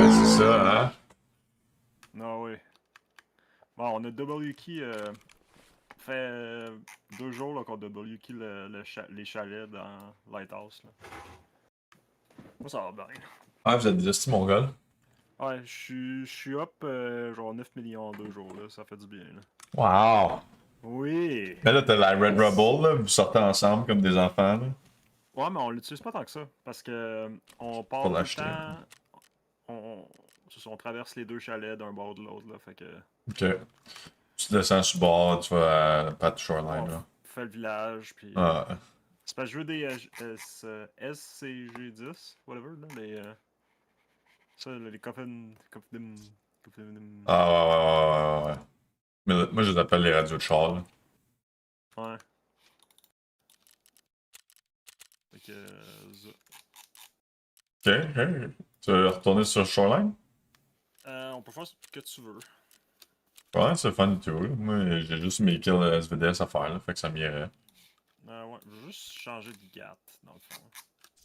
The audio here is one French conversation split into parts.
Ouais, c'est ça, hein? Non, oui. Bon, on a double key. Fait 2 jours là, qu'on double key les chalets dans Lighthouse. Là. Moi, ça va bien. Ah, vous êtes déjà mon gars. Ouais, je suis up genre 9 millions en 2 jours. Là. Ça fait du bien. Là. Wow! Oui! Mais là, t'as la Red Rebel, là. Vous sortez ensemble comme des enfants, là. Ouais, mais on l'utilise pas tant que ça. Parce que on Pour part tout le l'acheter. temps. On traverse les 2 chalets d'un bord de l'autre. Là, fait que. Ok. Tu descends sur bord, tu vas à Pat Shoreline, On là. fait le village. Puis. Ah, C'est parce que je veux des SCG10, whatever, là, ça, les coffins. ah, ouais. Mais là, moi, je les appelle les radios de char, là. Ouais. Fait que, Ok. Tu veux retourner sur Shoreline? on peut faire ce que tu veux. Ouais, c'est fun du tout, là. Moi, j'ai juste mes kills SVDS à faire, là. Fait que ça m'irait. Ouais, je veux juste changer de GAT, dans le fond.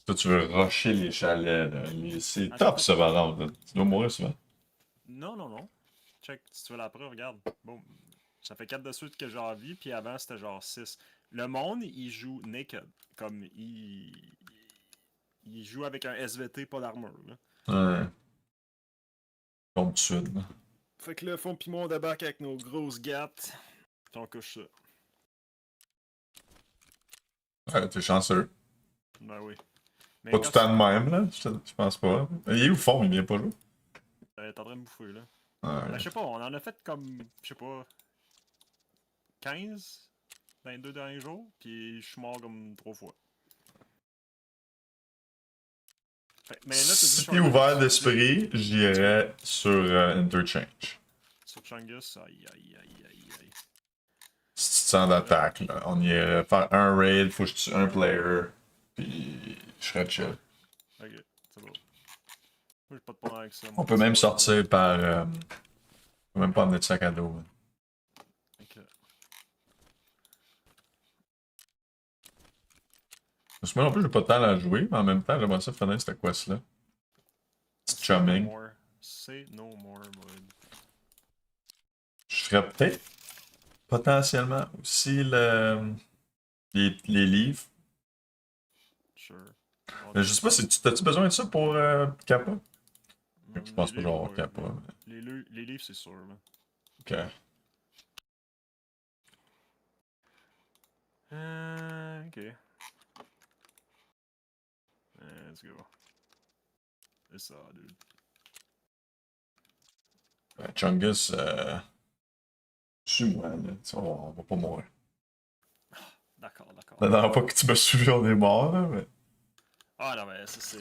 Toi, tu veux rusher les chalets, là. C'est Attends, top, ça, par exemple, là. Tu dois mourir souvent. non. Check, si tu veux la preuve, regarde. Bon, ça fait 4 de suite que j'ai envie, puis avant c'était genre 6. Le monde, il joue naked. Comme, il joue avec un SVT, pas d'armure, là. Ouais. Comme tout de suite, là. Fait que là, fond pis moi on débarque avec nos grosses gattes. Puis on couche ça. Ouais, t'es chanceux. Ben oui. Pas Mais tout quand le tu. temps de même, là. Je pense pas. Il est où le fond? Il vient pas jouer. T'es en train de bouffer là. Ben je Ouais. sais pas, on en a fait comme. Je sais pas. 15 dans les 2 derniers jours. Puis je suis mort comme 3 fois. Mais là t'as dit Si t'es Shoreline, ouvert tu dis. d'esprit, j'irais sur Interchange. Sur Chungus, aïe. Si tu te sens d'attaque, là. On irait faire un raid, faut que je tue un player. Puis je serais chill. Ouais. Ok, c'est bon. Moi j'ai pas de problème avec ça, On mon peut petit même boy là. sortir par. On peut même pas emmener de sac à dos. Là. Ok. Parce que moi non plus, j'ai pas de temps à jouer, mais en même temps, j'aimerais ça finir cette quest-là. Petit Say no chumming. more. Say no more, boy. Je ferais peut-être potentiellement aussi les livres. Sure. On Mais je check sais pas ça. si t'as-tu besoin de ça pour Kappa? Je Les pense pas que je vais livres, avoir ouais. Kappa. Mais... Les livres, c'est sûr, là. Ok. Ok. Let's go. C'est ça, dude. Chungus, suis-moi, là. On va pas mourir. D'accord. La dernière fois que tu m'as suivi, on est mort, là, mais... Ah non, mais ça, c'est.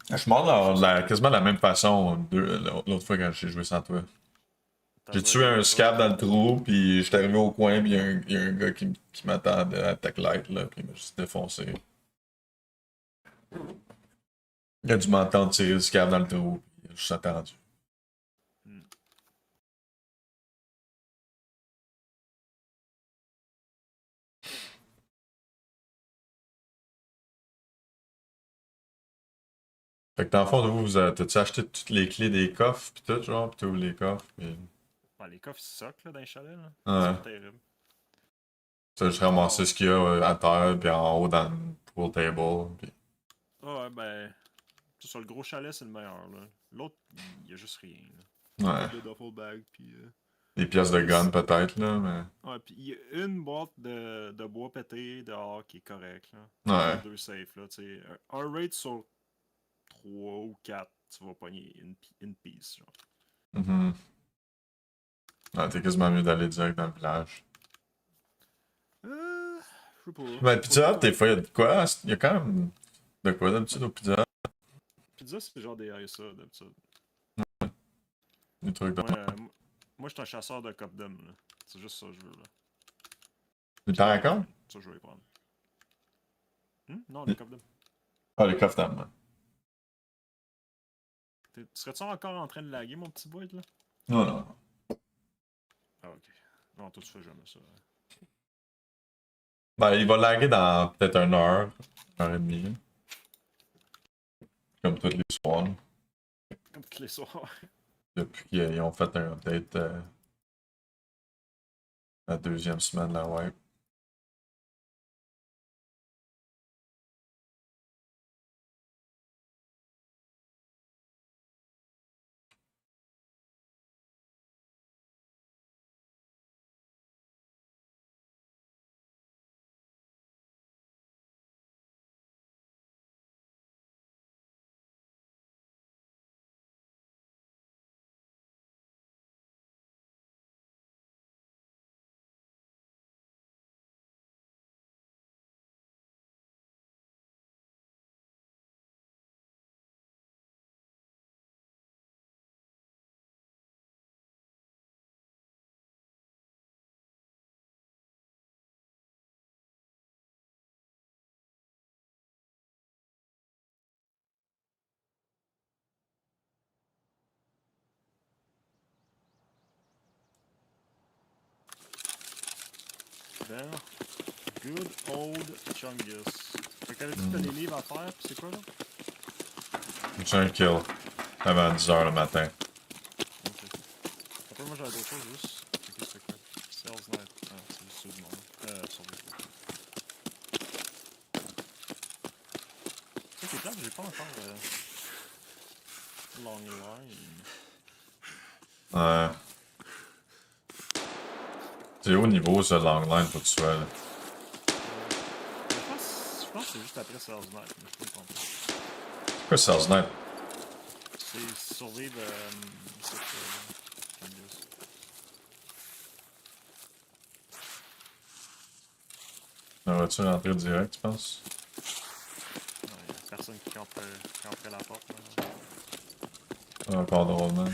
Je suis mort Faut quasiment de la même façon l'autre fois quand j'ai joué sans toi. T'as J'ai joué tué avec un un gars. scab dans le trou, puis j'étais arrivé au coin, puis il y a un gars qui m'attendait à Tech Light, là, puis il m'a juste défoncé. Il a dû m'entendre tirer le scab dans le trou, puis il a juste attendu. Hmm. Fait que dans le fond, t'as-tu acheté toutes les clés des coffres, puis tout, genre, puis t'ouvres les coffres, puis... Ouais, les coffres, ils soquent, là, dans les chalets, là. C'est Ouais. pas terrible. T'as juste Genre. ramassé ce qu'il y a à terre, puis en haut dans le pool table, puis... Ah ouais, ben. Sur le gros chalet, c'est le meilleur, là. L'autre, il y a juste rien, là. Une Ouais. coupe de duffel bag, puis. Des pièces de gun, peut-être, là, mais... Ouais, puis il y a une boîte de bois pété dehors qui est correcte, là. Puis les Ouais. 2 safe, là, tu sais. Un raid sur 3 ou 4 tu vas pogner une piece, genre. Mhm. Ouais, t'es quasiment mieux d'aller direct dans le village. Je sais pas. Mais J'ai pas Pizza Hut, tout. des fois, il y a de quoi? Il y a quand même de quoi d'habitude au Pizza Hut? Pizza, c'est genre des ISA d'habitude. Des trucs de... Moi, je suis un chasseur de cop d'homme, là. C'est juste ça que je veux, là. Des Puis des taracans? bitcoins. Ça, je vais les prendre. Non, des cop d'homme. Ah, les coffres d'âme. Serais-tu encore en train de laguer, mon petit boy, là? Non, non. Ah, ok. Non, toi, tu fais jamais ça. Hein. Ben, il va laguer dans peut-être une heure et demie. Comme tous les soirs. Là. Comme tous les soirs. Depuis qu'ils ont fait un update la deuxième semaine, là, ouais. There. Good old Chungus. Fait que tu t'as des livres à faire, pis c'est quoi là? J'ai un kill avant 10h le matin. Ok. Après, moi j'avais d'autres choses juste. Ok, c'est quoi? Sales Night. Ah, c'est juste ceux du monde. Survivor. Ça qui est plate, j'ai pas encore long line. C'est haut niveau ce long line pour que tu sois là. Je pense que c'est juste après Sales Night, mais je peux me tromper. C'est quoi Sales Night? C'est survivre cette Chungus. On va-tu rentrer direct, tu penses? Non, y'a personne qui camperait la porte. Là. C'est encore drôle, man.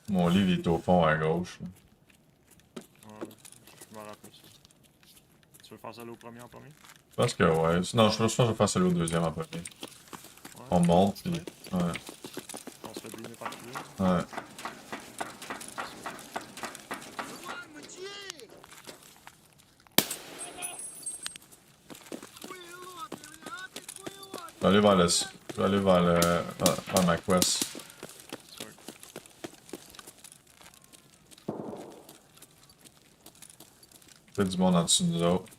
Mon livre est au fond à gauche. Là. Ouais, je me rappelle ça. Tu veux faire ça là au premier en premier? Je pense que ouais. Non, je pense que je vais faire celui au deuxième en premier. Ouais. On monte, puis... Ouais. Ouais. On se fait bliner par le cul. Ouais. Je vais aller vers le... Je vais aller vers le... vers ma quest. Il y a du monde en dessous de nous autres.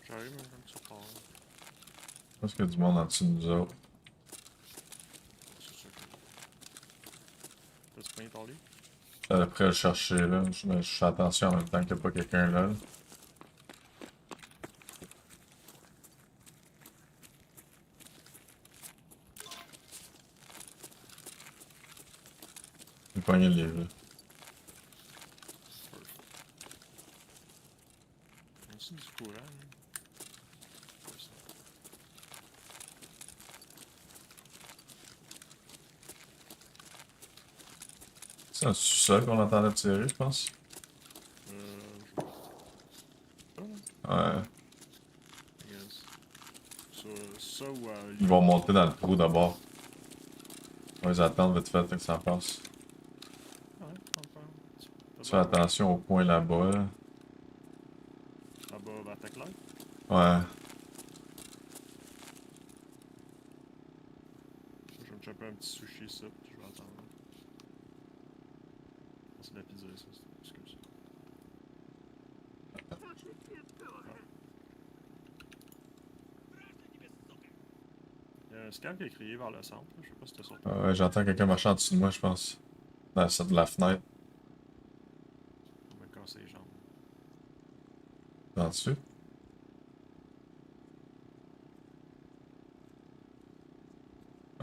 J'arrive même comme ça par là. Je pense qu'il y a du monde en dessous de nous autres. C'est sûr que... T'as-tu pogné ton lit? J'étais prêt à le chercher là. Je fais attention en même temps qu'il n'y a pas quelqu'un là. J'ai pogné le livre là. Il y a aussi du courant. Hein? Quoi ça? C'est un sous-sol qu'on entendait tirer, je pense. Ouais. I guess. Ça ou Ils vont monter dans le trou d'abord. On va les attendre vite fait que ça passe. Ouais, enfin. Fais attention au coin là-bas. Là. Là-bas, vers ta claque. Ouais. Je vais me choper un petit sushi, ça, puis je vais attendre. C'est de la pizza, ça, c'est comme ça. Il y a un scam qui a crié vers le centre, je sais pas si t'as sorti. Ouais, j'entends quelqu'un marcher en dessous de moi, je pense. Dans de la fenêtre. On va me casser les jambes. En dessus.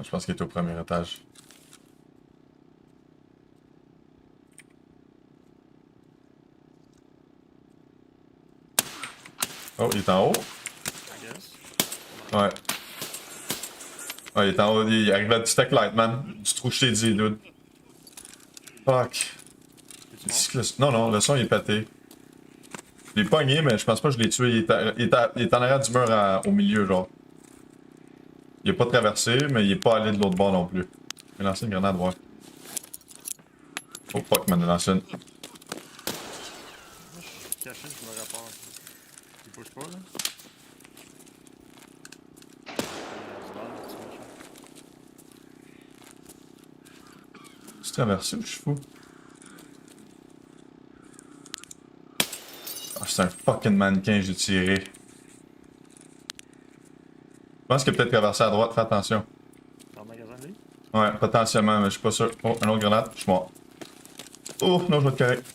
Je pense qu'il est au premier étage. Oh, il est en haut? I guess. Ouais. Ouais, il est en haut. Il arrive à du tech light, man. Du trou chez dit, dude. Fuck. Es-tu mort? Non, non, le son il est pété. Je l'ai pogné, mais je pense pas que je l'ai tué. Il est en arrière du mur au milieu, genre. Il est pas traversé, mais il est pas allé de l'autre bord non plus. Il a lancé une grenade, ouais. Oh fuck, man, de l'ancienne. Moi, je suis caché, je me rapporte. Il bouge pas, là. Il y a du mal, là, petit machin. C'est traversé ou je suis fou? Ah, c'est un fucking mannequin, j'ai tiré. Je pense qu'il a peut-être traversé à droite, fais attention. Dans le magasin de livres? Ouais, potentiellement, mais je suis pas sûr. Oh, un autre grenade, je suis mort. Oh, non, je vais être correct.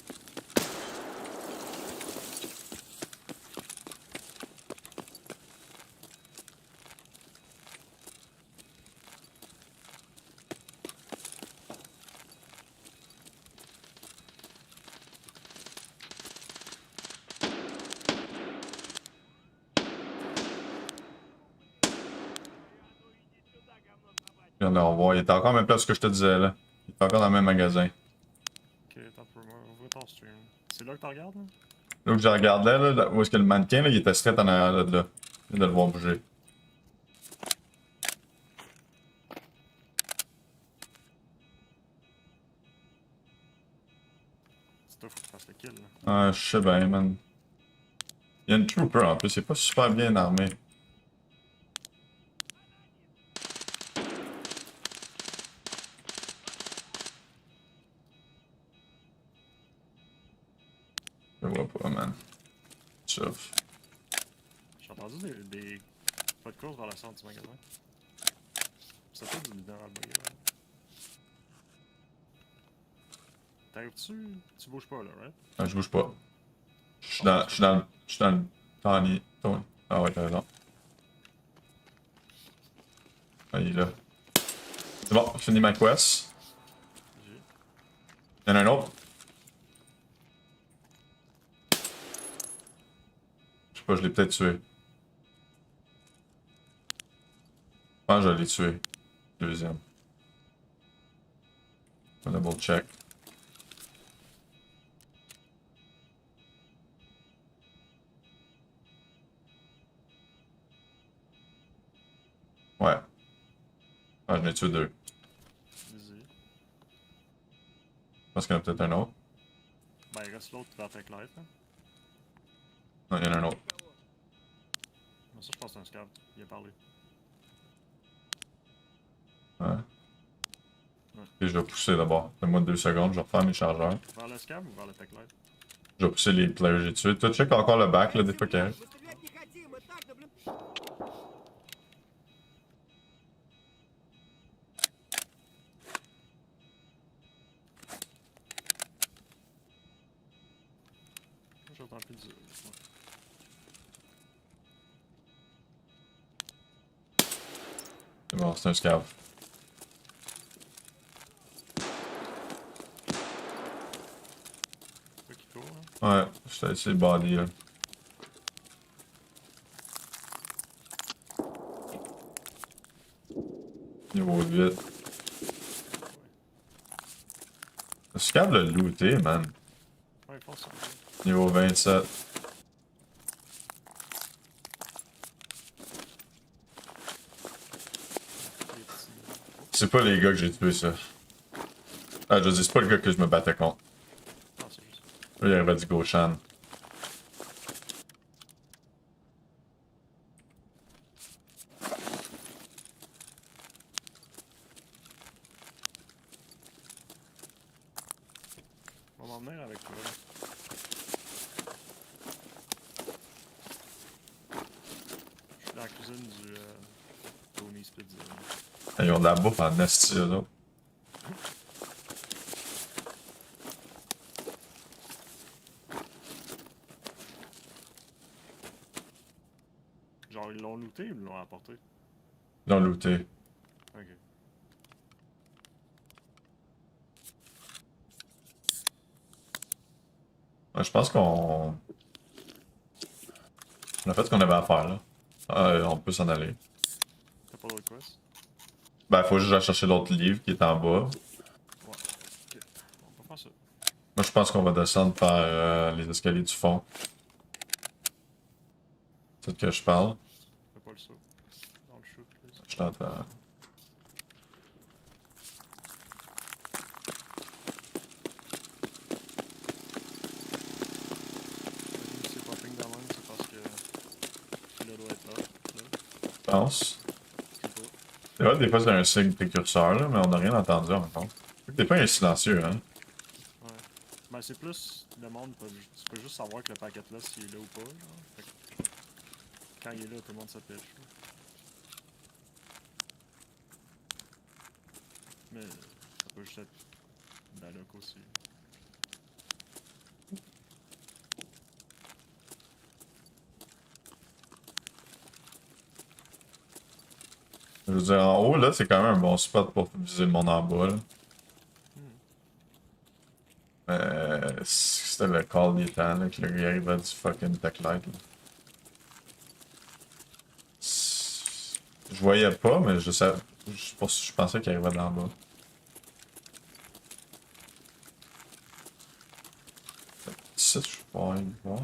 Je viens de le revoir. Il était encore à la même place que je te disais, là. Il était encore dans le même magasin. Ok, attends pour moi, ouvre ton stream. C'est là que tu regardes, là? Là où je regardais, là, où est-ce que le mannequin, là, il était straight en arrière de là. Je viens de le voir bouger. C'est toi, faut que tu fasses le kill, là. Ah, je sais bien, man. Il y a une trooper en plus, il est pas super bien armé. Je le vois pas, man. Sauf. J'ai entendu des pas de course vers le centre du magasin. C'est pas du mineral magasin. T'arrives-tu? Tu bouges pas, là, right? Ah, je bouge pas. Je suis dans le Tony. Ah ouais, t'as raison. Ah, il est là. C'est bon, fini ma quest. J'ai. Il y en a un autre. Je sais pas, je l'ai peut-être tué. Je pense que je l'ai tué. Deuxième. Un double check. Ouais. Ah, je l'ai tué deux. Vas-y. Je pense qu'il y en a peut-être un autre. Ben, il reste l'autre vers ta light, là. Non, il y en a un autre. Mais ça, je pense que c'est un scab. Il a parlé. Ouais. Ouais. Et je vais pousser d'abord. Donne-moi 2 secondes, je vais refaire mes chargeurs. Vers le scab ou vers le tech light? Je vais pousser les players que j'ai tués. Tu check encore le back, là, des fois qu'il arrive. Стрелять не хотим, и так-то, блин. Moi, j'entends plus du. Ouais. C'est bon, c'est un scav. C'est quoi qui court, là? Ouais, je t'ai essayé de body, là. Niveau 8. Le scav l'a looté, man. Ouais, ils font ça. Niveau 27. Les petits. C'est pas les gars que j'ai tués, ça. Ah, je veux dire, c'est pas le gars que je me battais contre. Non, c'est juste. Là, il arrivait du Goshan. On va m'en venir avec toi, là. Je suis dans la cuisine du Tony's Pizza. Là. Ils ont de la bouffe en esti, eux autres. Genre, ils l'ont looté ou ils l'ont apporté? Ils l'ont looté. Ok. Ouais, je pense qu'on... On a fait ce qu'on avait à faire, là. On peut s'en aller. T'as pas d'autre quest? Ben, faut juste aller chercher l'autre livre qui est en bas. Ouais. Ok. On peut faire ça. Moi, je pense qu'on va descendre par les escaliers du fond. C'est de que je parle. Fais pas le saut. Dans le shoot, please. Je t'entends. pense. Je sais pas. C'est vrai, des fois, c'est un signe précurseur, là, mais on n'a rien entendu encore. T'es pas un silencieux, hein? Ouais. Ben, c'est plus le monde, tu peux juste savoir que le paquet là, s'il est là ou pas. Genre. Fait que quand il est là, tout le monde se pêche. Mais ça peut juste être Dalok aussi. Je veux dire, en haut, là, c'est quand même un bon spot pour viser le monde en bas, là. C'était le call des temps, là, que le gars arrive à du fucking tech light, là. Je voyais pas, mais je savais. Je pensais qu'il arrivait d'en bas. Ça, je peux pas aller voir.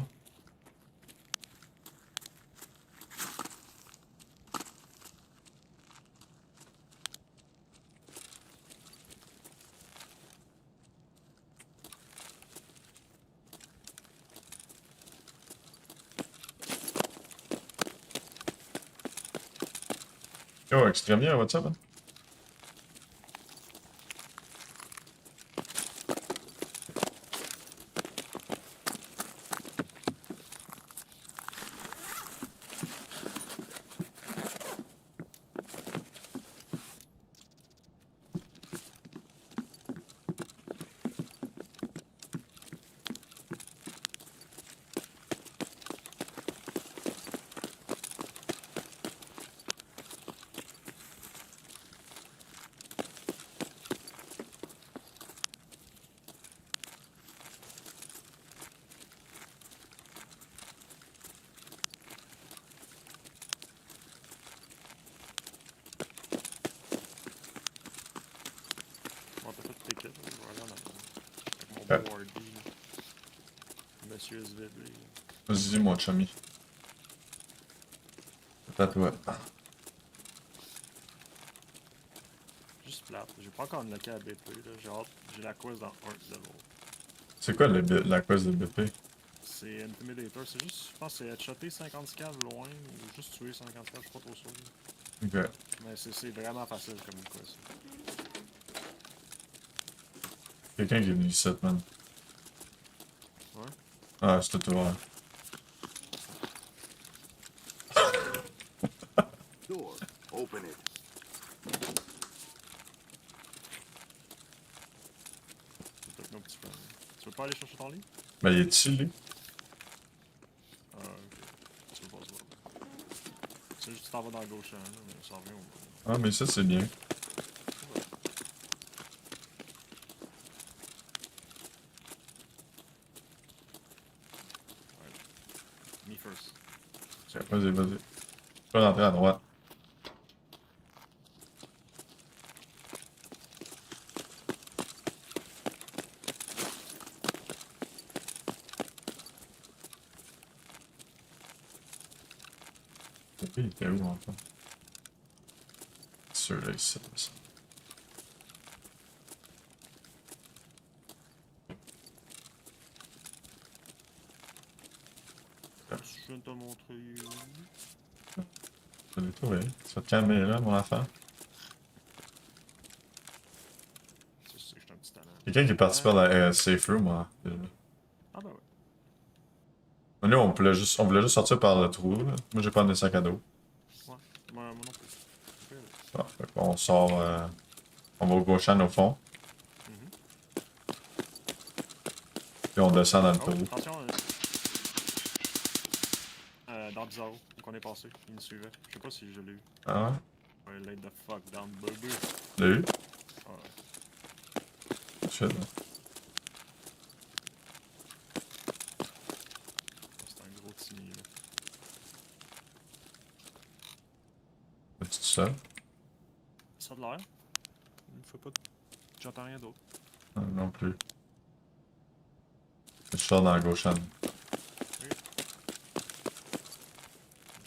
Yo, Extremia, what's up, man? On peut tout ticket, je vais aller en attendre. Avec Ouais. mon beau RD, là. Monsieur Zvid, lui. Vas-y, mon chummy. C'est à toi. Juste plate. J'ai pas encore unlocké la BP, là. J'ai hâte. J'ai la quest dans 1 level. C'est quoi la quest de BP? C'est Intimidator. C'est juste, je pense, c'est headshotter 50 scavs loin ou juste tuer 50 scavs, je suis pas trop sûr. Ok. Mais c'est vraiment facile comme quest. Quelqu'un qui est venu ici, man. Ouais. Ah, c'est tout ouvert. Door. Open it. C'est peut-être nos petits frères. Tu veux pas aller chercher ton lit? Ben, il est ici, lui. Ah, ok. Tu veux pas se voir. C'est juste que tu t'en vas dans la gauche, hein, là, mais ça revient au bout. Ah, mais ça, c'est bien. Me first. Ok, vas-y, vas-y. Je peux rentrer à droite. Il était où, en fait? Ceux-là, ici, ça. Je viens de te montrer. Je l'ai trouvé. Tu vas te calmer, là, mon enfant. Tu sais que je suis un petit talent. Quelqu'un qui est parti par la safe room, moi. Ah bah ouais. Nous, on voulait juste sortir par le trou, là. Moi, j'ai pas amené sac à dos. Ouais. Moi non plus. Ok, ouais. Bon, fait qu'on sort, on va au gauche-hand au fond, Mhm. puis on descend dans le Oh, trou. attention. Dans Bizarro, où qu'on est passé. Il me suivait. Je sais pas si je l'ai eu. Ah Ouais, lay the fuck down, baby. ouais? L'as eu? Ah ouais. Shit, là. C'est un gros Timmy, là. Es-tu tout seul? Ça a de l'air. Il me fait pas de... J'entends rien d'autre. Non plus. Je sors dans la gauche-hand. J'ai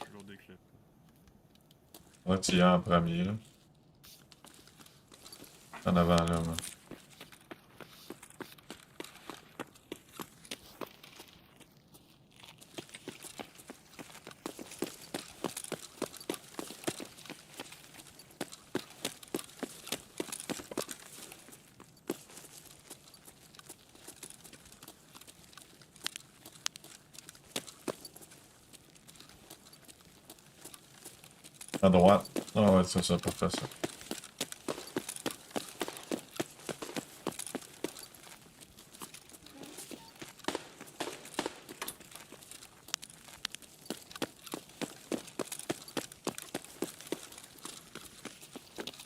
toujours des clips. Ouais, tu y es en premier, là. En avant, là, moi. À droite. Ah ouais, c'est ça, parfait ça.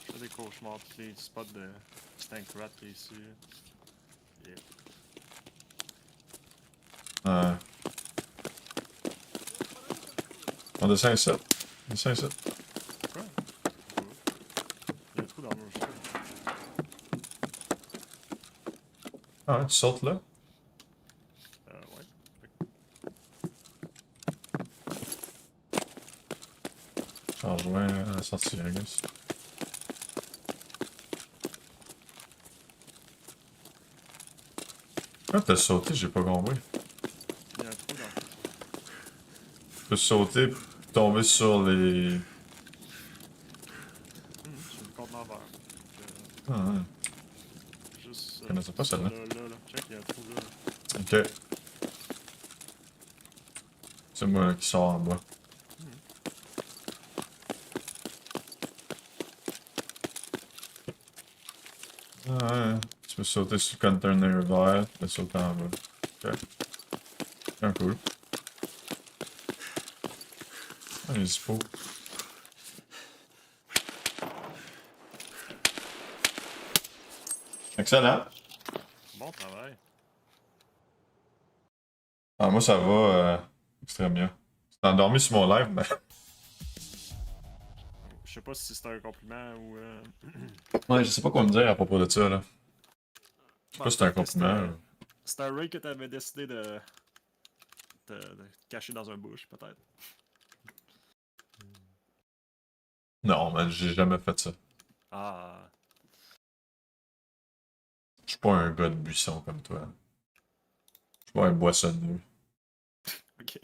Je fais des cauchemars, tous les spots de Stank Rat qui est ici. Yeah. Ouais. On descend ici. On descend ici. Quoi? Il y a un trou dans le jeu. Ah ouais, tu sautes là. Ouais. Je rejoins à la sortie, I guess. Quand t'as sauté, j'ai pas compris. Il y a un trou dans le jeu. Tu peux sauter, tomber sur les... Sur le contenant vert. Ah ouais. Juste Je connaissais pas ça celle-là. là. Check, il y a un trou là. Ok. C'est moi là, qui sors en bas. Ah ouais. Tu peux sauter sur le container vert, tu peux sauter en bas. Ok. Bien cool. Ah, il se faut. Excellent. Bon travail. Ah, moi ça va extrêmement bien. T'es endormi sur mon live, mais... Je sais pas si c'est un compliment ou. Ouais, je sais pas quoi me dire à propos de ça, là. Je sais pas si c'est un compliment. C'était un raid que t'avais décidé de te cacher dans un bush, peut-être. Non, man, j'ai jamais fait ça. Ah. Je suis pas un gars de buisson comme toi. Je suis pas un boissonneux. Ok.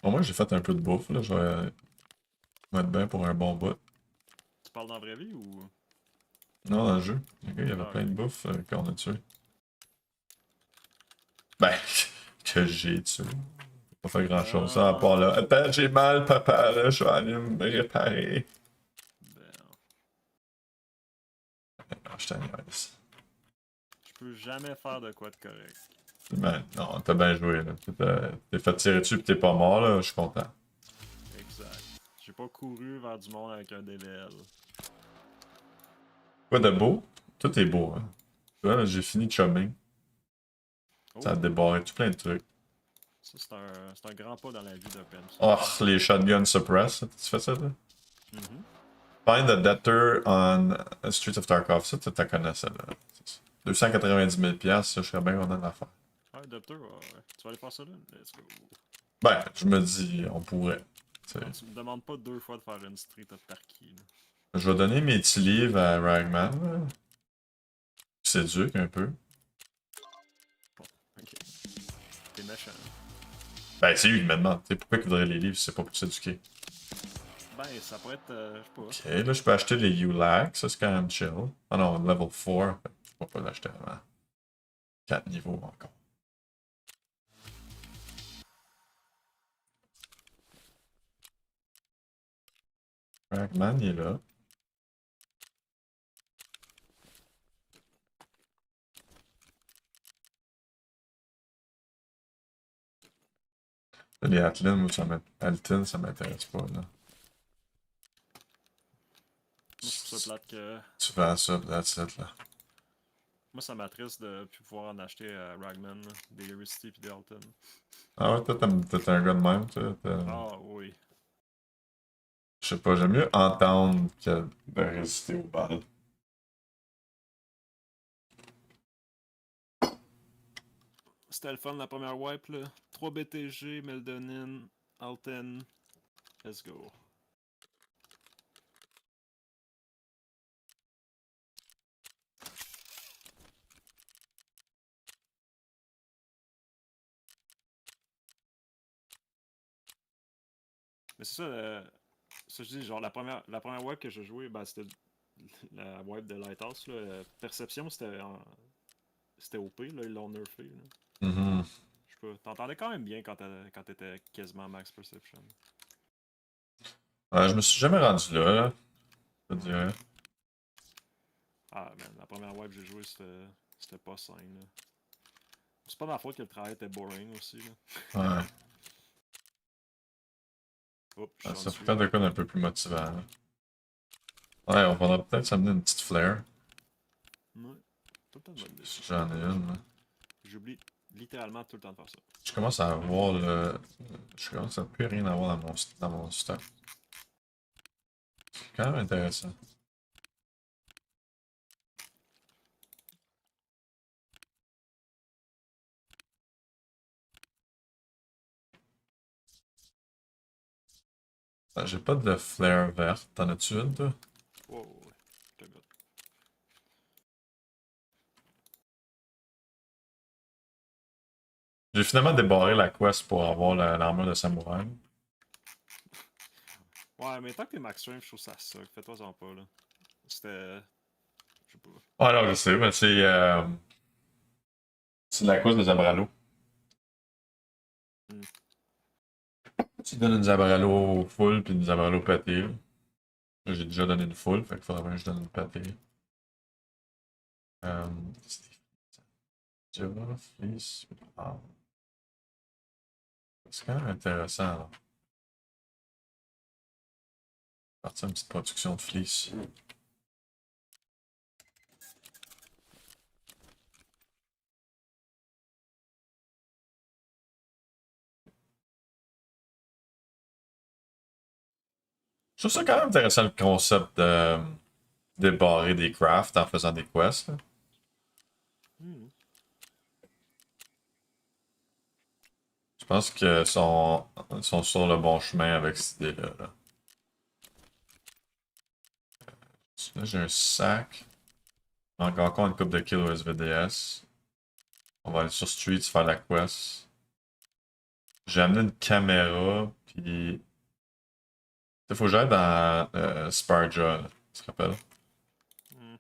Bon, moi, j'ai fait un peu de bouffe, là. Je vais être bien pour un bon bout. Tu parles dans la vraie vie ou. Non, dans le jeu. Le gars, il y avait Ah, plein ok. de bouffe qu'on a tué. Ben, que j'ai tué. Pas fait grand chose. Ça, à part là. Attends, j'ai mal, papa, là. Je vais aller me réparer. Ben, Non, je t'agnose. je peux jamais faire de quoi de correct. Ben, non, t'as bien joué, là. T'es fait tirer dessus pis t'es pas mort, là. Je suis content. Exact. J'ai pas couru vers du monde avec un DVL. Quoi de beau? Tout est beau, hein. Tu vois, là, j'ai fini de chumming. Ça a Oh, débarré tout plein de trucs. ça c'est un grand pas dans la vie d'un PM. Oh, les shotguns suppress. Tu fais ça, là? Mhm. Find the debtor on Street of Tarkov. Ça, tu connais ça, là. 290 000 $, ça, je serais bien content de la faire. Ouais, Docteur, ouais. Tu vas aller faire ça là? Let's go. Ben, je me dis, on pourrait. T'sais. Non, tu me demandes pas deux fois de faire une Street of Tarky. Là. Je vais donner mes petits livres à Ragman, là. C'est dur un peu. Bon, ok. T'es méchant. Ben, c'est lui qui me demande. T'sais, pourquoi il voudrait les livres si c'est pas pour s'éduquer? Ben, ça pourrait être, je sais pas. Ok, là, je peux acheter les ULAG. Ça, c'est quand même chill. Ah non, level 4. Je peux pas l'acheter avant. 4 niveaux encore. Ragman, il est là. Les Atlin, moi, Altin, ça m'intéresse pas, là. Moi, je trouve ça plate que. Tu vends ça, that's it, là. Moi, ça m'attriste de plus pouvoir en acheter à Ragman, là, des Risty pis des Alton. Ah ouais, toi, t'es un gars de même, toi. Ah oui. Je sais pas, j'aime mieux entendre que de résister aux balles. C'était le fun la première wipe là. 3 BTG, Meldonin, Alten. Let's go. Mais c'est ça, ça je dis, genre la première wipe que j'ai joué, ben c'était la wipe de Lighthouse, là, perception, c'était OP, là, ils l'ont nerfé. Là. Mhm. Je sais pas, t'entendais quand même bien quand t'étais quasiment max perception. Ouais, je me suis jamais rendu là, je te dirais. Ah, man, la première wipe que j'ai joué, c'était pas sain, là. C'est pas ma faute que le travail était boring aussi, là. Ouais. Oups, je Ouais, suis en ça fait dessus. peut-être de quoi d'un peu plus motivant. Là. Ouais, on va peut-être s'amener une petite flare. Ouais, tout le temps de bonne idée. Si j'en ai une. Là. J'oublie littéralement tout le temps de faire ça. Je commence à avoir le. Je commence à plus rien avoir dans mon stock. C'est quand même intéressant. Ah, j'ai pas de flare verte. T'en as-tu une, toi? Wow, ouais, je te goûte. J'ai finalement débarré la quest pour avoir l'armure de samouraï. Ouais, mais tant que t'es max strength, je trouve ça suck. Fais-toi-en pas, là. C'était. Je sais pas. Ouais, non, je sais, mais c'est la quest de Zabralo. Hmm. Tu donnes une Zabralo full puis une Zabralo pétée. Là, j'ai déjà donné une full, fait qu'il faudrait bien que je donne une pétée. Euh, Java, Fleece. Ah. C'est quand même intéressant. Là. Partir une petite production de Fleece. Je trouve ça quand même intéressant le concept de débarrer des crafts en faisant des quests. Là. Hmm. Je pense qu'ils sont sur le bon chemin avec cette idée-là. Là. Là, j'ai un sac. Il manque encore une coupe de kills au SVDS. On va aller sur Streets faire la quest. J'ai amené une caméra, puis. Il faut que j'aille dans Sparja, là, tu te rappelles? Hmm.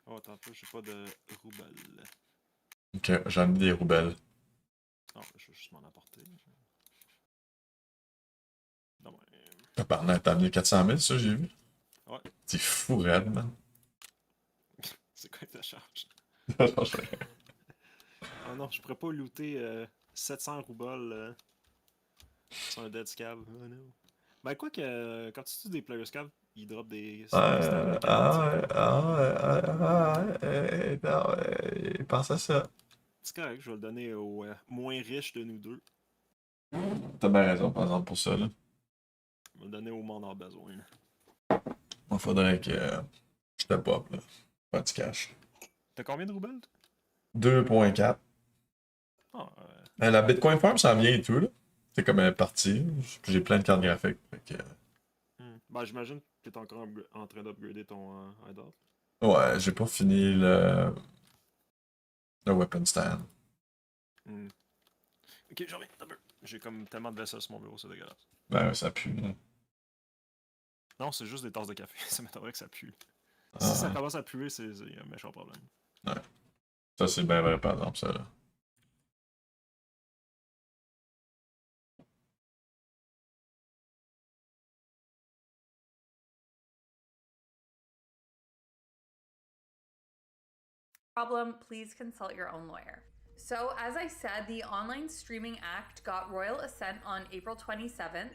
Oh, attends un peu, j'ai pas de rouble. Ok, j'ai amené des roubelles. Non, je vais juste m'en apporter. Non, mais. Tabarnak, t'as amené 400 000, ça, j'ai vu? Ouais, T'es fou, raide, man. c'est quoi ta charge? Non, je- Oh non, je pourrais pas looter 700 roubles sur un dead scav. Oh non. Ben, quoi que quand tu tues des player scavs, ils drop des stats de garantie. Non, pense à ça. C'est correct, je vais le donner au moins riche de nous deux. T'as bien raison, par exemple, pour ça, là. Je vais le donner au monde en besoin. Là. Moi, faudrait que je te pop, là. Pas de cash. T'as combien de roubles? 2.4. Ah, La Bitcoin Farm, ça vient et tout, là. C'est comme parti. J'ai plein de cartes graphiques. Fait que, Ben, j'imagine que t'es encore en train d'upgrader ton Aide. ouais, j'ai pas fini le weapon stand. Hmm. Ok, j'en reviens. T'as peu. J'ai comme tellement de vaisselle sur mon bureau, c'est dégueulasse. Ben, ça pue, là. Non, c'est juste des tasses de café. Ça m'étonnerait que ça pue. Si ça Ah, commence à puer, c'est un méchant problème. ouais. Ça, c'est bien vrai, par exemple, ça, là. Problem, please consult your own lawyer. So, as I said, the Online Streaming Act got royal assent on April 27th.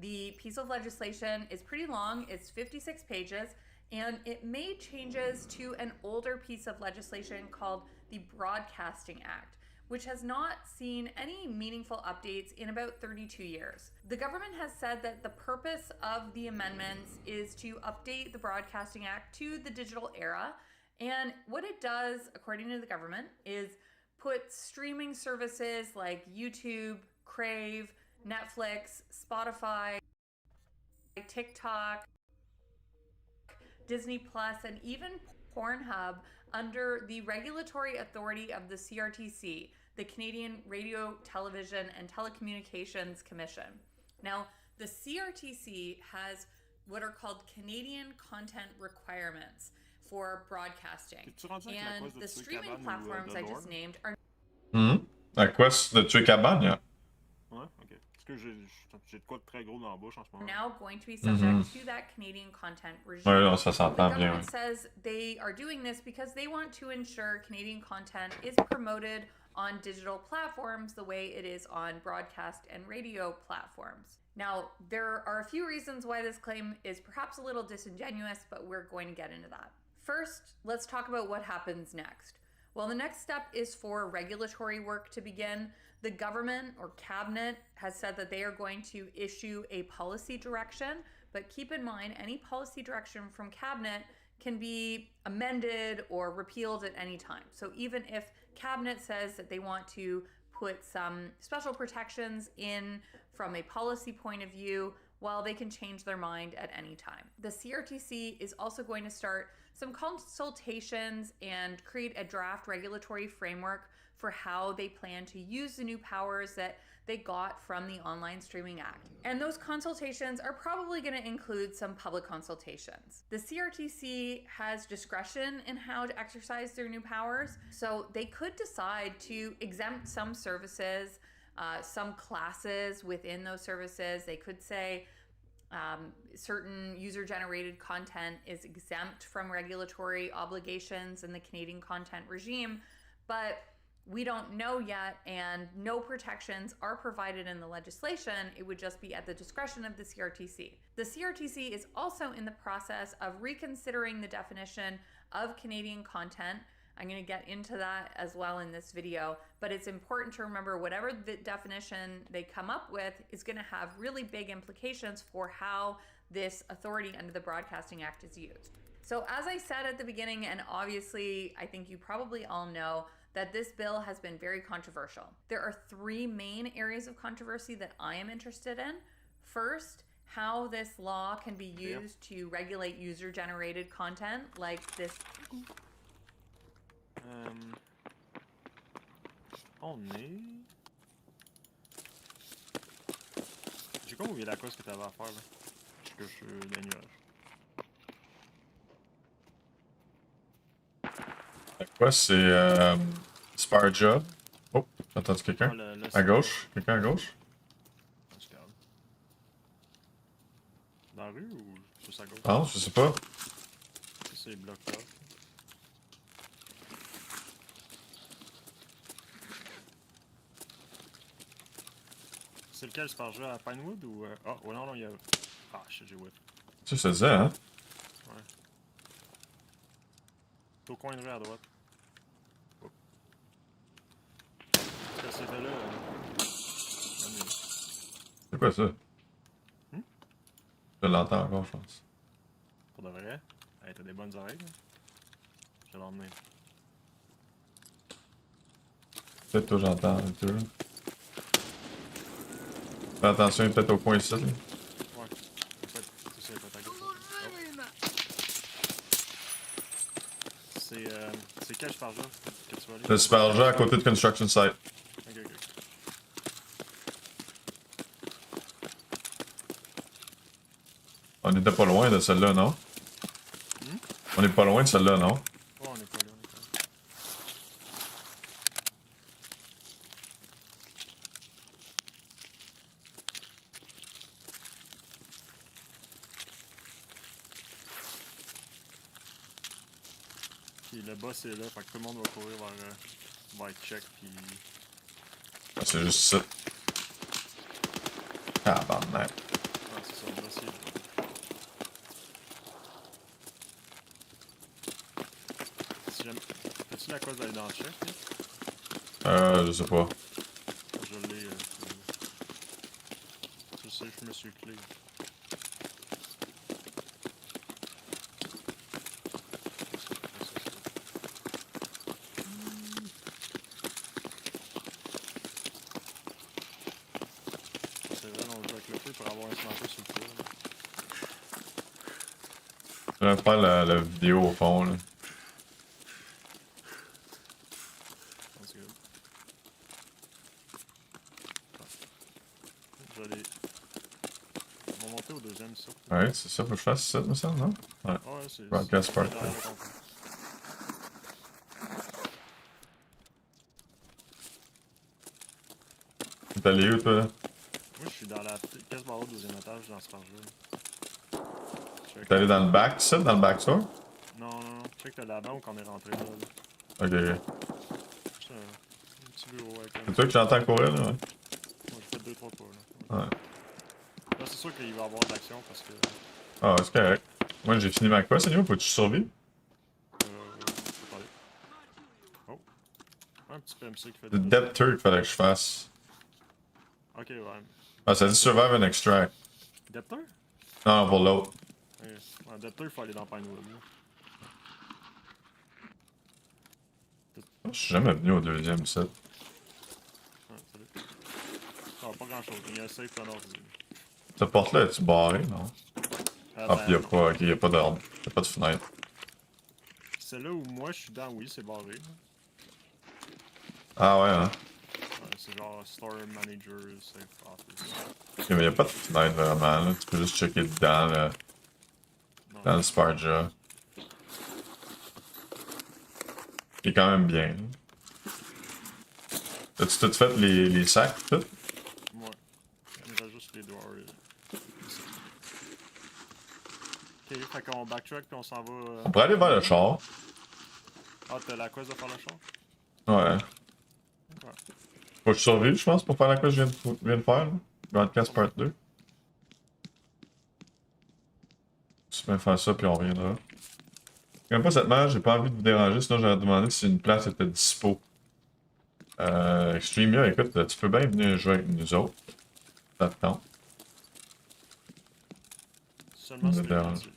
The piece of legislation is pretty long, it's 56 pages, and it made changes to an older piece of legislation called the Broadcasting Act, which has not seen any meaningful updates in about 32 years. The government has said that the purpose of the amendments is to update the Broadcasting Act to the digital era. And what it does, according to the government, is put streaming services like YouTube, Crave, Netflix, Spotify, TikTok, Disney Plus, and even Pornhub under the regulatory authority of the CRTC, the Canadian Radio, Television, and Telecommunications Commission. Now, the CRTC has what are called Canadian content requirements for broadcasting. T'es-tu rendu avec la And quest de the tuer streaming cabane ou platforms de I lore? just named are La quest de tuer cabane, yeah. Ouais, ok. Parce que j'ai de quoi de très gros dans la bouche en ce moment. now going to be subject to that Canadian content regime. Ouais, non, ça The s'entend bien. government says they are doing this because they want to ensure Canadian content is promoted on digital platforms the way it is on broadcast and radio platforms. Now, there are a few reasons why this claim is perhaps a little disingenuous, but we're going to get into that. First, let's talk about what happens next. Well, the next step is for regulatory work to begin. The government or cabinet has said that they are going to issue a policy direction, but keep in mind any policy direction from cabinet can be amended or repealed at any time. So even if cabinet says that they want to put some special protections in from a policy point of view, well, they can change their mind at any time. The CRTC is also going to start some consultations and create a draft regulatory framework for how they plan to use the new powers that they got from the Online Streaming Act. And those consultations are probably going to include some public consultations. The CRTC has discretion in how to exercise their new powers, so they could decide to exempt some services, some classes within those services. They could say certain user-generated content is exempt from regulatory obligations in the Canadian content regime, but we don't know yet, and no protections are provided in the legislation. It would just be at the discretion of the CRTC. The CRTC is also in the process of reconsidering the definition of Canadian content. I'm going to get into that as well in this video, but it's important to remember whatever the definition they come up with is going to have really big implications for how this authority under the Broadcasting Act is used. So as I said at the beginning, and obviously I think you probably all know, that this bill has been very controversial. There are three main areas of controversy that I am interested in. First, how this law can be used to regulate user-generated content like this. On est... J'ai comme oublié la quest que t'avais à faire là. Je suis des nuages. La quest, c'est Spare Job. Oh, j'ai entendu quelqu'un. À gauche. Quelqu'un à gauche. On se calme. Dans la rue ou juste à gauche? Ah, je sais pas. C'est bloqué là. C'est lequel, ce jeu à Pinewood ou... Ah, ouais, non, il y a... Ah, shit, j'ai whip. Ça, je te disais, hein? Ouais. C'est au coin de rue à droite. Oh. C'était là... C'est quoi ça? Je l'entends encore, je pense. Pour de vrai? Hey, t'as des bonnes oreilles, là? Je vais l'emmener. Peut-être toi, j'entends un peu. Fais attention, peut-être au coin ici. Là. Ouais. C'est ça, il peut attaquer. C'est quel par jour que tu vas aller? Le super jeu à côté de Construction Site. Ok, ok. On était pas loin de celle-là, non? On est pas loin de celle-là, non? Oh, on est pas là, on est pas là. Puis le boss est là, fait que tout le monde va courir vers check, puis... C'est juste ça. Ah, bordel. Ah, c'est ça, le boss est là. Si jamais... As-tu la cause d'aller dans le check, là? Je sais pas. Je l'ai... Je sais, je me suis clé. C'est vrai, on joue avec le feu pour avoir un sniper sur le feu. Je vais faire la vidéo au fond, là. That's good. Je vais aller... On va monter monter au deuxième, ça. Ouais, c'est ça, faut que je fasse ça, me semble, non? Ouais. Ouais, c'est. Broadcast part derrière le 2. comptoir. T'es allé où, toi, là? Moi, je suis dans la pièce barreau au deuxième étage dans ce jeu. T'es allé dans le back, ça, dans le backstore? Non, non, non. Check, t'as la banque, on est rentré là. Ok, ok. C'est un petit bureau avec C'est toi que j'entends courir, là, ouais? Moi, j'ai fait 2-3 pas, là. Ouais. Là, c'est sûr qu'il va y avoir de l'action parce que. Ah, c'est correct. Moi, j'ai fini ma quest, anyway, faut que tu survives. Attendez. Oh. Un petit PMC qui fait C'est des. Depth qu'il fallait que je fasse. Ok, ouais. Ah, ça dit Survive and Extract. Depteur? Non, non, pour l'autre. Ok. Ouais, Depteur, il faut aller dans Pinewood. Là. Je suis jamais venu au deuxième set. Ouais, salut. Ah, pas grand chose. Il y a un safe tunnel. Cette porte-là, est-tu barrée, non? Ah, pis y'a non. pas, ok, y'a pas d'ordre. Y'a pas de fenêtre. Celle-là où moi je suis dedans, oui, c'est barré. Là. Ah ouais, hein? Ouais, c'est genre Store Manager, Safe Office. Ok, mais y'a pas de fenêtre vraiment, là. Tu peux juste checker dedans, là. Non, Dans le Sparja. Il est quand même bien. Là. As-tu tout fait les sacs, tout? ouais. Il me reste juste les doigts. Ok, fait qu'on backtrack puis on s'en va. On pourrait aller vers le char. Ah, t'as la quest de faire le char? Ouais. Ouais. Faut que je survive, je pense, pour faire la quest que je viens de faire, là. Broadcast Part 2. Tu peux faire ça, puis on reviendra. J'aime pas cette mère, j'ai pas envie de vous déranger, sinon j'aurais demandé si une place était dispo. Extremia, écoute, tu peux bien venir jouer avec nous autres. Ça te tente. Seulement si Me t'es dérange. gentil.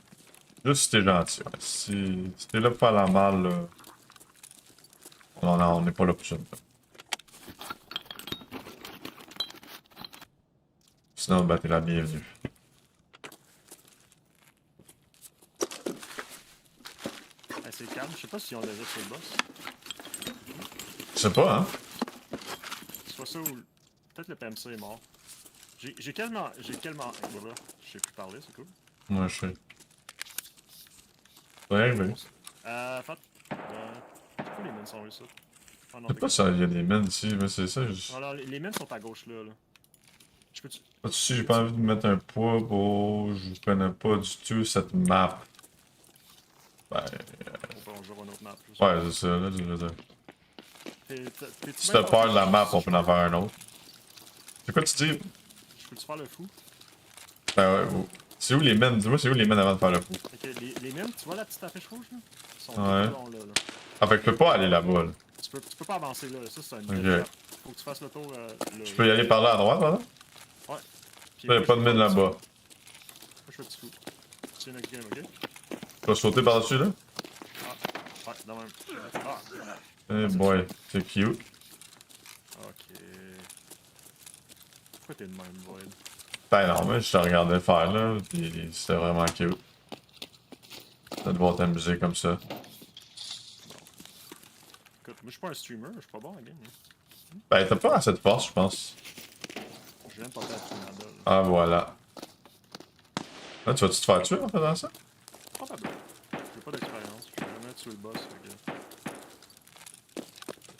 Juste si t'es gentil, ouais. Si t'es là pour faire la malle, là. Non, non, on n'est pas là pour ça. Sinon, bah, t'es la bienvenue. Ah, c'est calme, je sais pas si on déjà sur le boss. Je sais pas, hein? Soit ça ou. Peut-être le PMC est mort. J'ai quellement. Voilà, je sais plus parler, c'est cool. Moi, je sais. Ça va arriver. Fait. Pourquoi les mines sont ici? Ah non, Je sais pas si il y a des mines ici, mais c'est ça. Alors, les mines sont à gauche là. Je peux-tu. Pas de soucis, j'ai pas envie de mettre un poids pour. Je connais pas du tout cette map. Ben. On joue une autre map. Ouais, c'est ça, là, je veux dire. T'es-tu Si bien t'as peur de la porté? map, on peut en faire un autre. C'est quoi tu dis? Je peux-tu faire le fou? Ben ouais, c'est où les mines? Dis-moi, c'est où les mines avant de faire le fou? Ok, les mines, tu vois la petite affiche rouge là? Ils sont Ouais. tout longs là. Ah, fait que je peux pas aller là-bas, là. Tu peux pas avancer là, ça c'est une Ok. étape. Faut que tu fasses le tour là. Je peux y aller par là à droite, là? Ouais. Puis Il y a moi, pas je de fais mine un petit là-bas. fou. Moi je fais un petit fou. C'est une game, ok? Tu vas sauter par-dessus, là? Ouais, dans même. Ah! Eh boy, c'est cute. Ok. Pourquoi t'es de même, Void? Ben non, mais je te regardais faire, là, pis c'était vraiment cute. De devoir t'amuser comme ça. Écoute, moi je suis pas un streamer, je suis pas bon à game. Hein. Ben, t'as pas assez de force, je pense. Je viens de porter à Trinidad. Ah, voilà. Là, tu vas-tu te faire tuer en faisant ça? Probablement. J'ai pas d'expérience, je vais jamais tuer le boss. Fait que...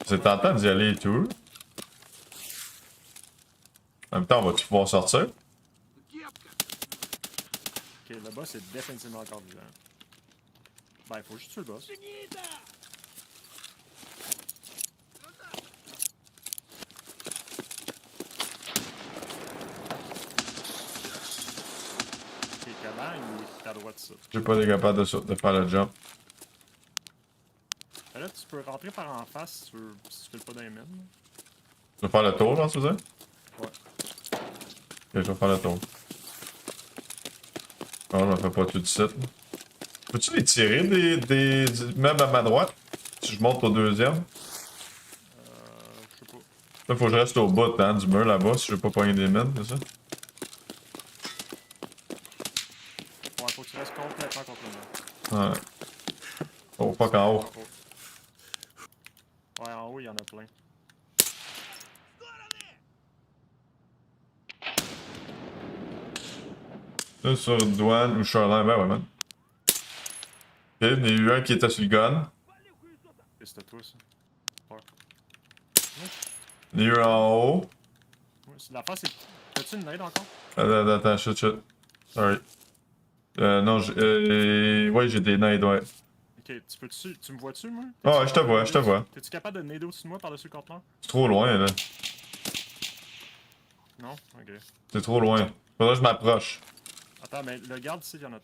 C'est tentant d'y aller et tout. En même temps, vas-tu pouvoir sortir? Ok, le boss est définitivement encore vivant. Ben, il faut juste tuer le boss. Ok, comment il est à droite de ça? J'ai pas été capable de faire le jump. Ben là, tu peux rentrer par en face si tu, veux, si tu fais pas dans les mines. Je vais faire le tour, genre, tu veux dire? Ouais. Ok, je vais faire le tour. Non, je me fais pas tout de suite. Peux-tu les tirer des meubles à ma droite? Si je monte au deuxième? Je sais pas. Là, faut que je reste au bout hein, du mur là-bas si je veux pas pogner des mines, c'est ça? Ouais, faut que tu restes complètement contre le mur. Ouais. Oh, pas qu'en haut. Ouais, en haut, il y en a plein. Là, sur douane ou shoreline, ben ouais, man. Ok, il y en a eu un qui était sur le gun. Et c'était toi, ça. Ouais. Il y en a eu un en haut. L'affaire, c'est. T'as-tu une aide encore? Attends, shit. Sorry. Non, ouais, j'ai des nades, ouais. Ok, tu me vois-tu, moi? Ah ouais, je te vois. T'es-tu capable de nade au-dessus de moi par-dessus le conteneur? C'est trop loin, là. Non? Ok. C'est trop loin. Faudrait que je m'approche. Attends, mais le garde ici, il y en a.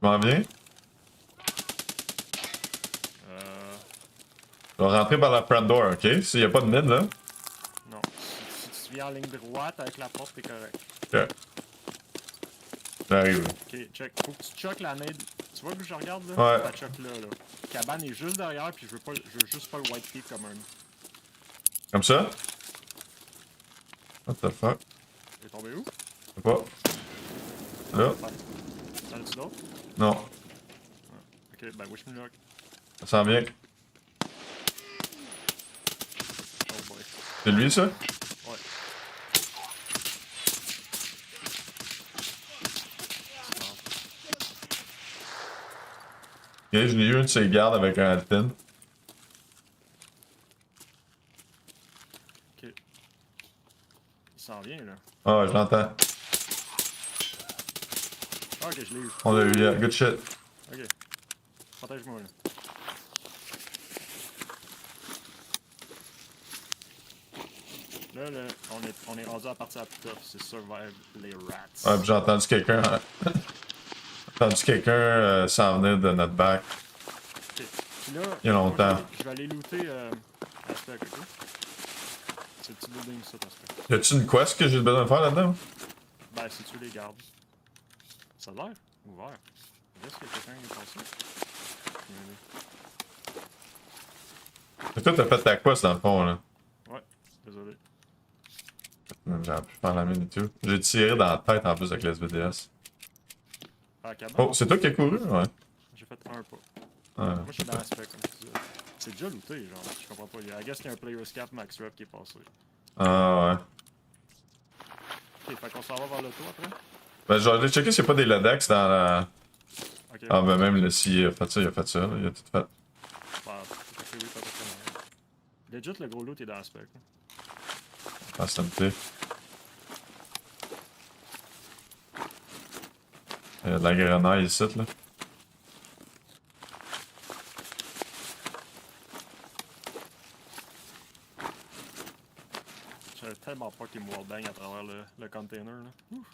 Je m'en viens. Euh. Je vais rentrer par la front door, ok? S'il y a pas de mid, là. Non. Si tu viens en ligne droite avec la porte, t'es correct. Ok. J'arrive. Ok, check. Faut que tu choques la nade. Tu vois que je regarde là? Ouais. La choque là. Cabane est juste derrière, puis je veux juste pas le white key comme un. Comme ça? What the fuck? Il est tombé où? Je sais pas. Là? T'en as-tu d'autres? Non. Ok, ben wish me luck. Ça sent bien. Oh boy. C'est lui, ça? Ouais. Ok, je l'ai eu un de ses gardes avec un Alpine. Ok. Il s'en vient là. Ah, je l'entends. Ah, ok, je l'ai eu. On l'a eu, yeah. Good shit. Ok. Protège-moi là. Là, on est rendu à partir à plus tough, c'est survive les rats. Ouais, puis j'ai entendu quelqu'un. J'ai entendu quelqu'un s'en venir de notre back. Ok. Puis là, Il y a longtemps. moi, je vais aller looter Aspect, ok? C'est le petit building ça, Aspect. Y a-tu une quest que j'ai besoin de faire là-dedans? Ben, si tu les gardes. Ça a l'air ouvert. Est-ce qu'il y a quelqu'un qui est passé? Et toi, t'as fait ta quest dans le fond, là. Ouais, désolé. J'ai pu faire la mine et tout. J'ai tiré dans la tête en plus avec le SVDS. Ah, cabane? Oh, c'est toi qui as couru? Ouais. J'ai fait un pas. Ouais. Moi, je suis dans l'aspect, comme tu disais. C'est déjà looté, genre. Je comprends pas. I guess qu'il y a un player's cap max rep qui est passé. Ah, ouais. Ok, fait qu'on s'en va vers le tour après? Ben, je vais aller checker s'il n'y a pas des Lodex dans la. Ok. Ah, ben, même le s'il a fait ça, il a fait ça, là. Il a tout fait. Bah, ok, oui, pas forcément. Legit, le gros loot est dans l'aspect. Ah, c'est un petit. Il y a de la grenade ici, là. Je savais tellement pas qu'il me wallbang à travers le container, là. Ouf.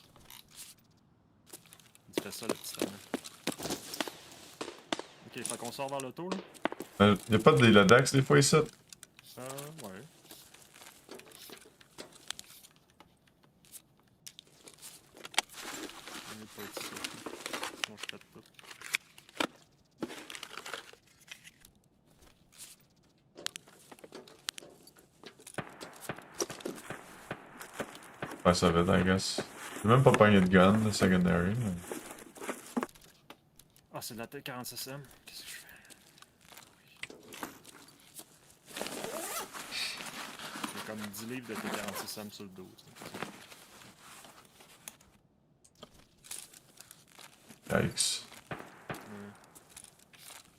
Il fait ça, le petit homme. Ok, fait qu'on sort vers le tour, là? Il n'y a pas des Lodex des fois ici? Ouais. On est pas ici. Sinon, je pète tout. Ouais, ça va, I guess. J'ai même pas pogné de gun, le secondary. Mais... Ah, c'est de la T46M. Qu'est-ce que je fais? J'ai comme 10 livres de T46M sur le dos. Yikes.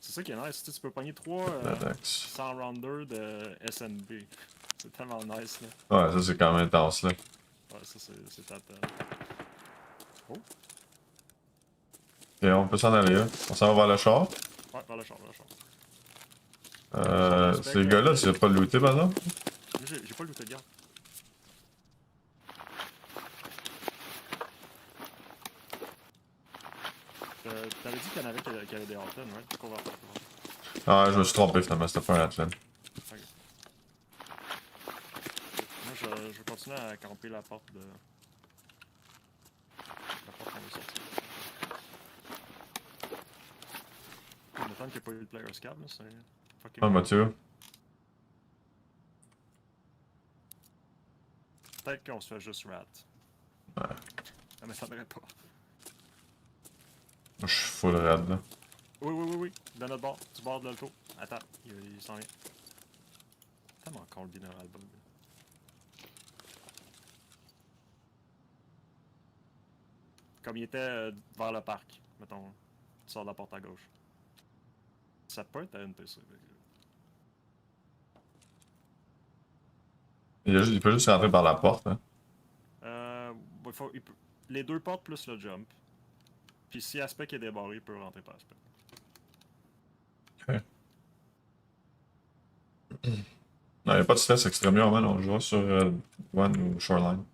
C'est ça qui est nice, tu peux pogner 3 Lodex. 100 rounders de SNB. C'est tellement nice là. Ouais, ça c'est quand même intense, là. Ouais, ça c'est tapant. Oh! Ok, on peut s'en aller, là. On s'en va vers le char. Ouais, vers le char, vers le char. Ces gars-là, tu l'as pas looté, par exemple? J'ai pas looté de garde. T'avais dit qu'il y en avait qui avaient des antennes, ouais? Qu'on va faire. Ah, je me suis trompé finalement, c'était pas un Atlan. Ok. Moi, je vais continuer à camper la porte de. La porte qu'on veut sortir. Il me semble qu'il n'y a pas eu le player's cap, là, c'est fucking. Ah, Mathieu. Peut-être qu'on se fait juste rat. Ouais. Ça m'étonnerait pas. Moi, je suis full red, là. Oui. De notre bord, du bord de l'auto. Attends, il s'en vient. Tellement con le binaural bug. Comme il était vers le parc, mettons. Tu sors de la porte à gauche. Ça peut être à NPC. Il peut juste rentrer par la porte. Hein. Les deux portes plus le jump. Puis si Aspect est débarré, il peut rentrer par Aspect. Ok. Non, il n'y a pas de stress extrêmement, man. On jouera sur One ou Shoreline.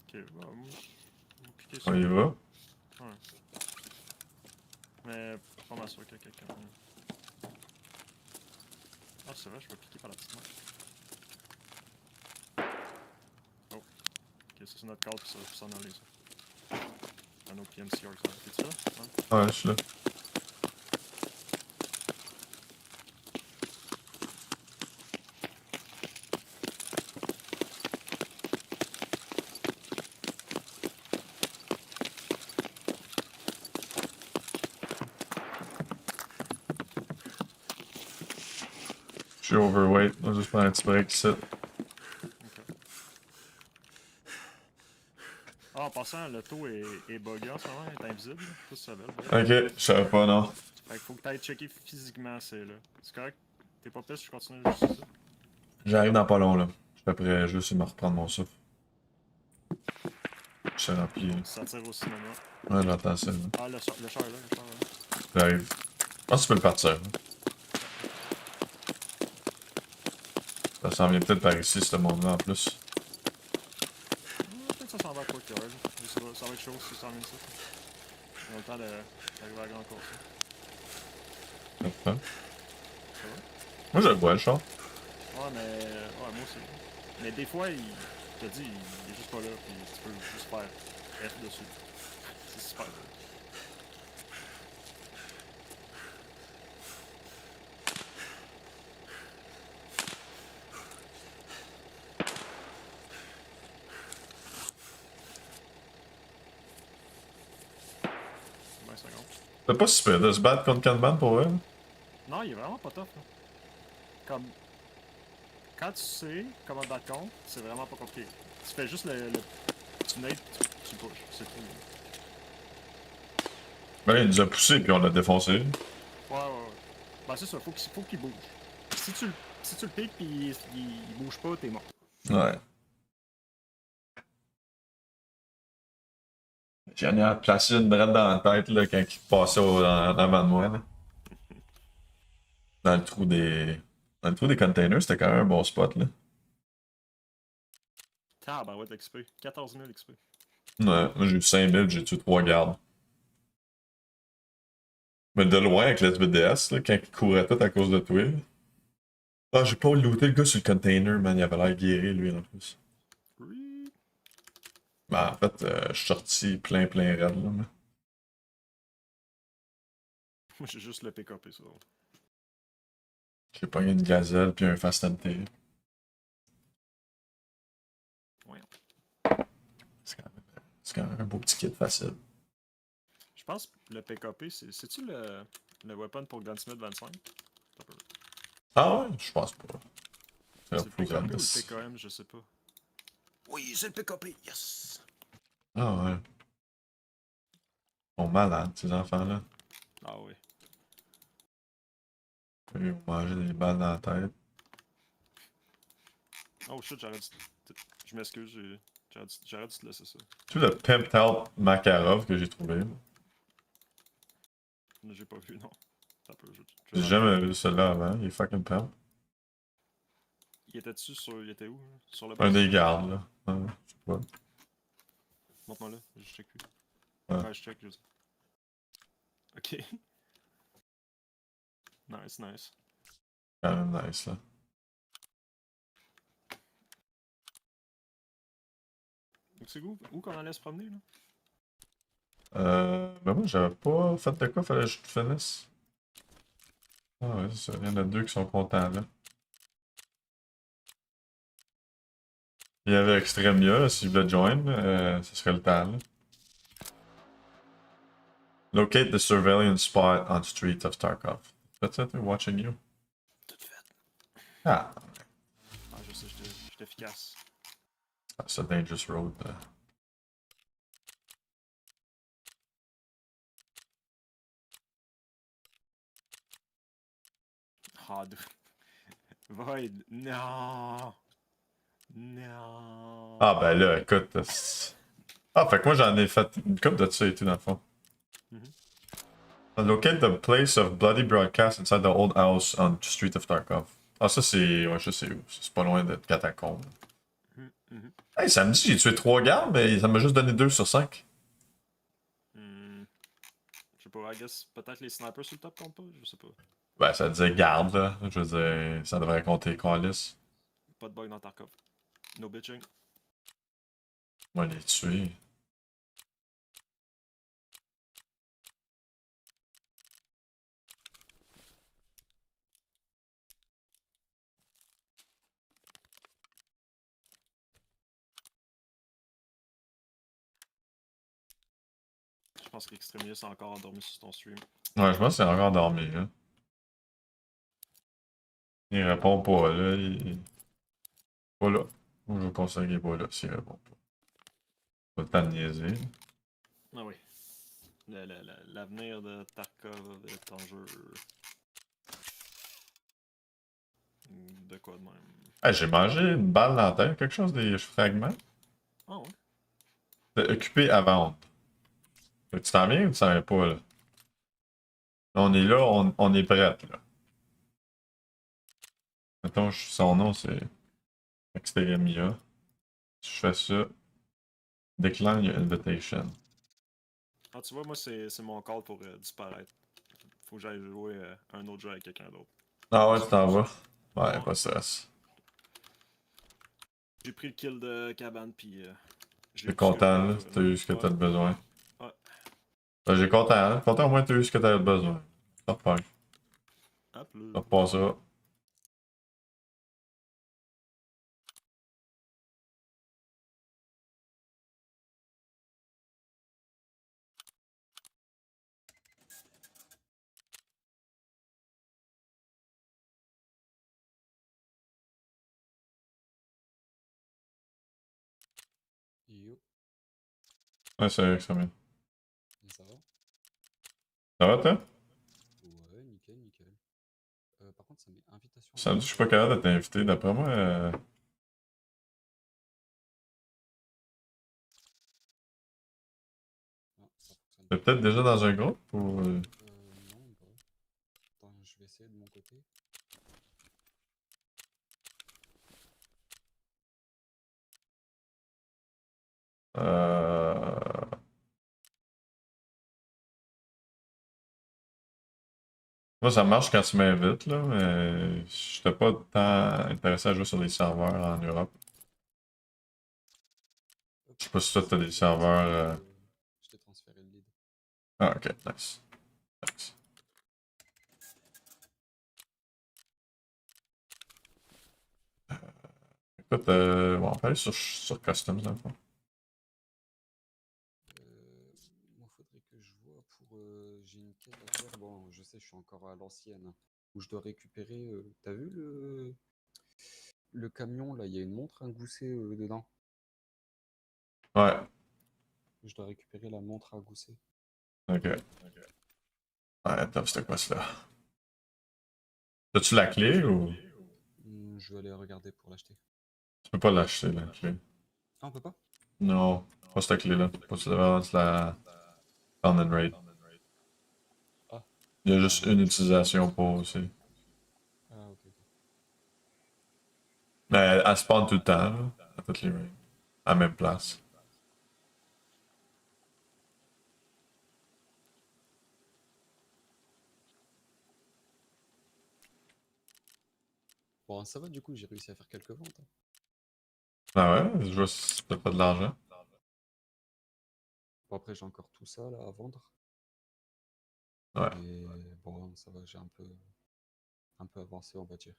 Ok, bah, on va piquer On ça. y va. Ouais. Mais pas mal sûr qu'il y a quelqu'un. Ah, c'est vrai, je vais piquer par la petite main. Oh. Ok, ça c'est notre cadre pour s'en aller, ça. Un autre PMCR, ça. T'es-tu là? Ouais. Ouais, je suis là. Je suis overweight. On va juste prendre un petit break ici. Ok. Ah, en passant, le taux est buggé en ce moment, il est invisible. Tout ça va. Ok, je savais pas, non. Fait qu'il faut que t'ailles checker physiquement, c'est là. C'est correct? T'es pas pisse, je continue juste ça. J'arrive dans pas long, là. Je suis après juste me reprendre mon souffle. Je suis rempli. Ça tire au cinéma. Ouais, j'entends ça. Là. Ah, le char est là, le char est là. J'arrive. Je pense que tu peux le partir. Hein. Ça s'en vient peut-être par ici, ce monde-là, en plus. Peut-être que ça s'en va à quoi qu'il y a, je sais pas, ça va être chaud si ça s'en vient ici. On a le temps d'arriver à la grande course. Parfait. Ça va? Moi, je le vois, le char. Ouais, mais. Ouais, moi aussi. Mais des fois, je te dis, il est juste pas là, puis tu peux juste faire F dessus. C'est super drôle. C'est pas si pire de se battre contre Kanban pour vrai. Non, il est vraiment pas tough, là. Comme. Quand tu sais comment te battre contre, c'est vraiment pas compliqué. Tu fais juste tu nades, tu pushes, c'est tout. Ben, il nous a poussé puis on l'a défoncé. Ouais. Ben, c'est ça, faut qu'il bouge. Si tu le piques pis il bouge pas, t'es mort. Ouais. J'en ai placé une brette dans la tête là, quand il passait en avant de moi. Là. Dans le trou des. Dans le trou des containers, c'était quand même un bon spot là. Tabarouette XP. 14 000 XP. Ouais, moi j'ai eu 5000, j'ai tué 3 gardes. Mais de loin avec l'SBDS, là, quand il courait tout à cause de toi. Là. Ah, j'ai pas looté le gars sur le container, man, il avait l'air guéri lui en plus. Oui. Ben, en fait, je suis sorti plein raide là. Mais... Moi j'ai juste le PKP ça. J'ai pogné une gazelle puis un fast MT. Ouais. C'est quand même un beau petit kit facile. Je pense que le PKP, c'est-tu le weapon pour Gunsmith 25? Ah ouais? Je pense pas. C'est le plus PKP ou le grande. PKM, je sais pas. Oui, c'est le PKP, yes! Ah ouais. Ils sont malades, ces enfants-là. Ah oui. Ils ont mangé des balles dans la tête. Oh shit, je m'excuse, j'aurais dû te laisser ça. Tu le Pimped Out Makarov que j'ai trouvé. J'ai pas vu, non. Ça peut, J'ai jamais vu celui-là avant, il est fucking pimp. Il il était où? Sur le Un boss? des gardes, là. Ouais, je sais pas. Montre-moi là, je check plus. Ouais. Ouais, je check, juste. Ok. Nice. Quand même nice, là. Donc c'est où qu'on allait se promener, là? Ben moi, j'avais pas fait de quoi, fallait que je te finisse. Ah ouais, c'est ça. Il y en a deux qui sont contents, là. Il y avait Extremia, là, s'il voulait join, ce serait le temps, là. Locate the surveillance spot on street of Tarkov. That's it, they're watching you. Tout fait. Ah, Ah, je sais, je suis efficace. Ah, c'est Dangerous Road. Ah, Void, non! Non! Ah, ben là, écoute. Ah, fait que moi, j'en ai fait une couple de ça et tout, dans le fond. Mhm. Locate the place of bloody broadcast inside the old house on Street of Tarkov. Ah, ça, c'est. Ouais, je sais où. C'est pas loin de Catacombe. Mhm. Hey, ça me dit, j'ai tué 3 gardes, mais ça m'a juste donné 2 sur 5. Hmm. Je sais pas, I guess peut-être les snipers sur le top comptent pas, je sais pas. Ben, ça disait garde, là. Je veux dire, ça devrait compter Callis. Pas de bug dans Tarkov. No bitching. Moi, les tuer. Je pense qu'Extremius a encore endormi sur ton stream. Ouais, je pense que c'est encore dormi, là. Il répond pas, là. Il... Pas là. Moi, je vous conseille qu'il est pas là s'il répond pas. Pas le temps de niaiser. Ah oui. L'avenir de Tarkov est en jeu. De quoi de même? Hey, j'ai mangé une balle dans la tête, quelque chose des fragments. Ah ouais. Occupé à vendre. Fait que tu t'en viens ou tu t'en viens pas, là? On est là, on est prêt, là. Mettons, son nom, c'est Exteremia. Si je fais ça, Decline your invitation. Ah, tu vois, moi, c'est mon call pour disparaître. Faut que j'aille jouer un autre jeu avec quelqu'un d'autre. Ah ouais, tu t'en vas? Ouais, Ouais. pas de stress. J'ai pris le kill de cabane, puis j'ai T'es eu tout ce que je content, voulais, là? T'as eu ce que ouais. t'as besoin. Ouais. Ben, j'ai content, hein? Content au moins t'as eu ce que t'avais besoin. Ça repart. Hop Ça là. repart ça. Yo, Ouais, c'est vrai que ça vient. ça va? Ça va, toi? Ouais, nickel, nickel. Par contre, ça met invitation à Samedi, je suis pas partir. capable de t'inviter. D'après moi, Non, ça fonctionne t'es pas. peut-être déjà dans un groupe ou. Non, bah. Attends, je vais essayer de mon côté. Euh... Moi, ça marche quand tu m'invites, là, mais je n'étais pas tant intéressé à jouer sur des serveurs en Europe. Hop, Je sais pas si toi, t'as des c'est bon, serveurs. je t'ai transféré le lead. Ah, ok, nice. Thanks. Écoute, bon, on peut aller sur Customs, dans le fond. Moi, faudrait que je vois pour. J'ai une quête à faire. Bon, je sais, je suis encore à l'ancienne. Où je dois récupérer. T'as vu le camion là? Il y a une montre à gousset dedans. Ouais, Je dois récupérer la montre à gousset. ok. Ouais, top, c'était quoi cela? As-tu la clé ou. Je vais aller regarder pour l'acheter. Tu peux pas l'acheter, la clé. Ah, on peut pas? Non, pas cette clé-là. Pas tu devrais la Found and Raid. Ah, Il y a juste une utilisation pour aussi. ah, ok, ok. Mais elle spawn tout le temps, là, à toutes les raids. À la même place. Bon, ça va, du coup, j'ai réussi à faire quelques ventes, hein. Ah ouais, je vois si t'as pas de l'argent. Bon, après, j'ai encore tout ça là à vendre. Ouais. Mais bon, ça va, j'ai un peu avancé, on va dire.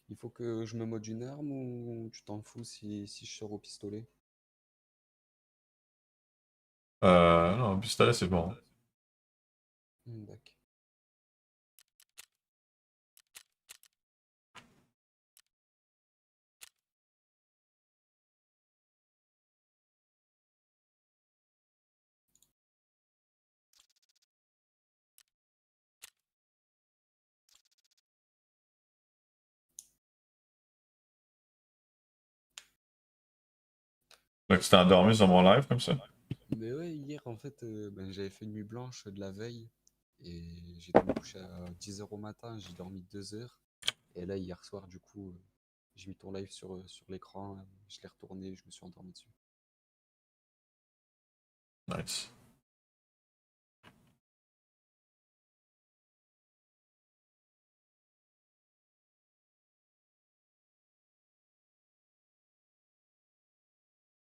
Il faut que je me mode une arme ou tu t'en fous si je sors au pistolet? Non, pistolet, c'est bon. D'accord. Fait que tu t'es endormi sur mon live comme ça? Mais ouais, hier, en fait, ben, j'avais fait une nuit blanche de la veille. Et j'étais me coucher à 10h au matin, j'ai dormi 2 heures. Et là, hier soir, du coup, j'ai mis ton live sur l'écran, je l'ai retourné, je me suis endormi dessus. Nice.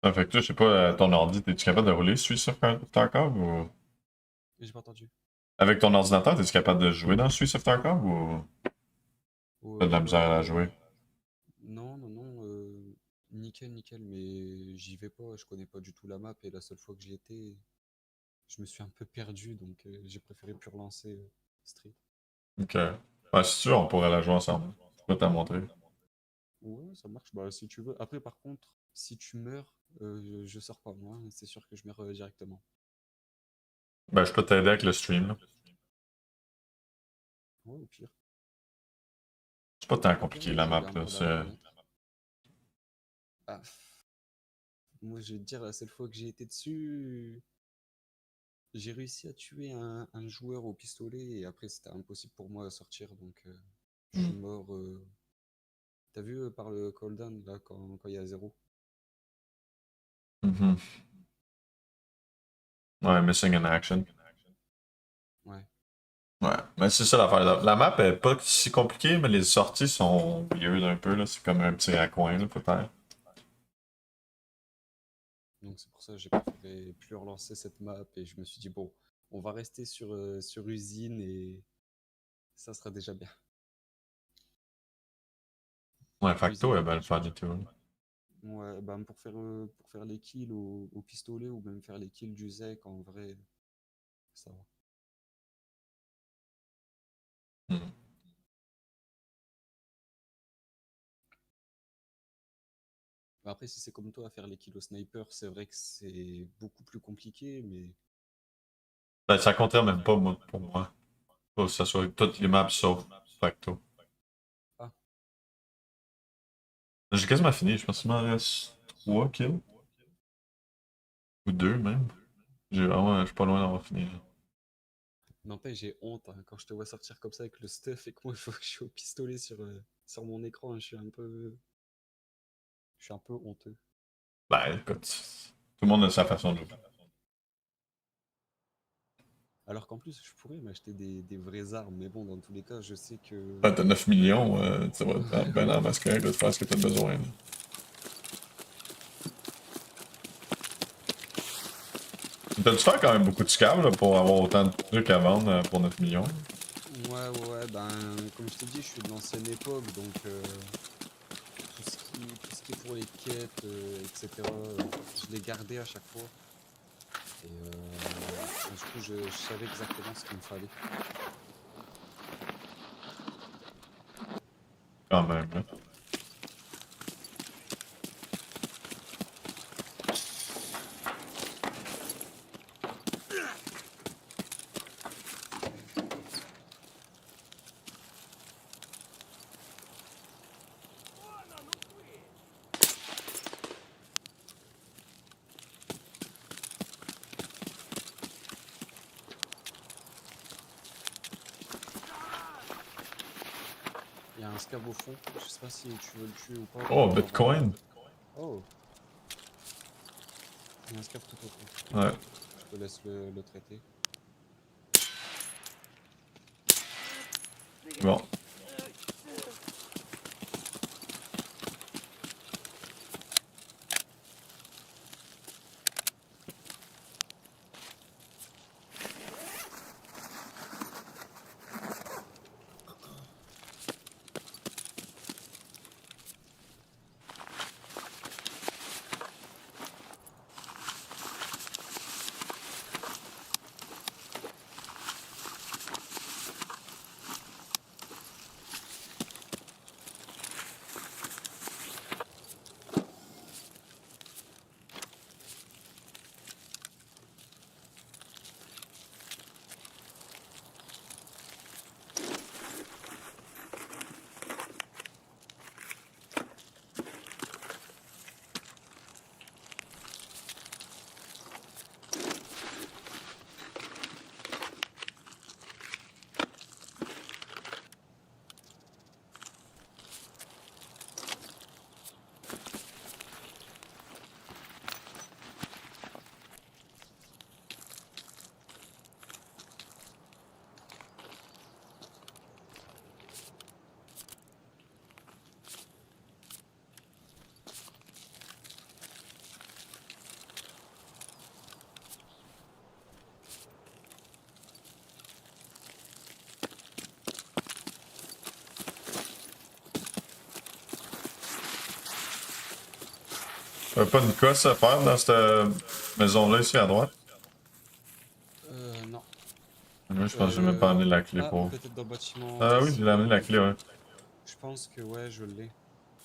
Fait que toi, je sais pas, ton ordi, t'es-tu capable de rouler celui sur Tarkov ou. J'ai pas entendu. Avec ton ordinateur, t'es-tu capable de jouer dans Streets of Tarkov ou t'as de la misère à la jouer? Non, non, non, nickel, nickel, mais j'y vais pas, je connais pas du tout la map, et la seule fois que j'y étais, je me suis un peu perdu, donc j'ai préféré plus relancer Street. Ok. Ouais, si tu veux, on pourrait la jouer ensemble. Je peux t'en montrer. Ouais, ça marche, bah si tu veux. Après, par contre, si tu meurs, je sors pas moi, c'est sûr que je meurs directement. Ben, je peux t'aider avec le stream, là. Ouais, au pire. C'est pas tant Au pire, compliqué moi, la je map, l'ai un là. peu la manette. Ah, moi, je vais te dire, la seule fois que j'ai été dessus, j'ai réussi à tuer un joueur au pistolet et après c'était impossible pour moi à sortir donc je suis mort. T'as vu par le cooldown là quand il y a 0? Mhm. Ouais, missing in action. Ouais. Ouais, mais c'est ça l'affaire. La map est pas si compliquée, mais les sorties sont weird un peu, là. C'est comme un petit raccoin, là, peut-être. Donc c'est pour ça que j'ai préféré plus relancer cette map et je me suis dit bon, on va rester sur usine et ça sera déjà bien. Ouais, Usine Facto est et belle fun patch. et tout. Ouais, bah pour faire les kills au pistolet ou même faire les kills du Zek en vrai, ça va. Mhm. Après, si c'est comme toi à faire les kills au sniper, c'est vrai que c'est beaucoup plus compliqué, mais Ben, ça compterait même pas, moi, pour moi. Faut que ça soit toutes les maps sauf Facto. ah, J'ai quasiment fini, je pense qu'il m'en reste 3 kills. Ou 2 même. Je suis pas loin d'avoir fini, là. n'empêche, j'ai honte hein, quand je te vois sortir comme ça avec le stuff et que moi je vois que je suis au pistolet sur mon écran, je suis un peu honteux. Ben, écoute, tout le monde a sa façon de jouer. Alors qu'en plus, je pourrais m'acheter des vraies armes, mais bon, dans tous les cas, je sais que. Ben, t'as 9 millions, ça va te ben en masse correct de faire ce que t'as besoin, là. T'as dû faire quand même beaucoup de scam, là, pour avoir autant de trucs à vendre pour 9 millions. Ouais, ouais, ouais, ben, comme je t'ai dit, je suis de l'ancienne époque, donc tout ce qui est pour les quêtes, etc., je l'ai gardé à chaque fois. Et du coup, je savais exactement ce qu'il me fallait. Quand même, là. Il y a un scav au fond, je sais pas si tu veux le tuer ou pas Oh, pour avoir. Bitcoin? Oh, il y a un scav tout au fond. Ouais. Je te laisse le traiter. Bon. Pas une cosse à faire dans cette maison-là ici à droite? Non. Moi, je pense que j'ai même pas amené la clé Ah, pour. peut-être dans le bâtiment. Ah oui, ici, j'ai amené la clé, ouais. Je pense que ouais, je l'ai.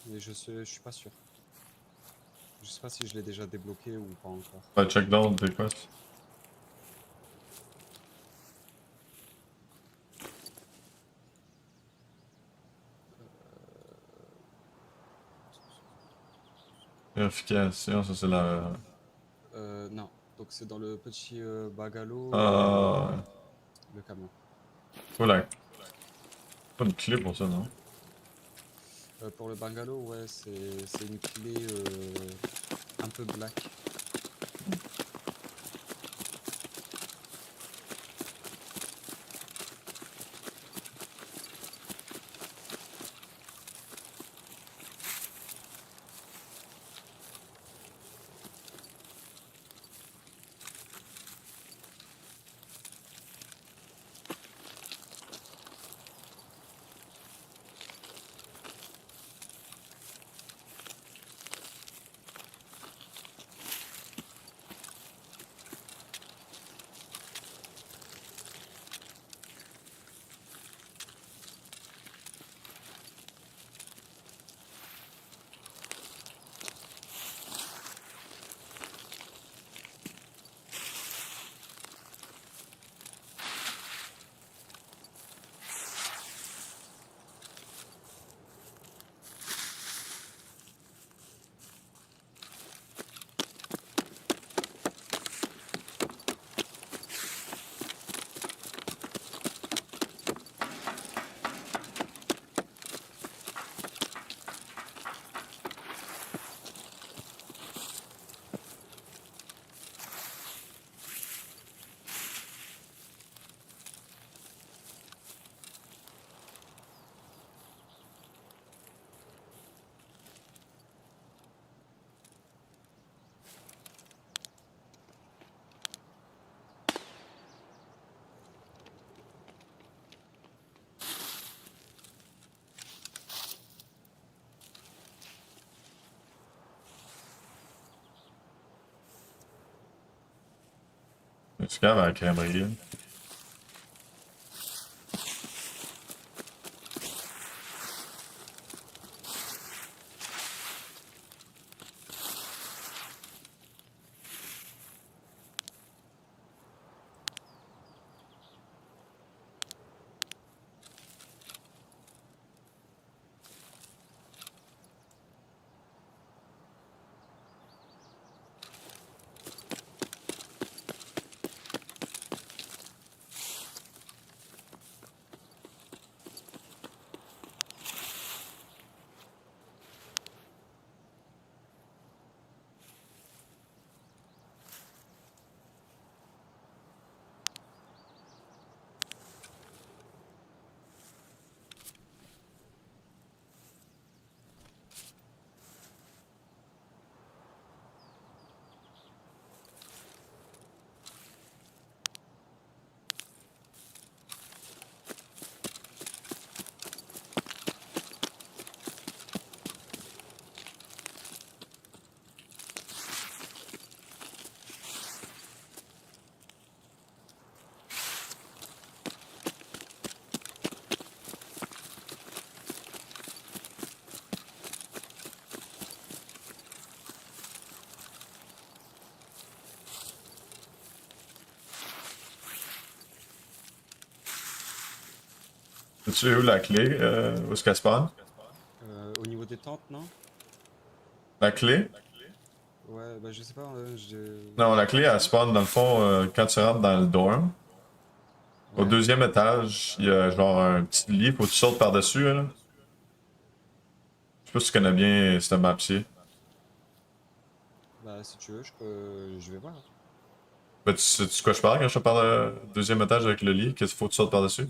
Mais je suis pas sûr. Je sais pas si je l'ai déjà débloqué ou pas encore. Bah, check down des quests. Vérification, ça c'est la. Non. Donc c'est dans le petit bungalow, Ah. le camion. Faut la. Pas une clé pour ça, non? Pour le bungalow, ouais, c'est une clé un peu black. Tu capable à la crèmerie. Sais-tu où la clé? Où est-ce qu'elle spawn? Au niveau des tentes, non? La clé? Ouais, bah je sais pas. Non, la clé, elle spawn dans le fond quand tu rentres dans le dorm. Au Ouais. deuxième étage, il y a genre un petit lit, faut que tu sautes par-dessus, là. Je sais pas si tu connais bien cette map-ci. Bah si tu veux, je vais voir. Ben, tu sais de quoi je parle quand je te parle de deuxième étage avec le lit? Qu'est-ce qu'il faut que tu sautes par-dessus?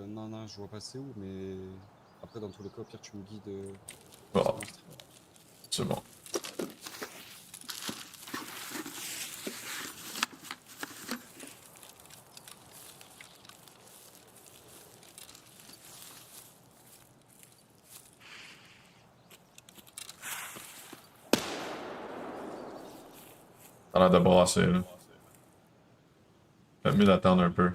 Non, non, je vois pas c'est où, mais après dans tous les cas, au pire tu me guides Bon, sur mon stream. c'est bon. T'as l'air de brasser, là. Peut-être mieux d'attendre un peu.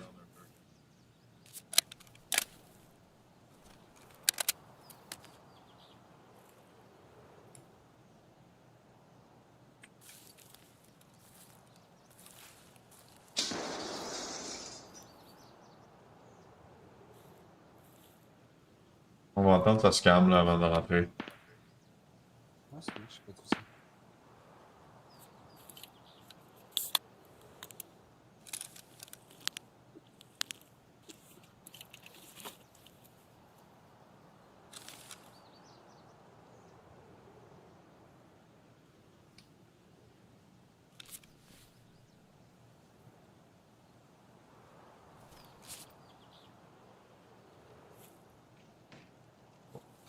On va attendre ça se calme là avant de rentrer. Ouais, ça marche, pas de soucis.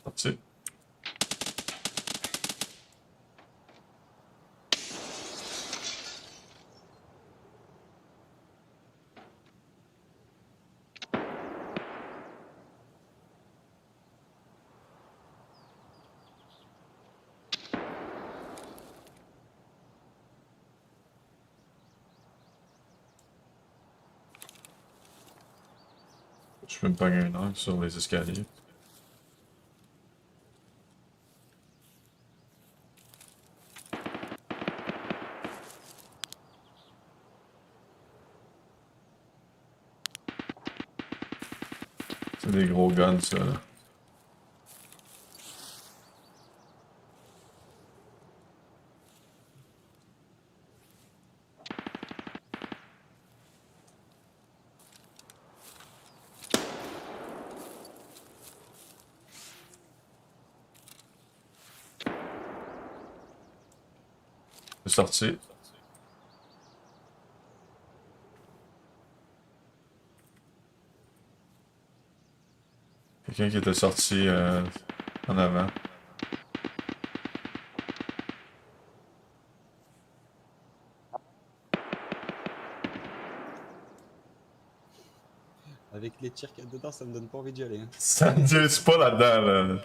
Sorti. Je peux me pogner un angle sur les escaliers. C'est des gros guns, ça, là. C'est sorti. Quelqu'un qui était sorti en avant. Avec les tirs qu'il y a dedans, ça me donne pas envie d'y aller. Hein. Ça ne dirige pas là-dedans, là.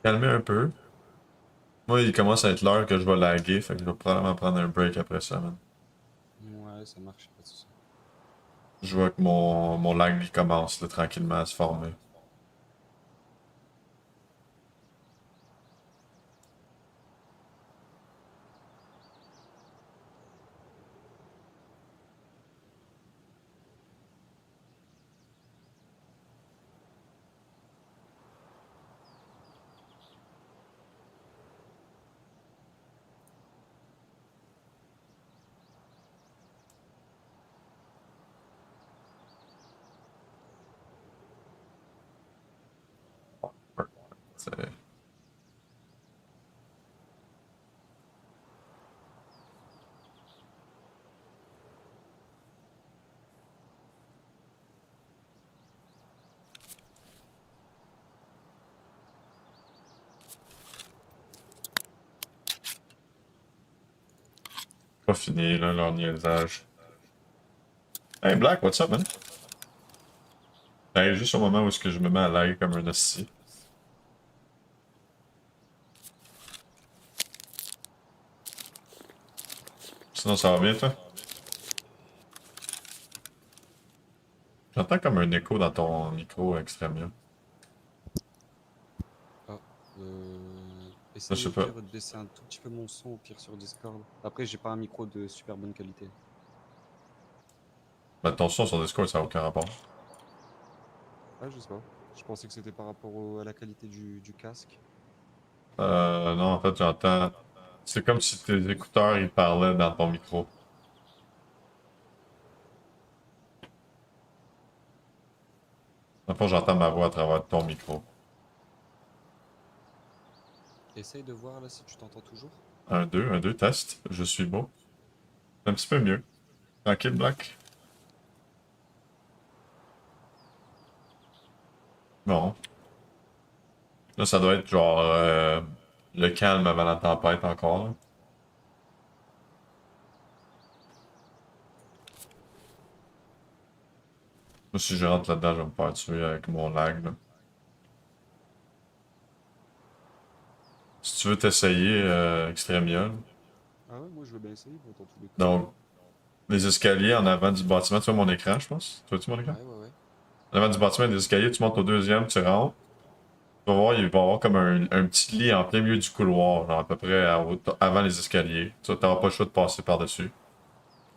Calmer un peu. Moi, il commence à être l'heure que je vais laguer, fait que je vais probablement prendre un break après ça, man. Ouais, ça marche, pas de soucis. Je vois que mon lag il commence là, tranquillement à se former. C'est pas fini, là, leur niaisage. Hey Black, what's up, man? J'arrive juste au moment où est-ce que je me mets à lag comme un hostie. Sinon, ça va bien, toi? J'entends comme un écho dans ton micro extrêmement. Ah, Je essaye sais au pas. pire de baisser un tout petit peu mon son au pire sur Discord. Après, j'ai pas un micro de super bonne qualité. Ben, ton son sur Discord, ça n'a aucun rapport. Ah, je sais pas. Je pensais que c'était par rapport à la qualité du casque. Non, en fait, j'entends. C'est comme si tes écouteurs, ils parlaient dans ton micro. Dans le fond, j'entends ma voix à travers ton micro. Essaye de voir là si tu t'entends toujours. Un, deux, test. Je suis beau. Un petit peu mieux. Tranquille, Black. Bon. Là, ça doit être genre le calme avant la tempête encore. Là. Moi, si je rentre là-dedans, je vais me faire tuer avec mon lag. Là. Si tu veux t'essayer, Extremia. Là. Ah ouais, moi je veux bien essayer, bon, dans tous les cas. Donc, les escaliers en avant du bâtiment. Tu vois mon écran, je pense? Tu vois-tu mon écran? Ouais, ouais, ouais. En avant du bâtiment, il y a des escaliers. Tu montes au deuxième, tu rentres. Tu vas voir, il va y avoir comme un petit lit en plein milieu du couloir, genre à peu près avant les escaliers. Tu n'auras pas le choix de passer par-dessus.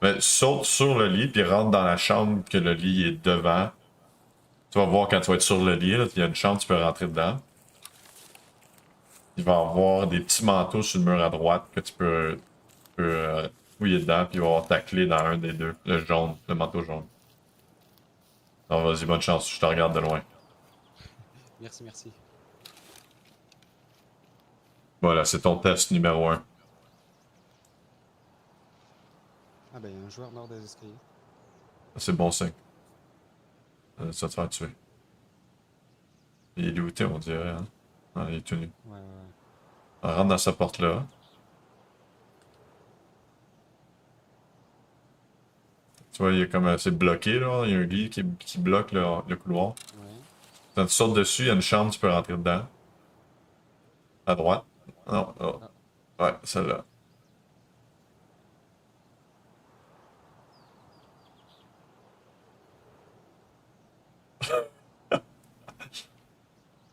Mais saute sur le lit, puis rentre dans la chambre que le lit est devant. Tu vas voir quand tu vas être sur le lit, là, il y a une chambre, tu peux rentrer dedans. Il va y avoir des petits manteaux sur le mur à droite que tu peux fouiller dedans, puis il va y avoir ta clé dans un des deux, le jaune, le manteau jaune. Alors vas-y, bonne chance, je te regarde de loin. Merci, merci. Voilà, c'est ton test numéro 1. Ah bah, il y a un joueur nord des escaliers. C'est bon signe. Ça va te faire tuer. Il est looté, on dirait. Hein? Ah, il est tout nu. Ouais, ouais, ouais. On rentre dans sa porte-là. Tu vois, il est comme c'est bloqué, là. Il y a un lit qui bloque le couloir. Ouais. Quand tu sautes dessus, il y a une chambre, tu peux rentrer dedans. À droite. Non, oh. Ah, Ouais, celle-là.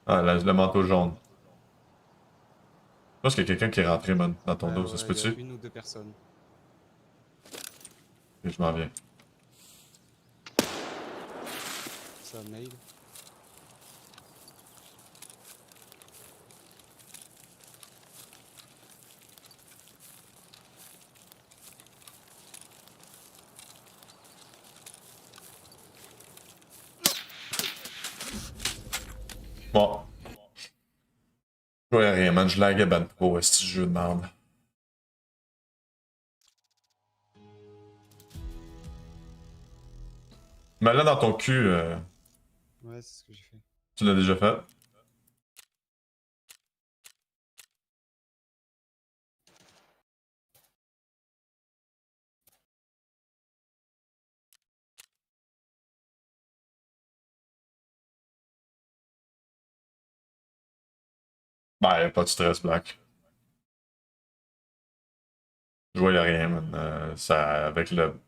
Ah, le manteau jaune. Je pense qu'il y a quelqu'un qui est rentré, man, dans ton ouais, dos. Ça ouais, se ouais, il y a peut-tu? une ou deux personnes. Et je m'en viens. Ça, mail. Bon. Je vois rien, man. Je laguais ben trop, est-ce jeu de merde. Mais là, dans ton cul, Ouais, c'est ce que j'ai fait. tu l'as déjà fait? Ben, pas de stress, Black. Je voyais rien, man. Ça, avec le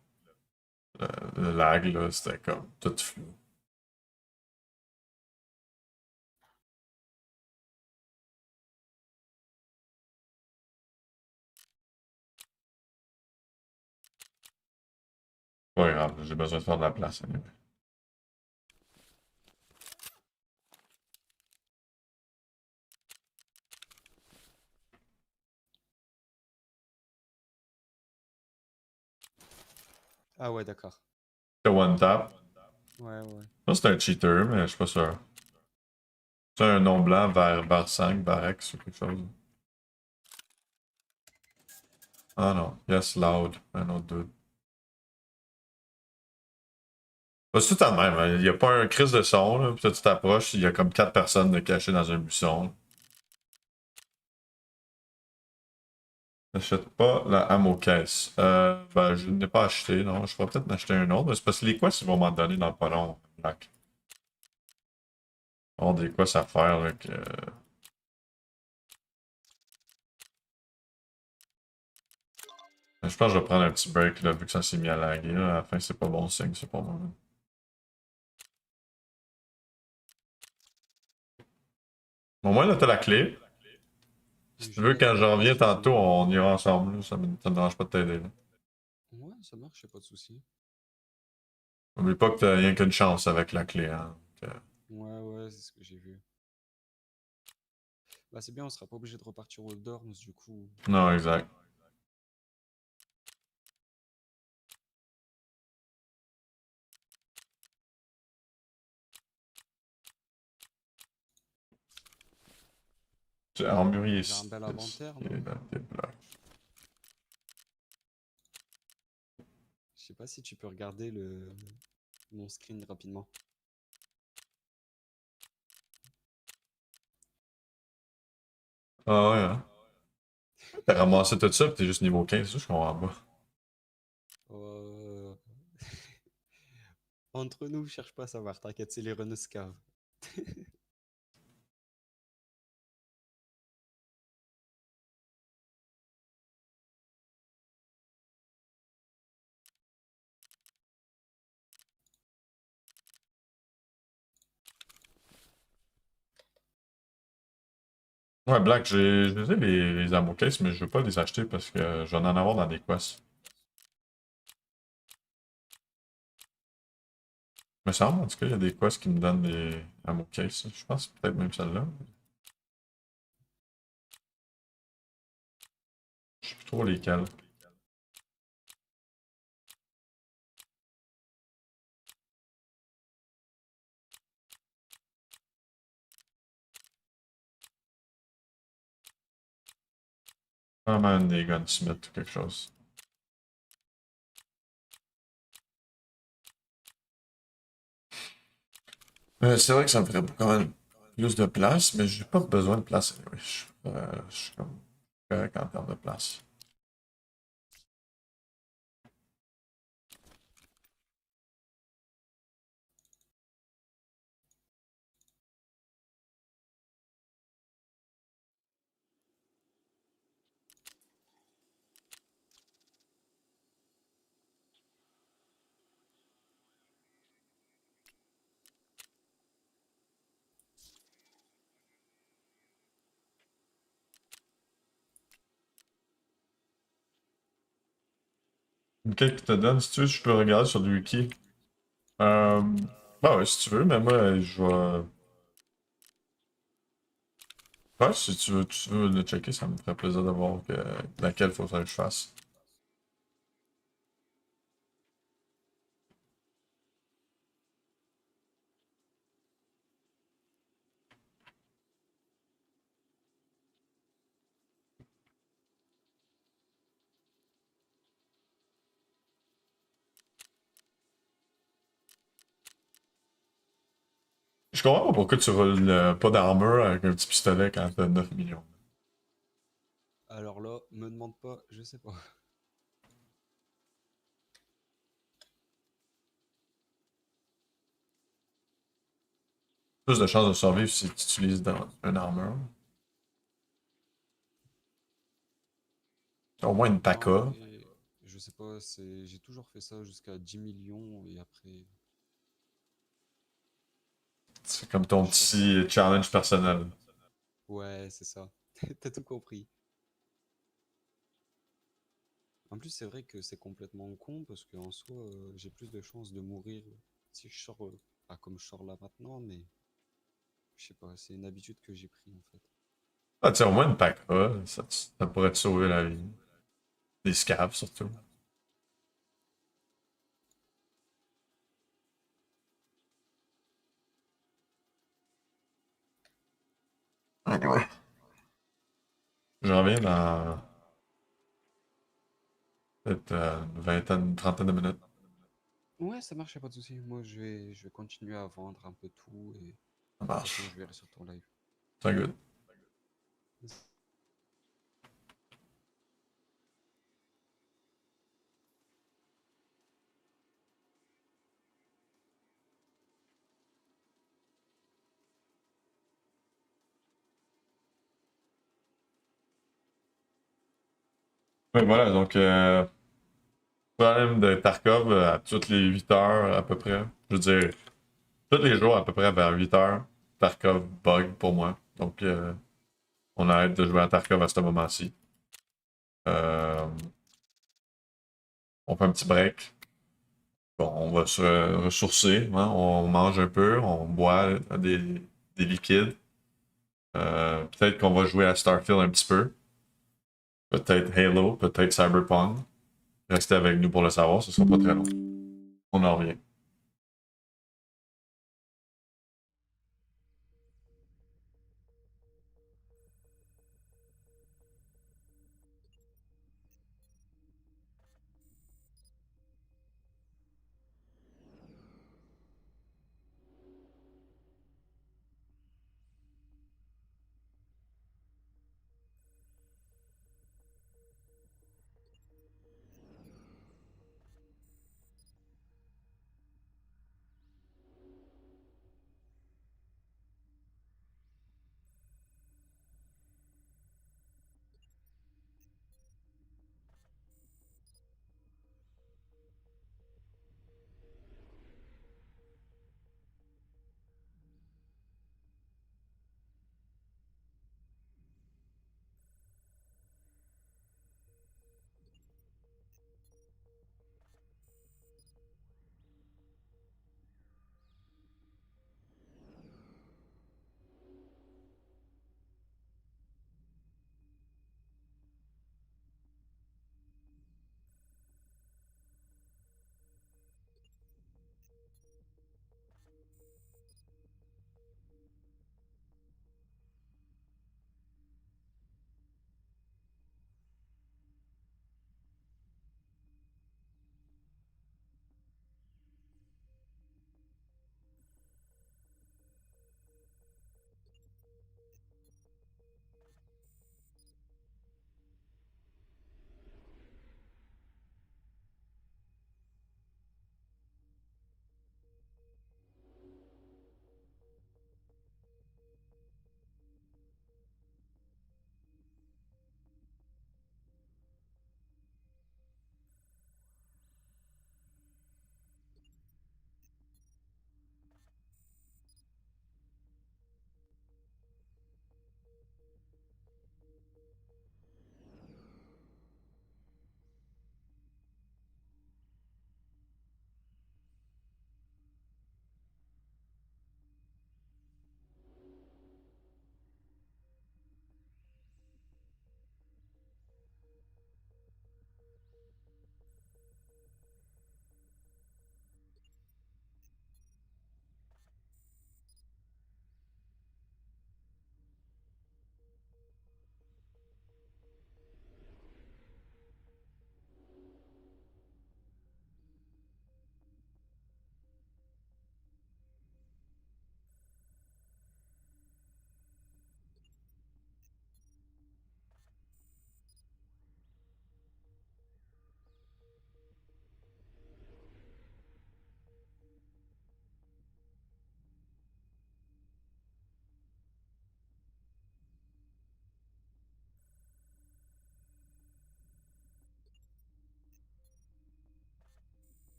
lag, là, c'était comme tout flou. Pas grave, j'ai besoin de faire de la place, anyway. Ah ouais, d'accord. C'est one tap. Ouais, ouais. Ça, c'est un cheater, mais je suis pas sûr. C'est un nom blanc vers 5, vers X ou quelque chose. Ah non, yes, loud. Un autre dude. Bah, c'est tout à même, hein. Il y a pas un crise de son, là. Puis là, tu t'approches, il y a comme 4 personnes de cachées dans un buisson. N'achète pas la ammo caisse. Ben, je n'ai pas acheté, non. Je pourrais peut-être en acheter un autre, mais c'est parce que les quests, ils vont m'en donner dans pas long, Black. On des quests à faire, là, que... Je pense que je vais prendre un petit break, là, vu que ça s'est mis à laguer, là. À la fin, c'est pas bon signe, c'est pas moi. Au moins, là, t'as la clé. Si tu J'ai veux, la quand clé, je pas de reviens soucis. tantôt, on ira ensemble, là. Ça me dérange pas de t'aider, là. Ouais, ça marche, y a pas de souci. N'oublie pas que t'as rien qu'une chance avec la clé, hein. Ouais, ouais, c'est ce que j'ai vu. Bah, c'est bien, on sera pas obligé de repartir aux dorms, du coup. Non, exact. Armurier J'ai un bel 6, inventaire, il est non? dans tes blocs. Je sais pas si tu peux regarder mon screen rapidement. Ah ouais, hein? T'as ramassé tout ça pis t'es juste niveau 15, ça je comprends pas. Euh, Entre nous, cherche pas à savoir, t'inquiète, c'est les runners scav. Ouais, Black, j'ai les ammo case, mais je veux pas les acheter parce que je vais en avoir dans des quests. Me semble, en tout cas, il y a des quests qui me donnent des ammo case. Je pense peut-être même celle-là. Je sais plus trop lesquels. Vraiment une des gunsmiths ou quelque chose. C'est vrai que ça me ferait quand même plus de place, mais j'ai pas besoin de place. Anyway. Je suis comme correct en termes de place. Une quête qui te donne, si tu veux, je peux regarder sur du wiki. Euh... Bah ouais, si tu veux, mais moi, je vais... Ouais, si tu veux le checker, ça me ferait plaisir de voir laquelle faudrait que je fasse. Je comprends pas pourquoi tu roules pas d'armure avec un petit pistolet quand t'as 9 millions. Alors là, me demande pas, je sais pas. Plus de chances de survivre si tu utilises une armure. Au moins une En PACA. vrai, je sais pas, j'ai toujours fait ça jusqu'à 10 millions et après, C'est comme ton je cherche pas. petit challenge personnel. Ouais, c'est ça. T'as tout compris. En plus, c'est vrai que c'est complètement con parce qu'en soi, j'ai plus de chances de mourir si je sors, pas comme je sors là maintenant, mais je sais pas, c'est une habitude que j'ai pris en fait. Ah, tu sais, au moins une PACA, ça pourrait te sauver la vie. Des scavs surtout. Anyway. Je reviens dans peut-être une vingtaine, une trentaine de minutes. Ouais, ça marche, y a pas de souci. Moi, je vais continuer à vendre un peu tout et de Ça toute façon, marche. je verrai sur ton live. C'est good. Oui, voilà, donc problème de Tarkov à toutes les 8 heures à peu près. Je veux dire, tous les jours à peu près vers 8 heures, Tarkov bug pour moi. Donc on arrête de jouer à Tarkov à ce moment-ci. Euh, on fait un petit break. Bon, on va se ressourcer, hein, on mange un peu, on boit des liquides. Peut-être qu'on va jouer à Starfield un petit peu. Peut-être Halo, peut-être Cyberpunk. Restez avec nous pour le savoir, ce sera pas très long. On en revient.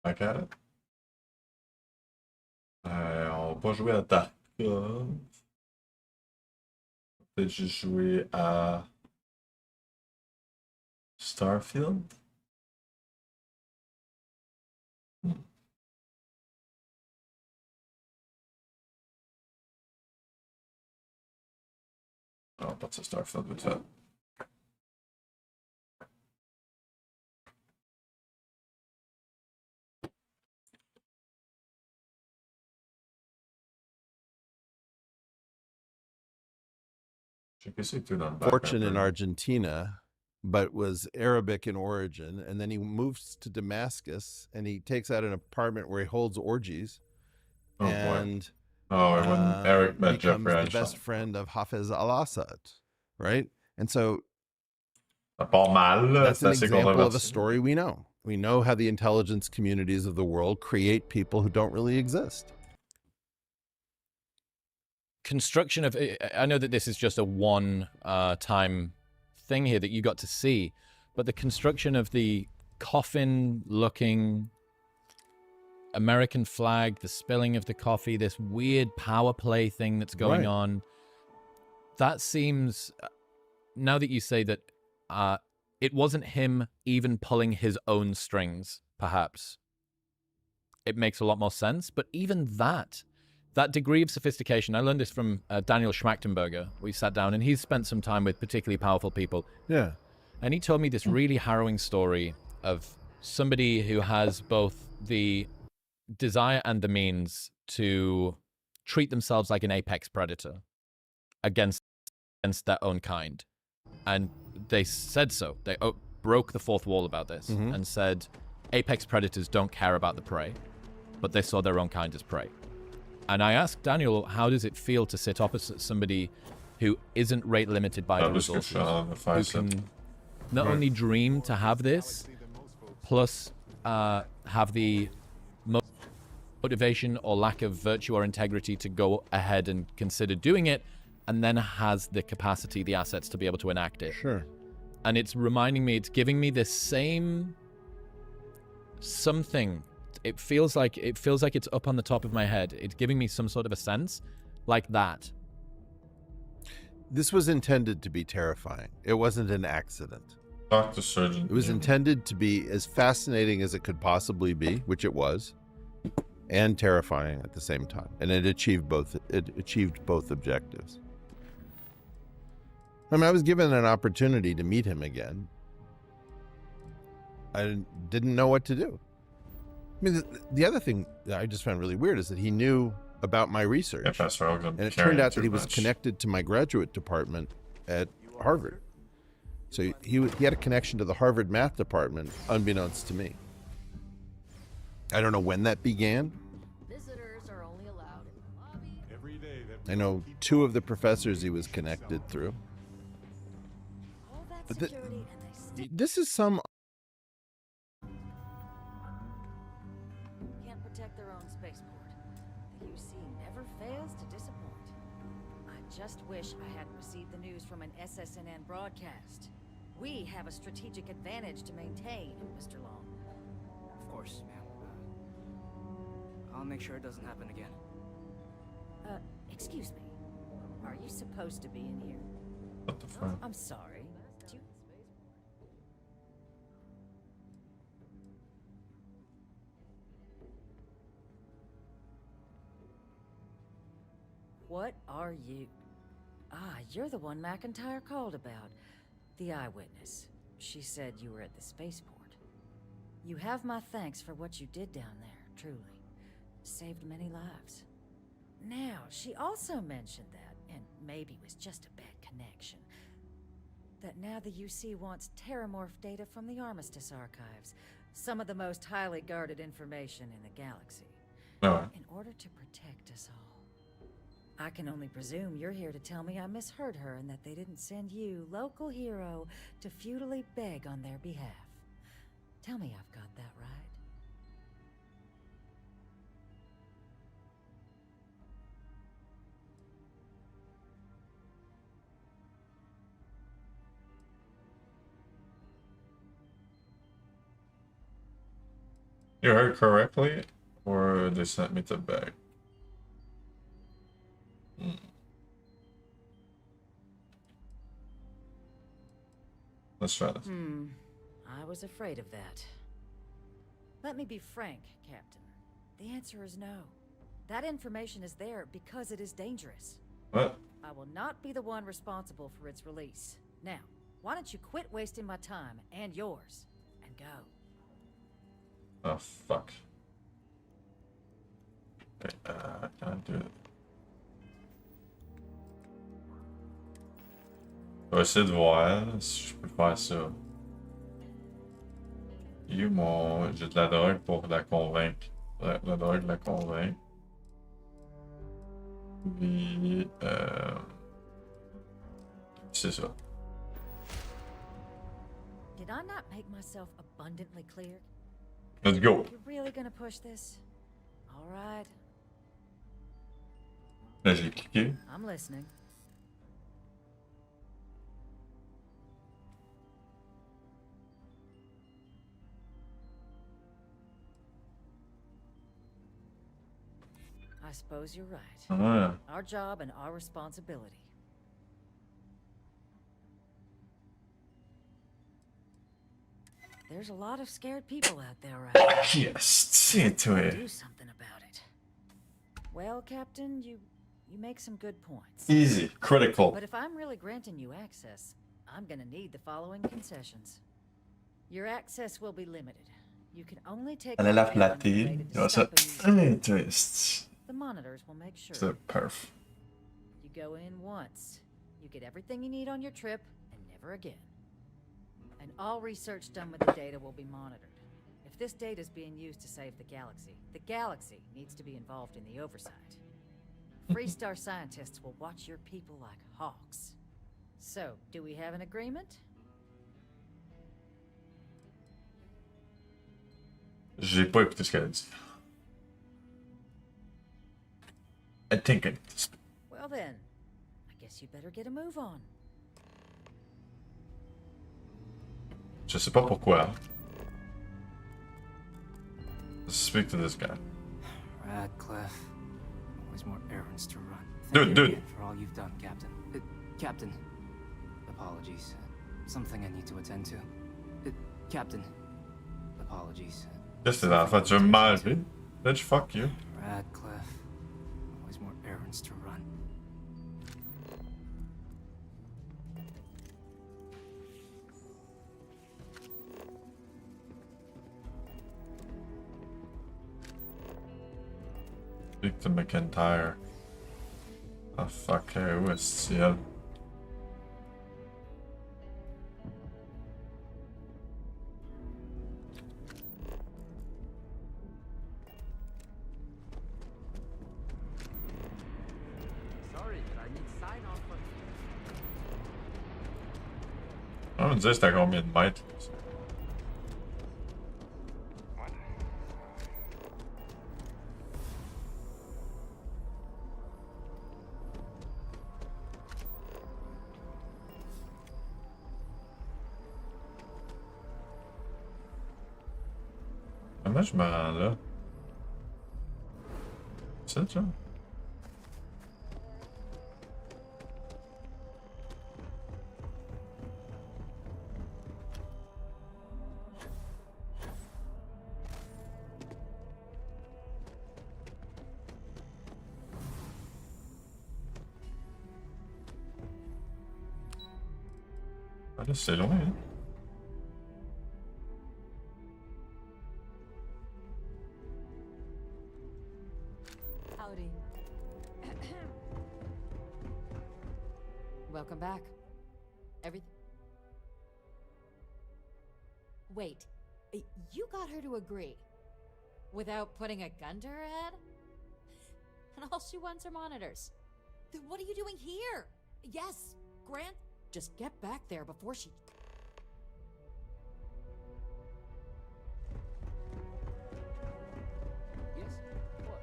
Back at it. On va pas jouer à Tarkov. Peut-être juste jouer à Starfield. On va partir Starfield vite fait. Fortune in Argentina, but was Arabic in origin. And then he moves to Damascus and he takes out an apartment where he holds orgies. Oh, and boy. Oh, when Eric met becomes Jeffrey the best friend of Hafez al-Assad, right? And so that's an example of a story we know. We know how the intelligence communities of the world create people who don't really exist. Construction of, I know that this is just a one-time thing here that you got to see, but the construction of the coffin-looking American flag, the spilling of the coffee, this weird power play thing that's going on, that seems, now that you say that it wasn't him even pulling his own strings, perhaps, it makes a lot more sense. But even that degree of sophistication, I learned this from Daniel Schmachtenberger. We sat down and he's spent some time with particularly powerful people. Yeah. And he told me this really harrowing story of somebody who has both the desire and the means to treat themselves like an apex predator against their own kind. And they said so. They broke the fourth wall about this and said apex predators don't care about the prey, but they saw their own kind as prey. And I asked Daniel, how does it feel to sit opposite somebody who isn't rate limited by the resources, who can not only dream to have this, plus have the motivation or lack of virtue or integrity to go ahead and consider doing it, and then has the capacity, the assets to be able to enact it. Sure. And it's reminding me, it's giving me this same something. It feels like it's up on the top of my head. It's giving me some sort of a sense like that. This was intended to be terrifying. It wasn't an accident. Talk to Surgeon. It was intended to be as fascinating as it could possibly be, which it was, and terrifying at the same time. And it achieved both. It achieved both objectives. I mean, I was given an opportunity to meet him again. I didn't know what to do. I mean, the other thing that I just found really weird is that he knew about my research. And it turned out that he was connected to my graduate department at Harvard. So he had a connection to the Harvard math department, unbeknownst to me. I don't know when that began. Visitors are only allowed in the lobby. Every day I know 2 of the professors he was connected through. All that But security and they still this is some... can't protect their own spaceport. The UC never fails to disappoint. I just wish I hadn't received the news from an SSNN broadcast. We have a strategic advantage to maintain, Mr. Long. Of course, ma'am. I'll make sure it doesn't happen again. Excuse me. Are you supposed to be in here? What the fuck? I'm sorry. Do you... What are you? Ah, you're the one McIntyre called about. The eyewitness. She said you were at the spaceport. You have my thanks for what you did down there, truly. Saved many lives. Now, she also mentioned that, and maybe it was just a bad connection, that now the UC wants terramorph data from the Armistice archives, some of the most highly guarded information in the galaxy, No. in order to protect us all. I can only presume you're here to tell me I misheard her and that they didn't send you, local hero, to futilely beg on their behalf. Tell me I've got that right. You heard correctly, or they sent me to beg? Let's try this. I was afraid of that. Let me be frank, Captain. The answer is no. That information is there because it is dangerous. What? I will not be the one responsible for its release. Now, why don't you quit wasting my time and yours and go? Oh, fuck. Okay, I can't do it. Je vais essayer de voir si je peux faire ça. J'ai de la drogue pour la convaincre. La drogue la convaincre. Puis, c'est ça. Did I not make myself abundantly clear? Let's go. You're really gonna push this? All right. Là, j'ai cliqué. I'm listening. I suppose you're right. Ouais. Our job and our responsibility. There's a lot of scared people out there right now. Yes, tiens, toi. Do something about it. Well, Captain, you make some good points. Easy, critical. But if I'm really granting you access, I'm gonna need the following concessions. Your access will be limited. You can only take Elle a la action flatter. related to Ouais, ça. stopping you. Twist. The monitors will make sure. C'est perf. You go in once. You get everything you need on your trip, and never again. And all research done with the data will be monitored. If this data is being used to save the galaxy needs to be involved in the oversight. Freestar scientists will watch your people like hawks. So, do we have an agreement? J'ai pas écouté ce qu'elle a dit. I think I... Well then, I guess you better get a move on. Je sais pas pourquoi. Let's speak to this guy. Radcliffe. Always more errands to run. Dude. Thank you again for all you've done, Captain. Captain. Apologies. Something I need to attend to. Captain. Apologies. Qu'est-ce que t'es en fait? Tu veux me manger? Bitch, fuck you. Radcliffe. Always more errands to run. Speak to McIntyre. Ah, fuck her, où est-ce elle? On me dire c'était à combien de mètres? Comment je me rends là? C'est ça? Ah là, c'est loin, hein? Howdy. Welcome back. Wait, you got her to agree without putting a gun to her head? And all she wants are monitors. Then what are you doing here? Yes, Grant, just get back there before she... Yes? What?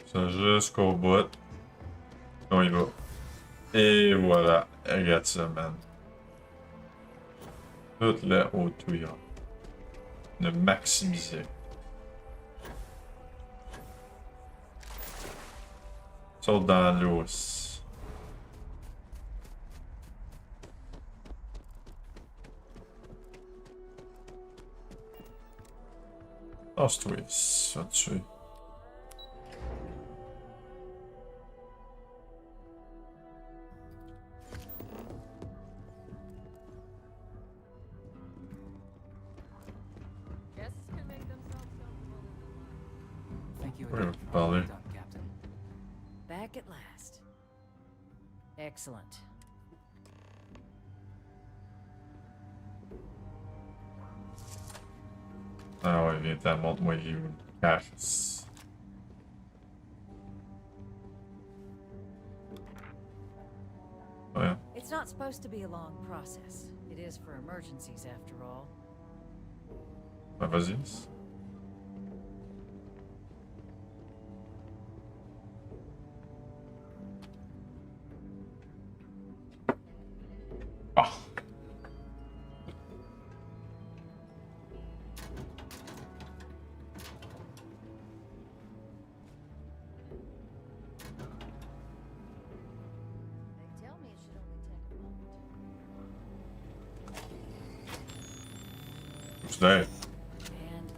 Ça jusqu'au bout. On y va. Et voilà. Regarde ça, man. Toute la hauteur. De maximiser. Saute dans l'eau. Oh, c'est toi. Ça tue. Thank you Ouais, again. vous parlez. Done, Captain. Back at last. Excellent. Ah ouais, viens t'en montre-moi il est où le cache. Ouais. It's not supposed to be a long process. It is for emergencies, after all. Ben vas-y. Ah! They tell me it should only take a moment. Who's that? And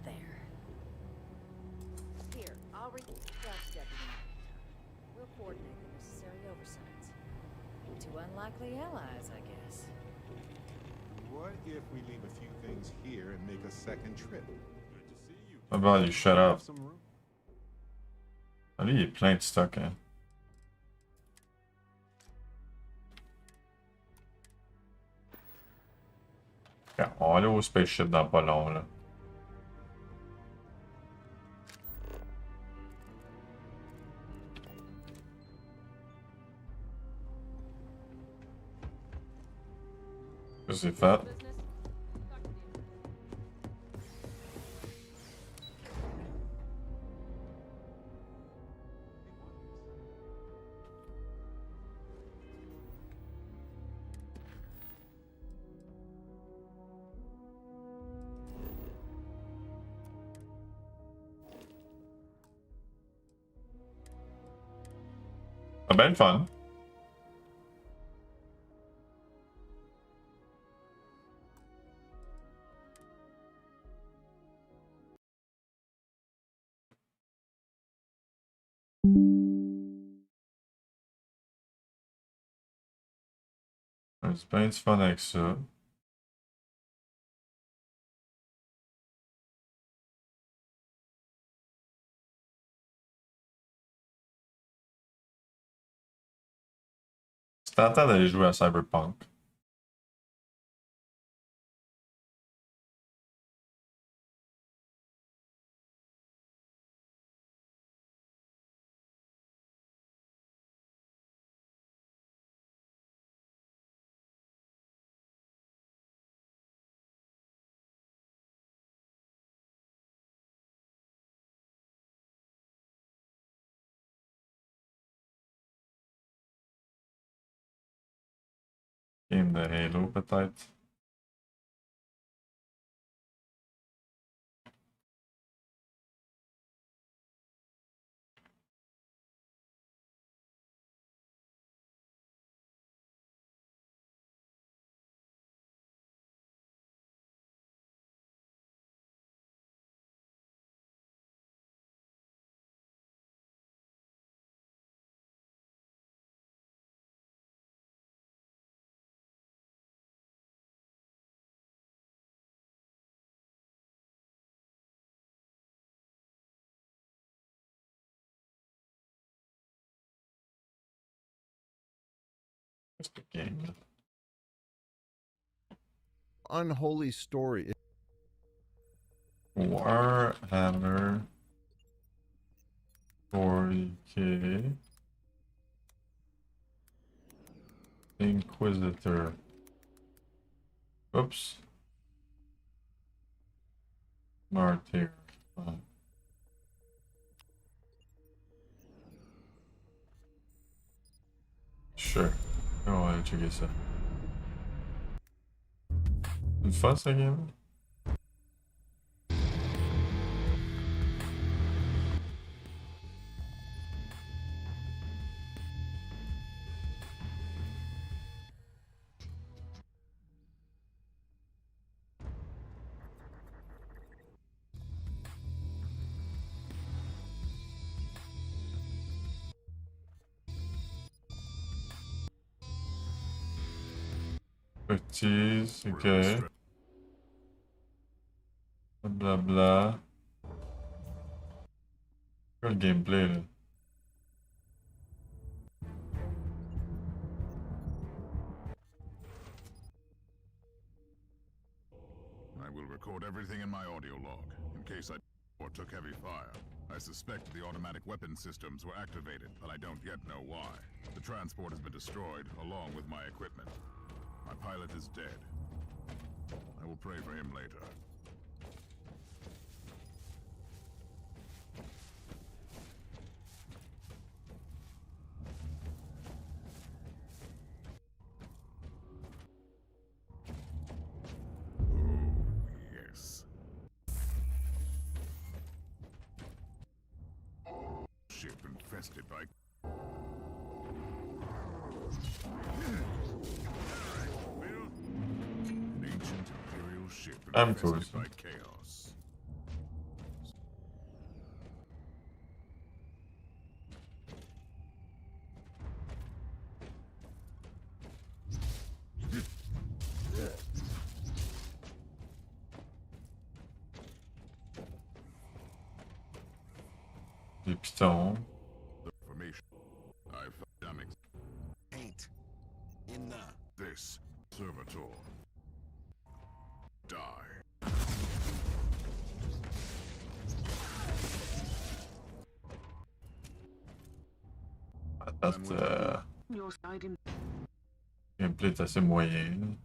there. Here, I'll read Stealth Deputy. We'll coordinate the necessary oversights. Two unlikely allies, I guess. What if we leave a few things here and make a second trip? Good to see you. How about you shut up? Some room? Ah, lui, il est plein de stock, hein. Okay, on va aller au spaceship dans pas long, là. Ça, c'est fait. Ah ben le fun. C'est bien du fun avec ça. C'est tentant d'aller jouer à Cyberpunk. Game de Halo, peut-être. C'est le game, là. Unholy story. Warhammer 40K Inquisitor. Oops. Martyr. Sure. On va aller checker ça. Une fois ça game? Petits, ok. Blabla. Quoi le gameplay là? I will record everything in my audio log, in case I or took heavy fire. I suspect the automatic weapon systems were activated, but I don't yet know why. The transport has been destroyed, along with my equipment. My pilot is dead. I will pray for him later. Infested by an ancient imperial ship infested by chaos. Des pitons. Ain't in this servitor. Die. Gameplay est assez moyen.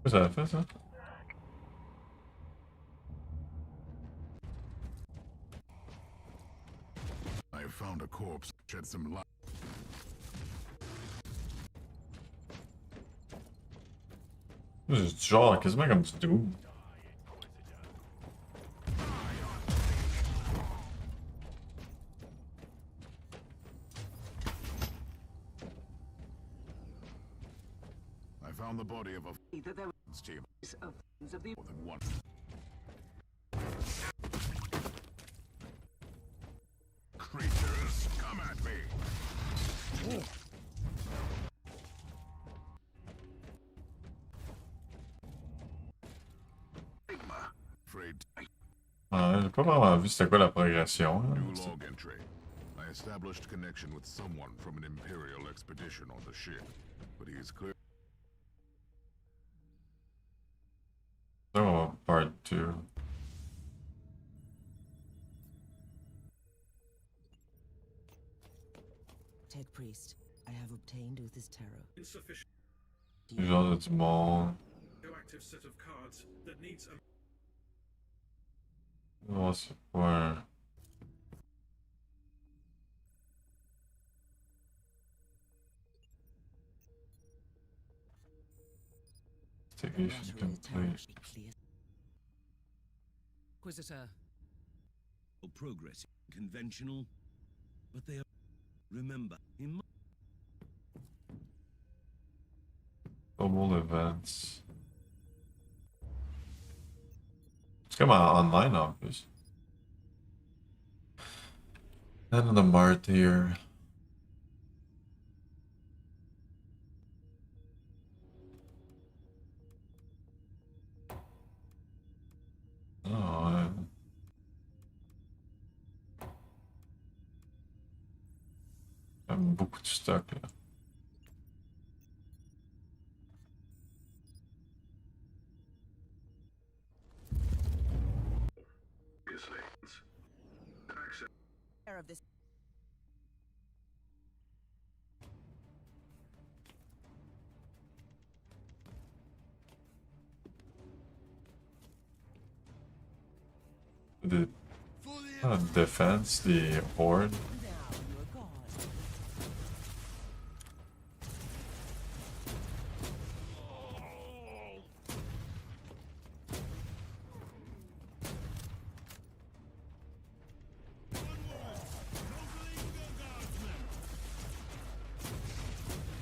Ça a fait ça? I have found a corpse. Shed some light. C'est genre quasiment comme du Doom. I found the body of a team. More than one. Creatures, come at me. J'ai pas vraiment vu c'était quoi la progression. New log entry. I established connection with someone from an Imperial expedition on the ship, but he is clear. Oh, part 2. Ted Priest, I have obtained Uther's tarot. Insufficient. Genre du monde. Active set of cards that needs a Non, c'est pas un... Investigation complete. Inquisitor. Progress conventional, but they are. Remember, in Global events. C'est comme online en plus. Head of the Martyr. Oh, beaucoup de stock là. Of this. The defense, the horde.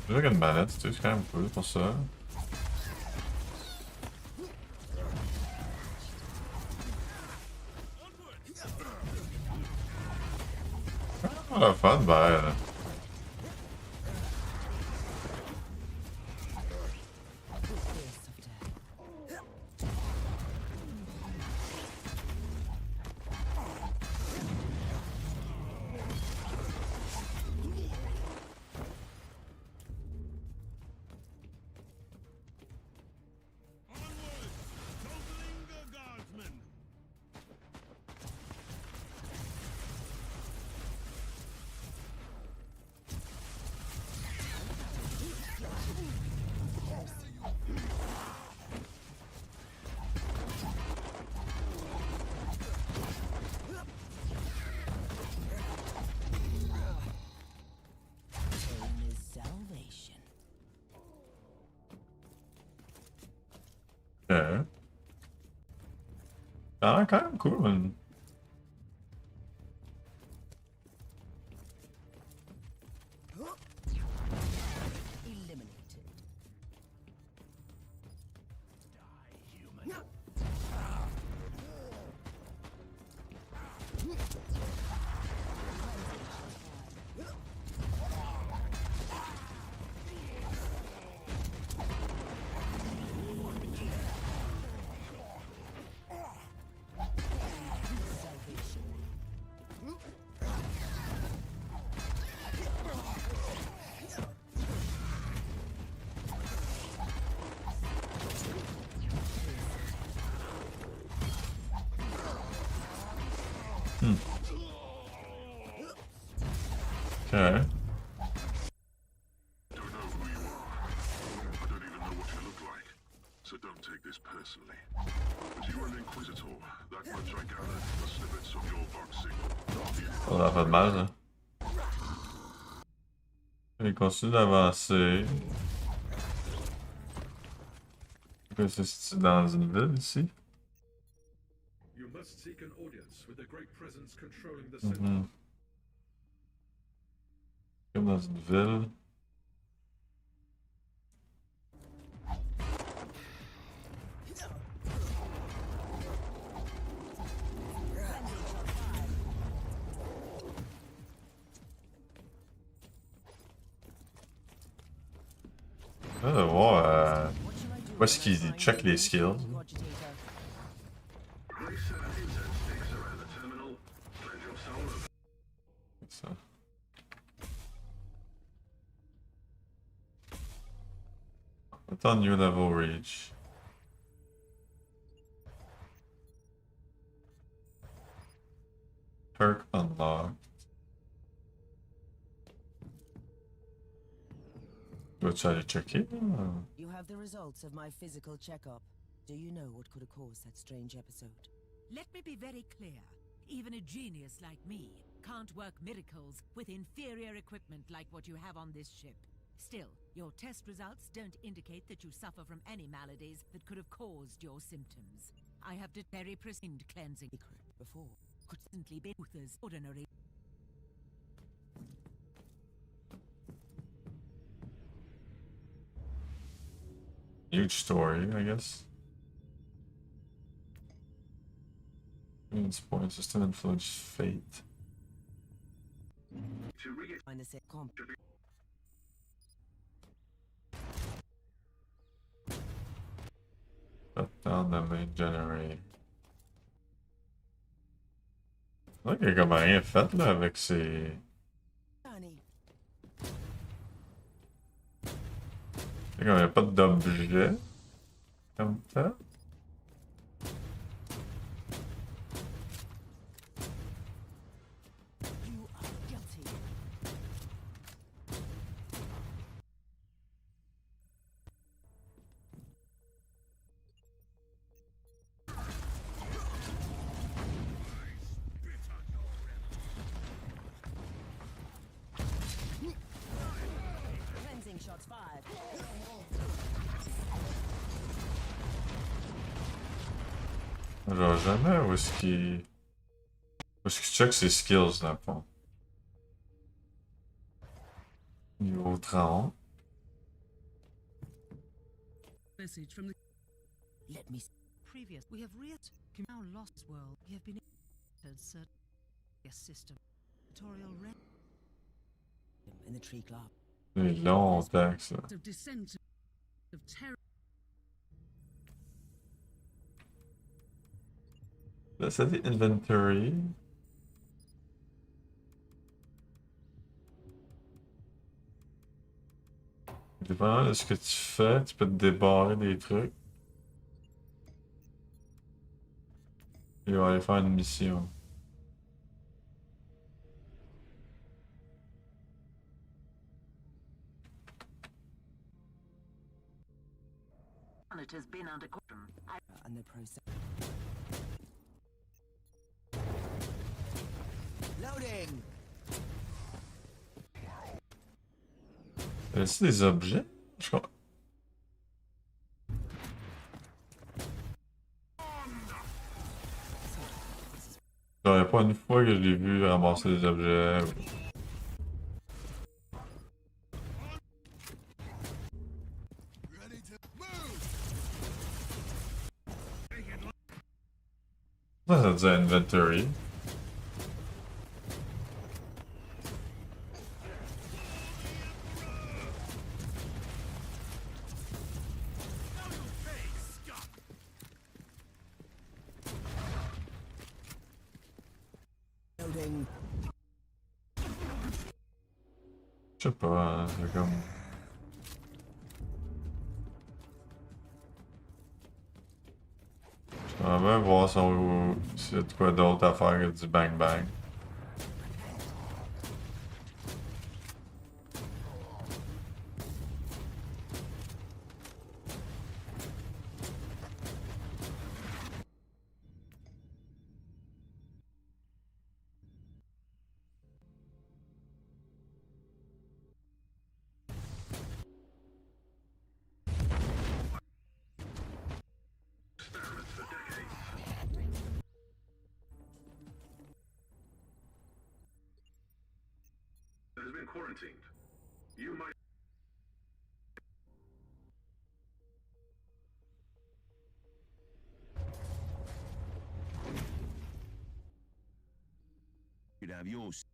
Je regarde une manette, c'est quand même cool pour ça. Ah, la fun, ben. Okay. Ah, kind of cool. Okay. So don't take this personally. But you are an Inquisitor. That much I gathered from the snippets of your box signal. On a pas de mal, là. Il continue d'avancer. C'est dans une ville ici? You must seek an audience with the great presence controlling the Comme dans une ville. On va voir où est-ce qu'il check les skills. Ça. Attends, new level reach. Perk unlocked. Go try to check it. You have the results of my physical checkup. Do you know what could have caused that strange episode? Let me be very clear. Even a genius like me can't work miracles with inferior equipment like what you have on this ship. Still, your test results don't indicate that you suffer from any maladies that could have caused your symptoms. I have did very precise cleansing before. Could simply be Uther's ordinary. Huge story, I guess. Point system influence fate. Find a set comp. Shut down the main generator. C'est vrai qu'il a comme rien fait là avec ses. C'est comme il n'y a pas d'objet comme ça. Cleansing shots fired. Genre jamais où est-ce qu'il. Où est-ce qu'il check ses skills dans le fond? Niveau 30. Message from the Let me previous. We have now lost world. We have been certain system. Tutorial red in the tree club. C'est longtemps que ça. of descent of terror. Là, ça dit inventory. Dépendant de ce que tu fais, tu peux te débarrer des trucs. Et on va aller faire une mission. It has been under and the process. Loading. Est-ce des objets? Je crois. J'aurais pas une fois que je l'ai vu ramasser des objets. Ça dit inventory. Je sais pas, hein, c'est comme. Je vais même voir s'il y a de quoi d'autre à faire que du bang bang. Has been quarantined. You might. You'd have yours.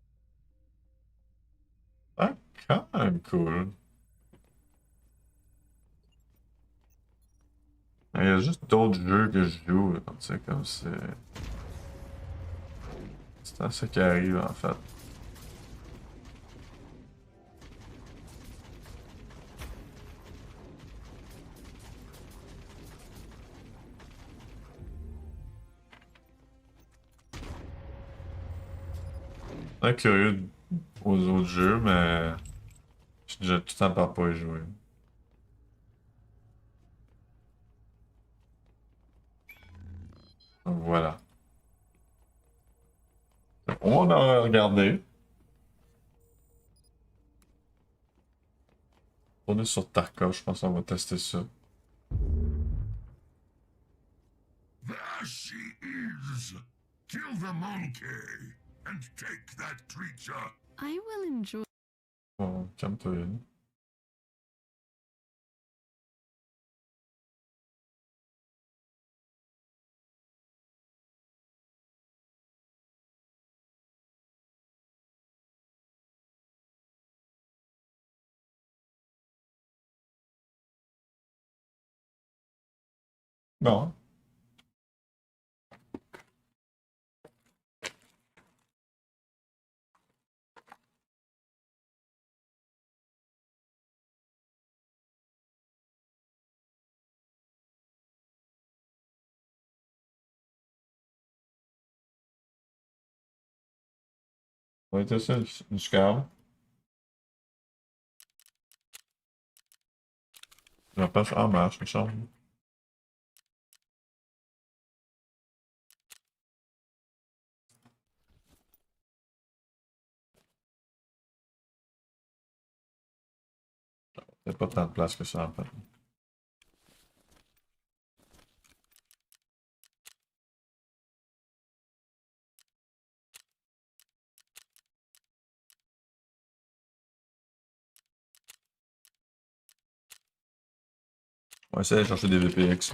Ah, quand même cool. Il y a juste d'autres jeux que je joue, tu sais, comme c'est. C'est ça qui arrive en fait. Je suis curieux aux autres jeux, mais je suis déjà tout le temps par pas y jouer. Donc voilà. On a regardé. On est sur Tarkov, je pense qu'on va tester ça. There she is! Kill the monkey and take that creature! I will enjoy. Bon, calme-toi. Bon. On va tester une scav. Je passe en marche, il me semble. Il n'y a pas tant de place que ça en fait. On va essayer de chercher des VPX.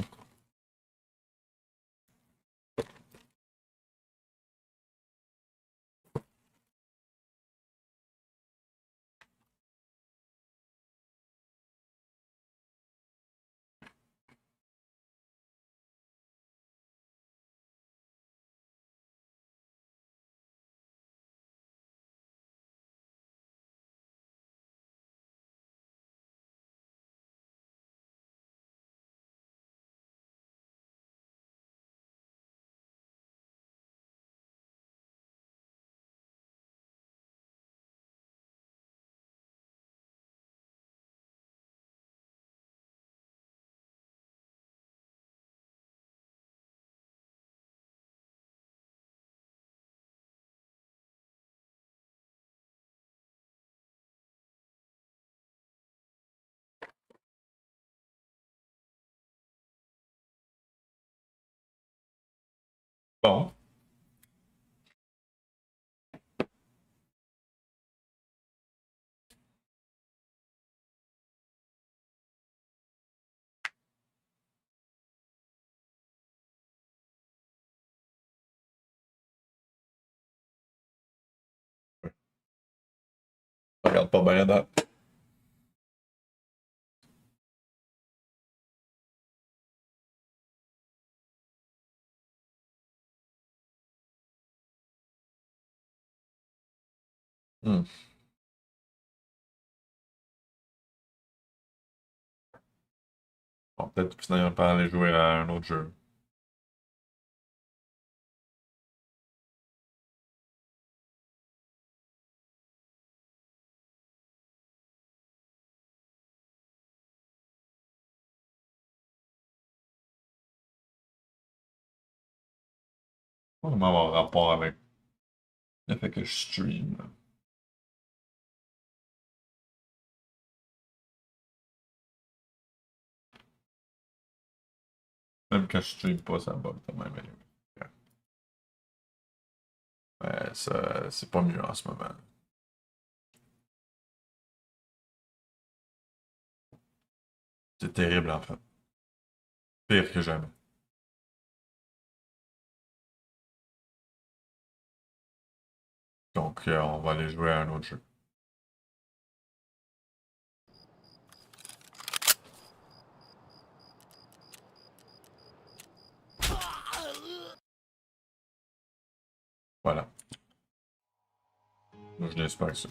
Bon. Ça regarde pas bien à date. Hmm. Bon, peut-être que finalement pas aller jouer à un autre jeu. Pas vraiment avoir rapport avec le fait que je stream. Même quand je stream pas, ça bug quand même. Ouais, ça, c'est pas mieux en ce moment. C'est terrible en fait. Pire que jamais. Donc, on va aller jouer à un autre jeu. Voilà. Moi, je n'espère que ça.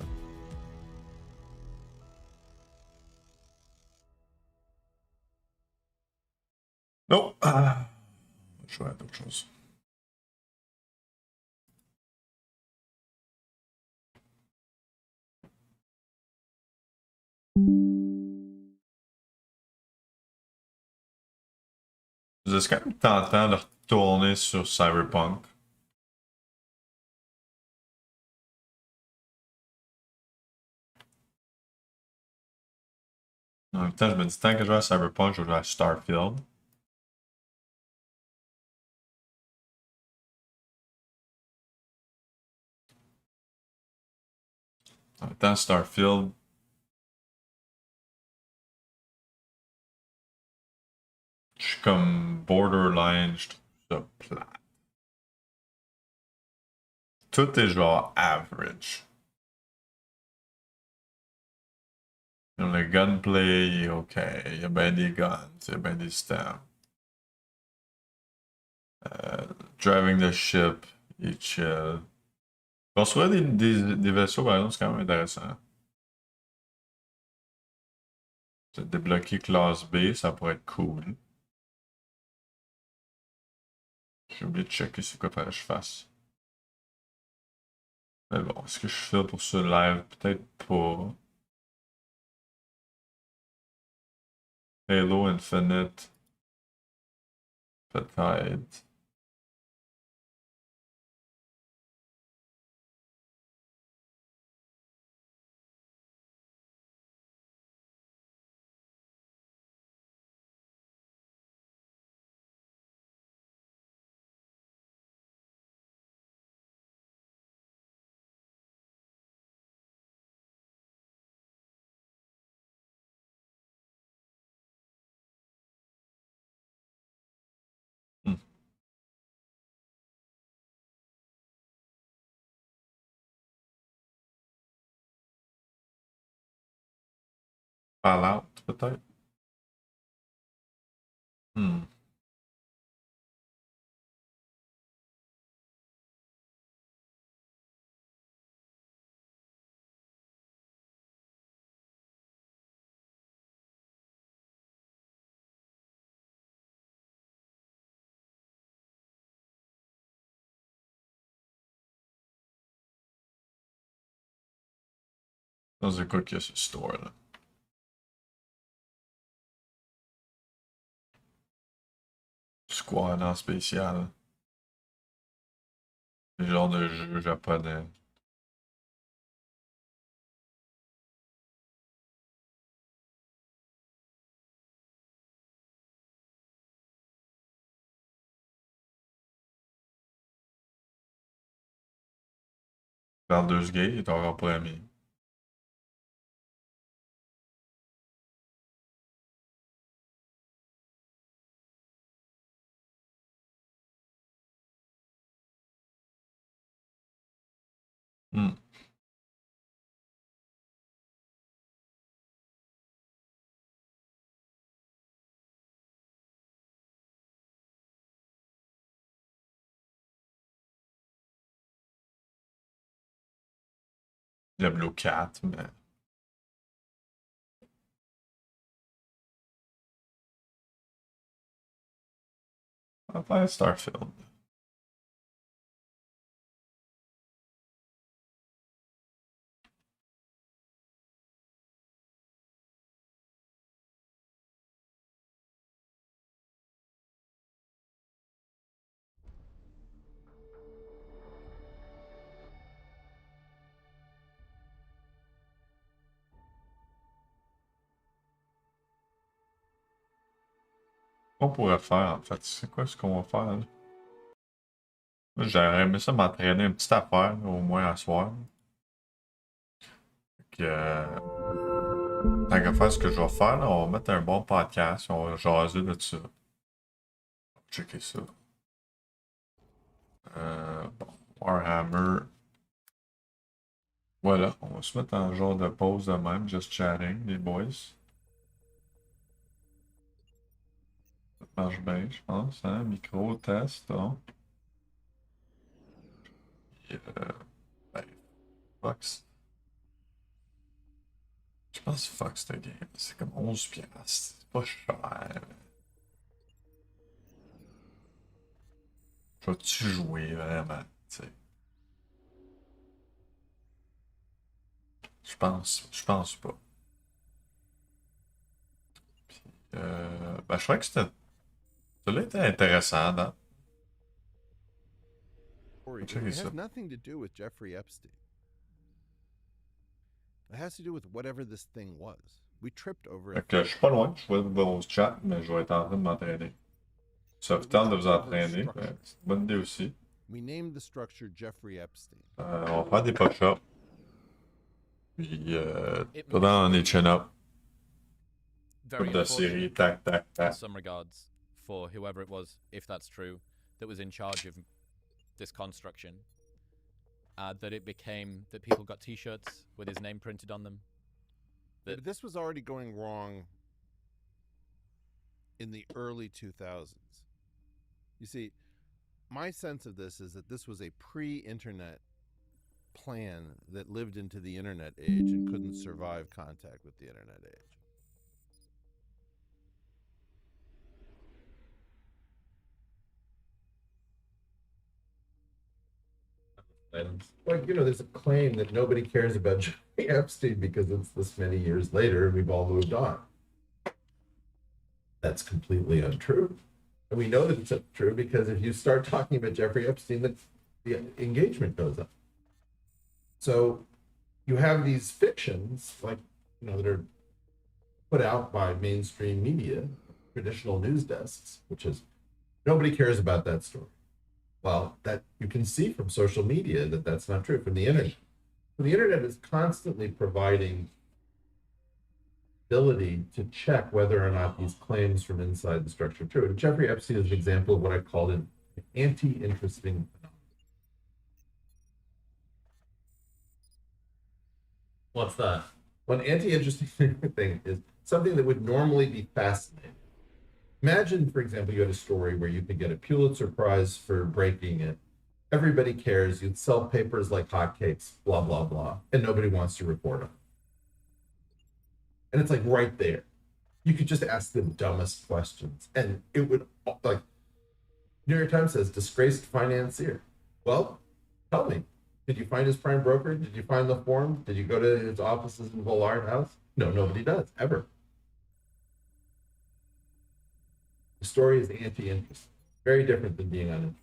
Non! Ah. On va jouer à d'autres choses. C'est quand même tentant de retourner sur Cyberpunk. En même temps, je me dis, tant que je joue à Cyberpunk, je vais jouer à Starfield. En même temps, Starfield. Je suis comme borderline, je trouve ça plat. Tout est genre average. Le gunplay est ok. Il y a bien des guns, il y a bien des stamps. Driving the ship, et chill. Construire des vaisseaux, par exemple, c'est quand même intéressant. Débloquer classe B, ça pourrait être cool. J'ai oublié de checker c'est quoi que je fasse. Mais bon, est-ce que je fais pour ce live? Peut-être pas. Halo Infinite. Peut-être. Fallout, peut-être. C'est quoi qu'il y a ce store-là? Squad en spécial. Le genre de jeu japonais. Baldur's Gate est encore premier. Diablo 4, mais. On va faire Starfield. Qu'on pourrait faire en fait? C'est quoi ce qu'on va faire là? J'aurais aimé ça m'entraîner une petite affaire, au moins à soir. Puis, tant qu'à faire ce que je vais faire, là, on va mettre un bon podcast, on va jaser de ça. Checker ça. Bon, Warhammer. Voilà, on va se mettre en genre de pause de même, just chatting, les boys. Ça marche bien, je pense, hein? Micro, test, hein? Ben, Fox. Je pense Fox, cette game. C'est comme 11 piastres. C'est pas cher. Vas-tu jouer vraiment, tu sais? Je pense pas. Puis, ben, je crois que c'était. Ça était intéressant, non? It Checker ça. has nothing to do with Jeffrey Epstein. It has to do with whatever this thing was. We tripped over Fait it. que je suis pas loin, je vois vos chats, mais je vais être en train de m'entraîner. Ça vous tente de vous entraîner, ben, c'est une bonne idée aussi. We named the structure Jeffrey Epstein. On va faire des push-ups. Puis, tout dans les chin-ups. Very De série, tac, tac, in tac. some regards, for whoever it was, if that's true, that was in charge of this construction. That it became that people got T-shirts with his name printed on them. But this was already going wrong in the early 2000s. You see, my sense of this is that this was a pre-internet plan that lived into the internet age and couldn't survive contact with the internet age. Like, there's a claim that nobody cares about Jeffrey Epstein because it's this many years later and we've all moved on. That's completely untrue. And we know that it's untrue because if you start talking about Jeffrey Epstein, the engagement goes up. So you have these fictions, like, that are put out by mainstream media, traditional news desks, which is, nobody cares about that story. Well, that you can see from social media that that's not true. From the internet. The internet is constantly providing ability to check whether or not these claims from inside the structure are true. And Jeffrey Epstein is an example of what I called an anti-interesting phenomenon. What's that? Well, an anti-interesting thing is something that would normally be fascinating. Imagine, for example, you had a story where you could get a Pulitzer Prize for breaking it. Everybody cares. You'd sell papers like hotcakes, blah, blah, blah, and nobody wants to report them. And it's like right there. You could just ask the dumbest questions. And it would, like, New York Times says, disgraced financier. Well, tell me, did you find his prime broker? Did you find the form? Did you go to his offices in Bullard House? No, nobody does, ever. The story is anti-interest. Very different than being uninterested.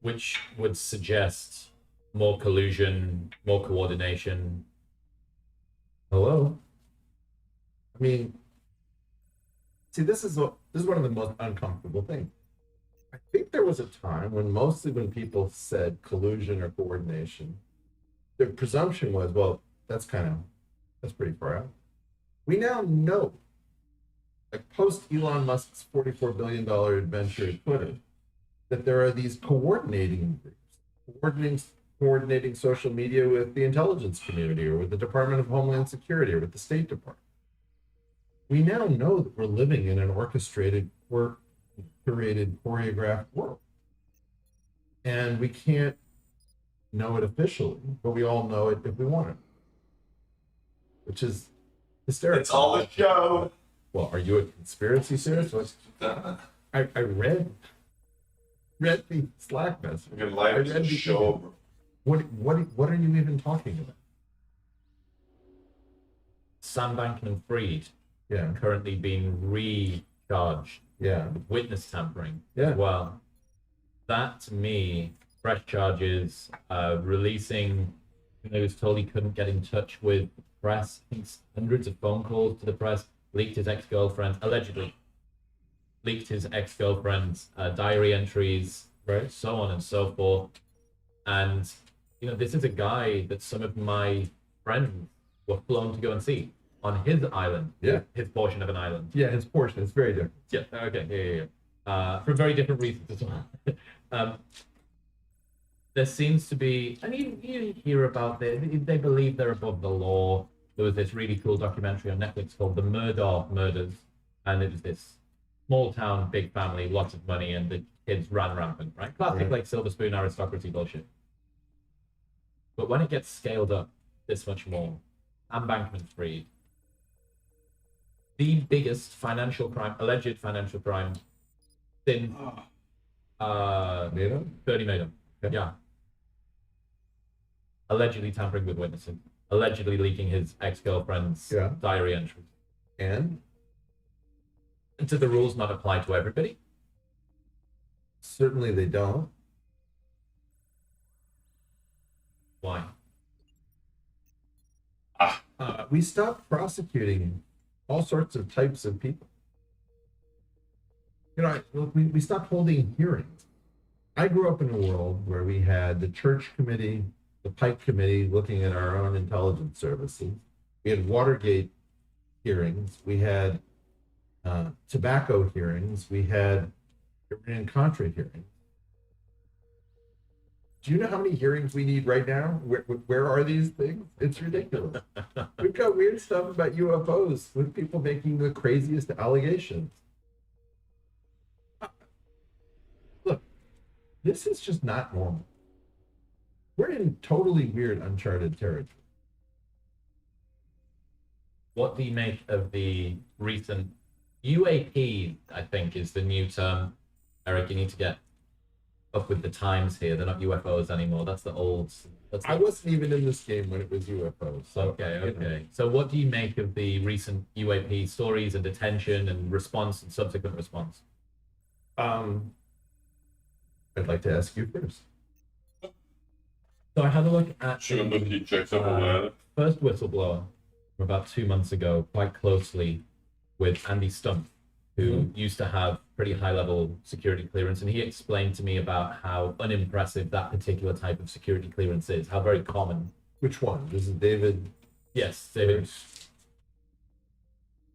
Which would suggest more collusion, more coordination. Hello? I mean, see, this is one of the most uncomfortable things. I think there was a time when people said collusion or coordination, the presumption was, well, that's pretty far out. We now know, like post Elon Musk's $44 billion adventure at Twitter, that there are these coordinating groups, coordinating social media with the intelligence community or with the Department of Homeland Security or with the State Department. We now know that we're living in an orchestrated, curated, choreographed world. And we can't know it officially, but we all know it if we want it. Which is hysterical. It's all a show. Well, are you a conspiracy theorist? I read the Slack message. I read the show. What are you even talking about? Sam Bankman-Fried, yeah, currently being recharged, yeah, with witness tampering, yeah, as well. That to me, fresh charges, releasing. He was told he couldn't get in touch with the press. I think hundreds of phone calls to the press. Leaked his ex-girlfriend, allegedly. Leaked his ex-girlfriend's diary entries, right, so on and so forth. And this is a guy that some of my friends were flown to go and see on his island. Yeah. His portion of an island. Yeah, his portion. It's very different. Yeah, okay, yeah. For very different reasons as well. There seems to be, and you hear about this, they believe they're above the law. There was this really cool documentary on Netflix called The Murdaugh Murders, and it was this small town, big family, lots of money, and the kids ran rampant, right? Classic, like, silver spoon aristocracy bullshit. But when it gets scaled up this much more, Sam Bankman-Fried, the biggest financial crime, alleged financial crime, since Bernie Madoff. Yeah. Allegedly tampering with witnesses, allegedly leaking his ex-girlfriend's diary entries. And do the rules not apply to everybody? Certainly they don't. Why? We stopped prosecuting all sorts of types of people. We stopped holding hearings. I grew up in a world where we had the church committee, the Pike committee looking at our own intelligence services. We had Watergate hearings. We had tobacco hearings. We had Iran-Contra hearings. Do you know how many hearings we need right now? Where are these things? It's ridiculous. We've got weird stuff about UFOs with people making the craziest allegations. this is just not normal. We're in totally weird, uncharted territory. What do you make of the recent UAP, I think, is the new term. Eric, you need to get up with the times here. They're not UFOs anymore. That's the old... I wasn't even in this game when it was UFOs. So, okay. So what do you make of the recent UAP stories and detention and response and subsequent response? I'd like to ask you first. So I had a look at the first whistleblower from about 2 months ago, quite closely with Andy Stump, who used to have pretty high-level security clearance, and he explained to me about how unimpressive that particular type of security clearance is, how very common. Which one? This is David? Yes, David.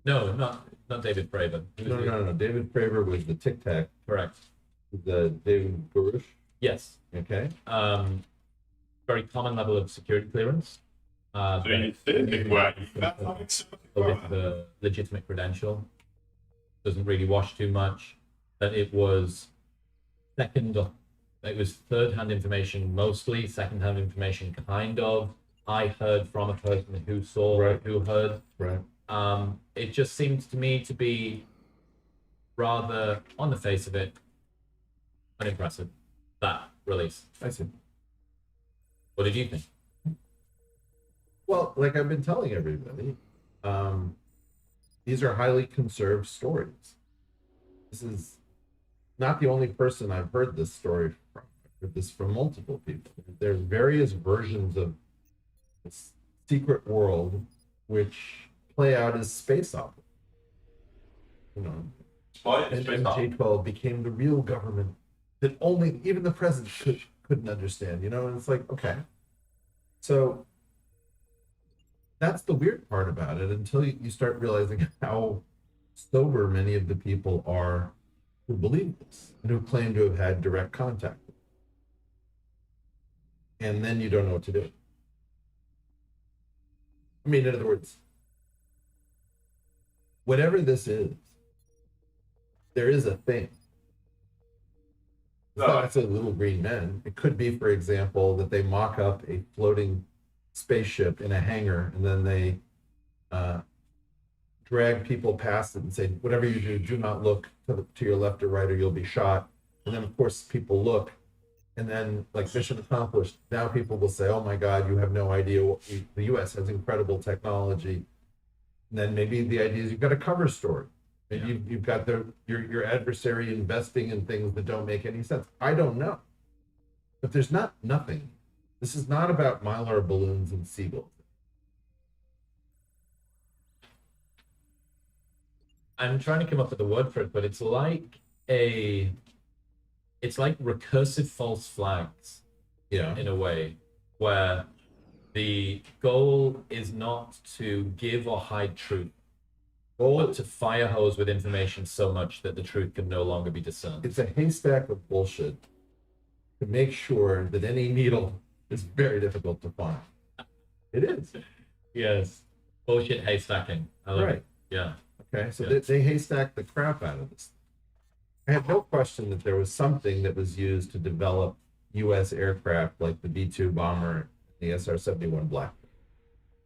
No, not David Fravor. No. David Fravor was the Tic Tac. Correct. The David Gurush? Yes. Okay. Very common level of security clearance. So you think with the legitimate credential. Doesn't really wash too much. That it was third-hand information mostly, second-hand information kind of. I heard from a person who saw, who heard. Right. It just seems to me to be rather, on the face of it, unimpressive, that release. I see. What did you think? Well, like I've been telling everybody, these are highly conserved stories. This is not the only person I've heard this story from. I've heard this from multiple people. There are various versions of this secret world which play out as space opera. You know, and MJ-12 became the real government that only even the president couldn't understand. You know, and it's like, okay, so that's the weird part about it until you start realizing how sober many of the people are who believe this and who claim to have had direct contact. And then you don't know what to do. I mean, in other words, whatever this is, there is a thing. It's not necessarily little green men. It could be, for example, that they mock up a floating spaceship in a hangar, and then they drag people past it and say, whatever you do, do not look to your left or right or you'll be shot. And then, of course, people look, and then, like, mission accomplished. Now people will say, oh my God, you have no idea. The U.S. has incredible technology. And then maybe the idea is you've got a cover story. Maybe you've got your adversary investing in things that don't make any sense. I don't know. But there's nothing. This is not about Mylar balloons and seagulls. I'm trying to come up with a word for it, but it's like recursive false flags. Yeah. In a way, where the goal is not to give or hide truth, but to fire hose with information so much that the truth can no longer be discerned. It's a haystack of bullshit to make sure that any needle is very difficult to find. It is. Yes. Bullshit haystacking. I love it. Yeah. Okay, so they haystack the crap out of this. I have no question that there was something that was used to develop U.S. aircraft like the B-2 bomber, the SR-71 Blackbird.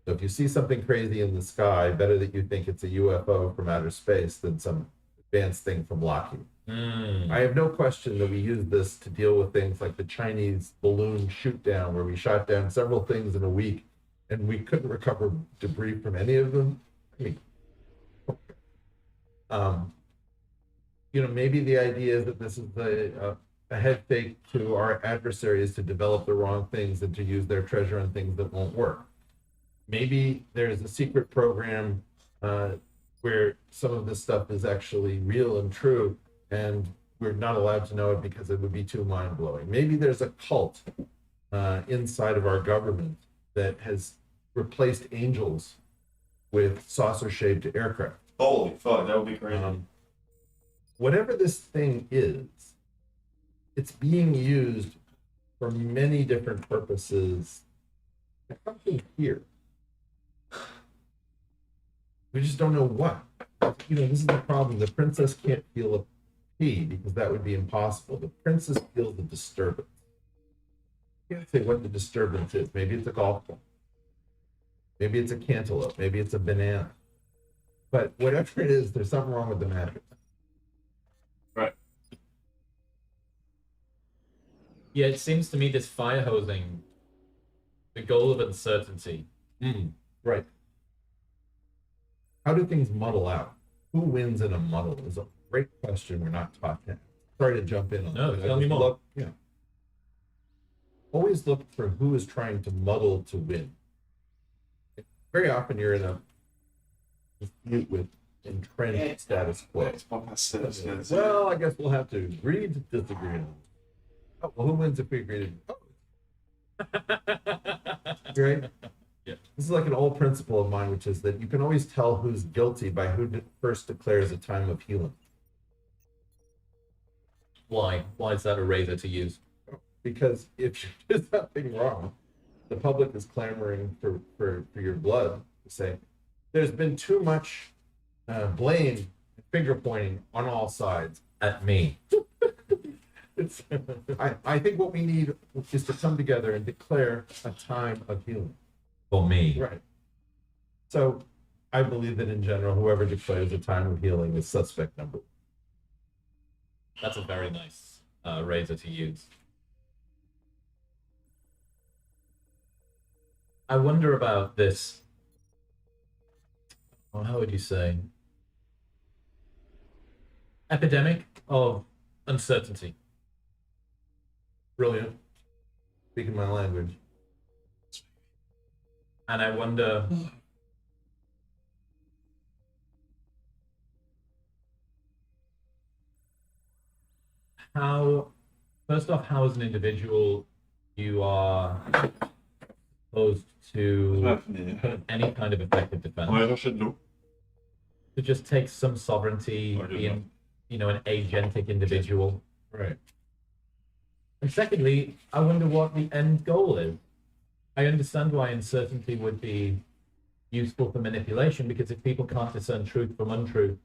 So if you see something crazy in the sky, better that you think it's a UFO from outer space than some advanced thing from Lockheed. I have no question that we used this to deal with things like the Chinese balloon shoot down, where we shot down several things in a week and we couldn't recover debris from any of them. I mean, you know, maybe the idea is that this is a head fake to our adversaries to develop the wrong things and to use their treasure on things that won't work. Maybe there's a secret program where some of this stuff is actually real and true, and we're not allowed to know it because it would be too mind-blowing. Maybe there's a cult inside of our government that has replaced angels with saucer-shaped aircraft. Holy fuck, that would be crazy. Whatever this thing is, it's being used for many different purposes. Something here. We just don't know what. You know, this is the problem. The princess can't feel P, because that would be impossible. The princess feels the disturbance. You can't say what the disturbance is. Maybe it's a golf ball. Maybe it's a cantaloupe. Maybe it's a banana. But whatever it is, there's something wrong with the mattress. Right. Yeah, it seems to me this fire hosing, the goal of uncertainty. Right. How do things muddle out? Who wins in a muddle is a great question we're not taught to. Sorry to jump in on No, that. tell me more. Always look for who is trying to muddle to win. Very often you're in a dispute with entrenched status quo. Well, I guess we'll have to agree to disagree on this. Oh, well, who wins if we agree to right? Yeah. This is like an old principle of mine, which is that you can always tell who's guilty by who first declares a time of healing. Why? Why is that a razor to use? Because if you do something wrong, the public is clamoring for your blood to say, there's been too much blame, finger pointing on all sides. At me. I think what we need is to come together and declare a time of healing. For me. Right. So I believe that in general, whoever declares a time of healing is suspect number one. That's a very nice razor to use. I wonder about this. Well, how would you say? Epidemic of uncertainty. Brilliant. Speaking my language. And I wonder how, first off, how as an individual you are supposed to put any kind of effective defense. To just take some sovereignty, being, you know, an agentic individual. Right. And secondly, I wonder what the end goal is. I understand why uncertainty would be useful for manipulation, because if people can't discern truth from untruth,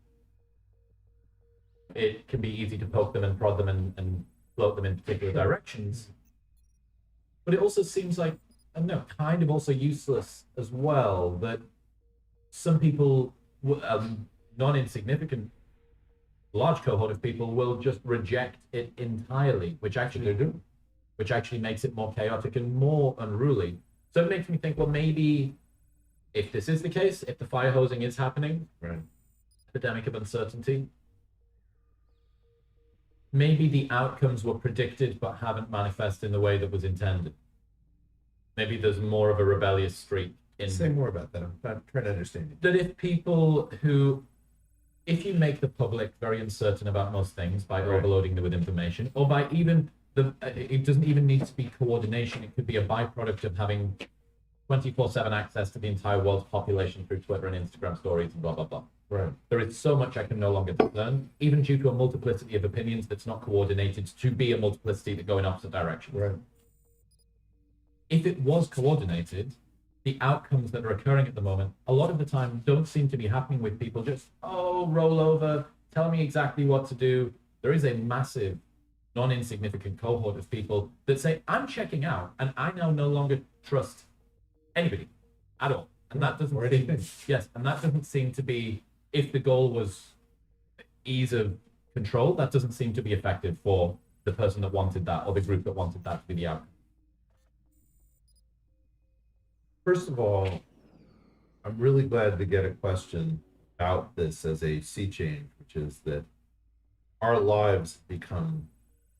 it can be easy to poke them and prod them and float them in particular directions. But it also seems like, I don't know, kind of also useless as well, that some people, non-insignificant, large cohort of people will just reject it entirely, which actually do. Which actually makes it more chaotic and more unruly. So it makes me think, well, maybe if this is the case, if the fire hosing is happening, right, epidemic of uncertainty, maybe the outcomes were predicted but haven't manifested in the way that was intended. Maybe there's more of a rebellious streak in... Say more about that. I'm trying to understand you. That if people who... If you make the public very uncertain about most things by overloading them with information, or by even... it doesn't even need to be coordination. It could be a byproduct of having 24/7 access to the entire world's population through Twitter and Instagram stories and blah, blah, blah. Right. There is so much I can no longer discern, even due to a multiplicity of opinions that's not coordinated to be a multiplicity that go in opposite directions. Right. If it was coordinated, the outcomes that are occurring at the moment, a lot of the time, don't seem to be happening with people just, oh, roll over, tell me exactly what to do. There is a massive non-insignificant cohort of people that say, I'm checking out, and I now no longer trust anybody at all. And that doesn't seem, yes, and that doesn't seem to be, if the goal was ease of control, that doesn't seem to be effective for the person that wanted that, or the group that wanted that to be the outcome. First of all, I'm really glad to get a question about this as a sea change, which is that our lives become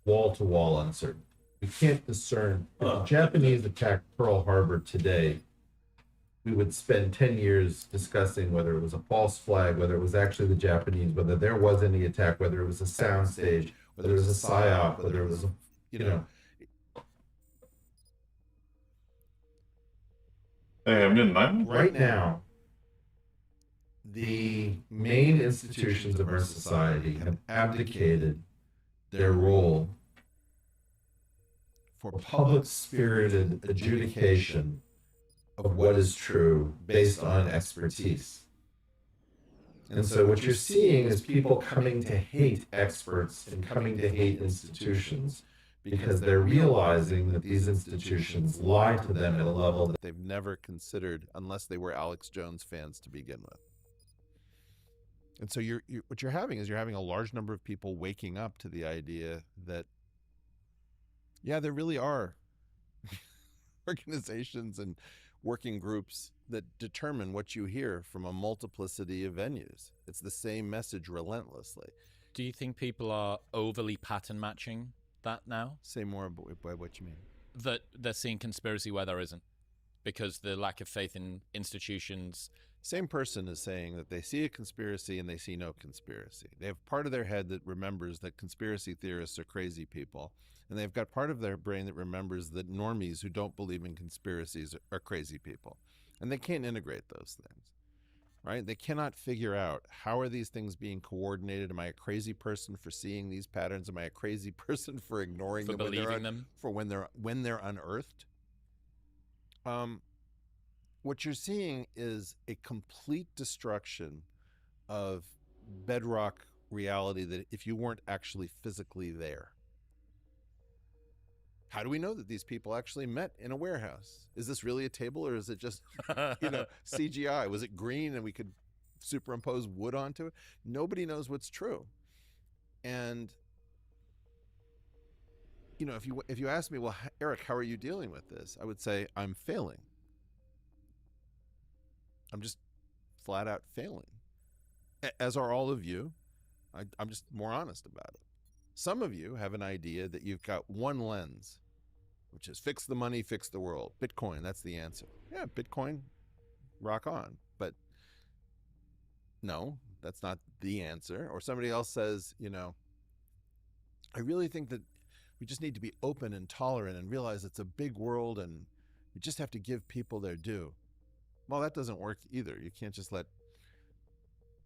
wall-to-wall uncertain. We can't discern. If the Japanese attacked Pearl Harbor today, we would spend 10 years discussing whether it was a false flag, whether it was actually the Japanese, whether there was any attack, whether it was a soundstage, whether it was a psyop, whether it was a, you know. Right now, the main institutions of our society have abdicated their role for public-spirited adjudication of what is true based on expertise. And so what you're seeing is people coming to hate experts and coming to hate institutions because they're realizing that these institutions lie to them at a level that they've never considered unless they were Alex Jones fans to begin with. And so what you're having a large number of people waking up to the idea that, yeah, there really are organizations and working groups that determine what you hear from a multiplicity of venues. It's the same message relentlessly. Do you think people are overly pattern matching that now? Say more by what you mean. That they're seeing conspiracy where there isn't, because the lack of faith in institutions. Same person is saying that they see a conspiracy and they see no conspiracy. They have part of their head that remembers that conspiracy theorists are crazy people, and they've got part of their brain that remembers that normies who don't believe in conspiracies are crazy people. And they can't integrate those things, right? They cannot figure out, how are these things being coordinated? Am I a crazy person for seeing these patterns? Am I a crazy person for ignoring them, believing them, for when they're unearthed? What you're seeing is a complete destruction of bedrock reality that if you weren't actually physically there. How do we know that these people actually met in a warehouse? Is this really a table, or is it just, CGI? Was it green and we could superimpose wood onto it? Nobody knows what's true. And, if you ask me, well, Eric, how are you dealing with this? I would say I'm failing. I'm just flat out failing, as are all of you. I'm just more honest about it. Some of you have an idea that you've got one lens, which is fix the money, fix the world. Bitcoin, that's the answer. Yeah, Bitcoin, rock on. But no, that's not the answer. Or somebody else says, I really think that we just need to be open and tolerant and realize it's a big world and we just have to give people their due. Well, that doesn't work either. You can't just let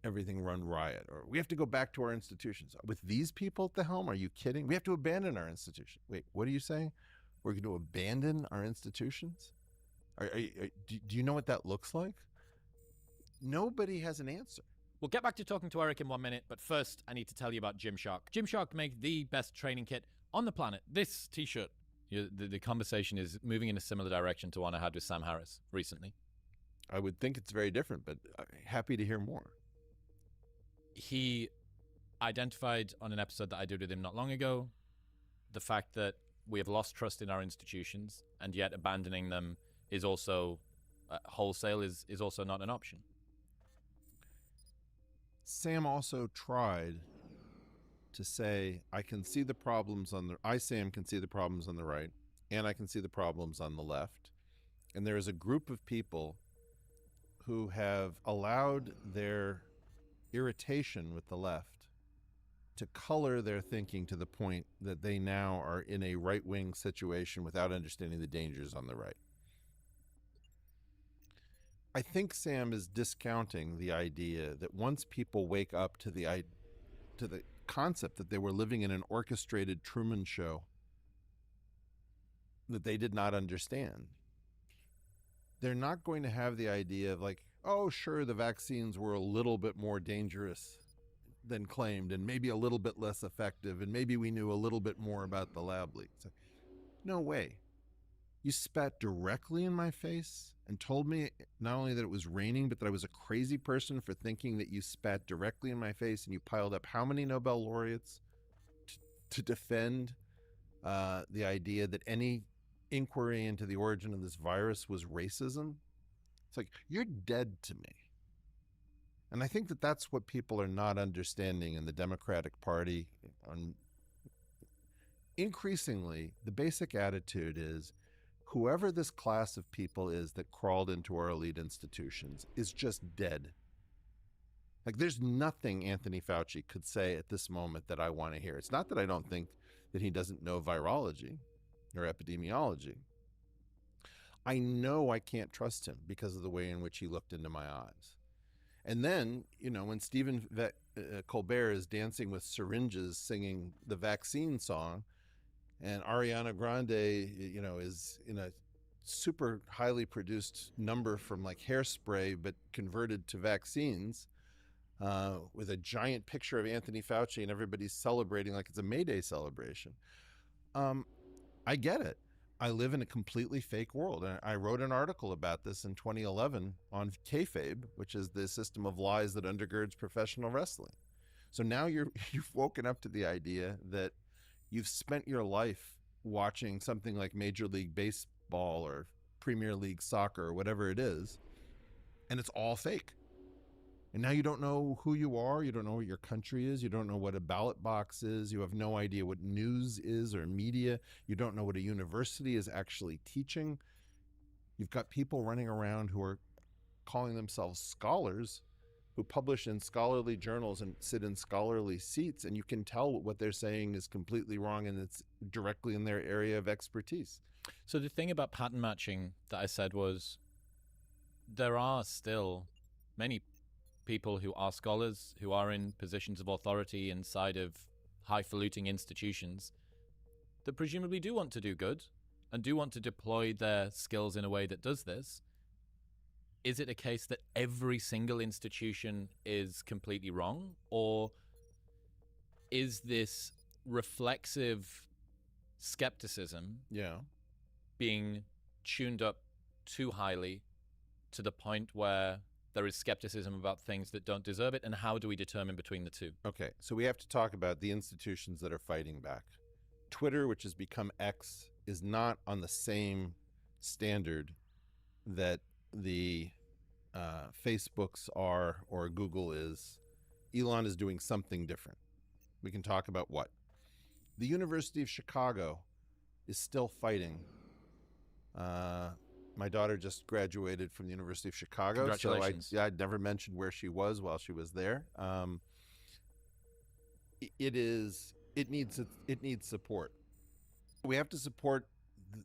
everything run riot, or we have to go back to our institutions. With these people at the helm, are you kidding? We have to abandon our institution. Wait, what are you saying? We're going to abandon our institutions? Do you know what that looks like? Nobody has an answer. We'll get back to talking to Eric in 1 minute, but first I need to tell you about Gymshark. Gymshark make the best training kit on the planet. This t-shirt, the conversation is moving in a similar direction to one I had with Sam Harris recently. I would think it's very different, but happy to hear more. He identified on an episode that I did with him not long ago the fact that we have lost trust in our institutions, and yet abandoning them is also wholesale is also not an option. Sam also tried to say, I can see the problems Sam can see the problems on the right, and I can see the problems on the left. And there is a group of people who have allowed their irritation with the left to color their thinking to the point that they now are in a right-wing situation without understanding the dangers on the right. I think Sam is discounting the idea that once people wake up to the concept that they were living in an orchestrated Truman Show that they did not understand, they're not going to have the idea of oh, sure, the vaccines were a little bit more dangerous than claimed and maybe a little bit less effective and maybe we knew a little bit more about the lab leaks. No way. You spat directly in my face and told me not only that it was raining, but that I was a crazy person for thinking that you spat directly in my face, and you piled up how many Nobel laureates to defend the idea that any inquiry into the origin of this virus was racism? It's you're dead to me. And I think that that's what people are not understanding in the Democratic Party. Increasingly, the basic attitude is whoever this class of people is that crawled into our elite institutions is just dead. There's nothing Anthony Fauci could say at this moment that I want to hear. It's not that I don't think that he doesn't know virology or epidemiology. I know I can't trust him because of the way in which he looked into my eyes. And then, when Stephen Colbert is dancing with syringes singing the vaccine song, and Ariana Grande, is in a super highly produced number from Hairspray but converted to vaccines, with a giant picture of Anthony Fauci, and everybody's celebrating like it's a May Day celebration. I get it. I live in a completely fake world. And I wrote an article about this in 2011 on kayfabe, which is the system of lies that undergirds professional wrestling. So now you've woken up to the idea that you've spent your life watching something like Major League Baseball or Premier League Soccer or whatever it is, and it's all fake. And now you don't know who you are, you don't know what your country is, you don't know what a ballot box is, you have no idea what news is or media, you don't know what a university is actually teaching. You've got people running around who are calling themselves scholars, who publish in scholarly journals and sit in scholarly seats, and you can tell what they're saying is completely wrong and it's directly in their area of expertise. So the thing about pattern matching that I said was there are still many people who are scholars, who are in positions of authority inside of highfalutin institutions that presumably do want to do good and do want to deploy their skills in a way that does this. Is it a case that every single institution is completely wrong? Or is this reflexive skepticism being tuned up too highly to the point where there is skepticism about things that don't deserve it? And how do we determine between the two? Okay, so we have to talk about the institutions that are fighting back. Twitter, which has become X, is not on the same standard that the Facebooks are or Google is. Elon is doing something different. We can talk about what. The University of Chicago is still fighting. My daughter just graduated from the University of Chicago. Congratulations. So I'd never mentioned where she was while she was there. It needs support. We have to support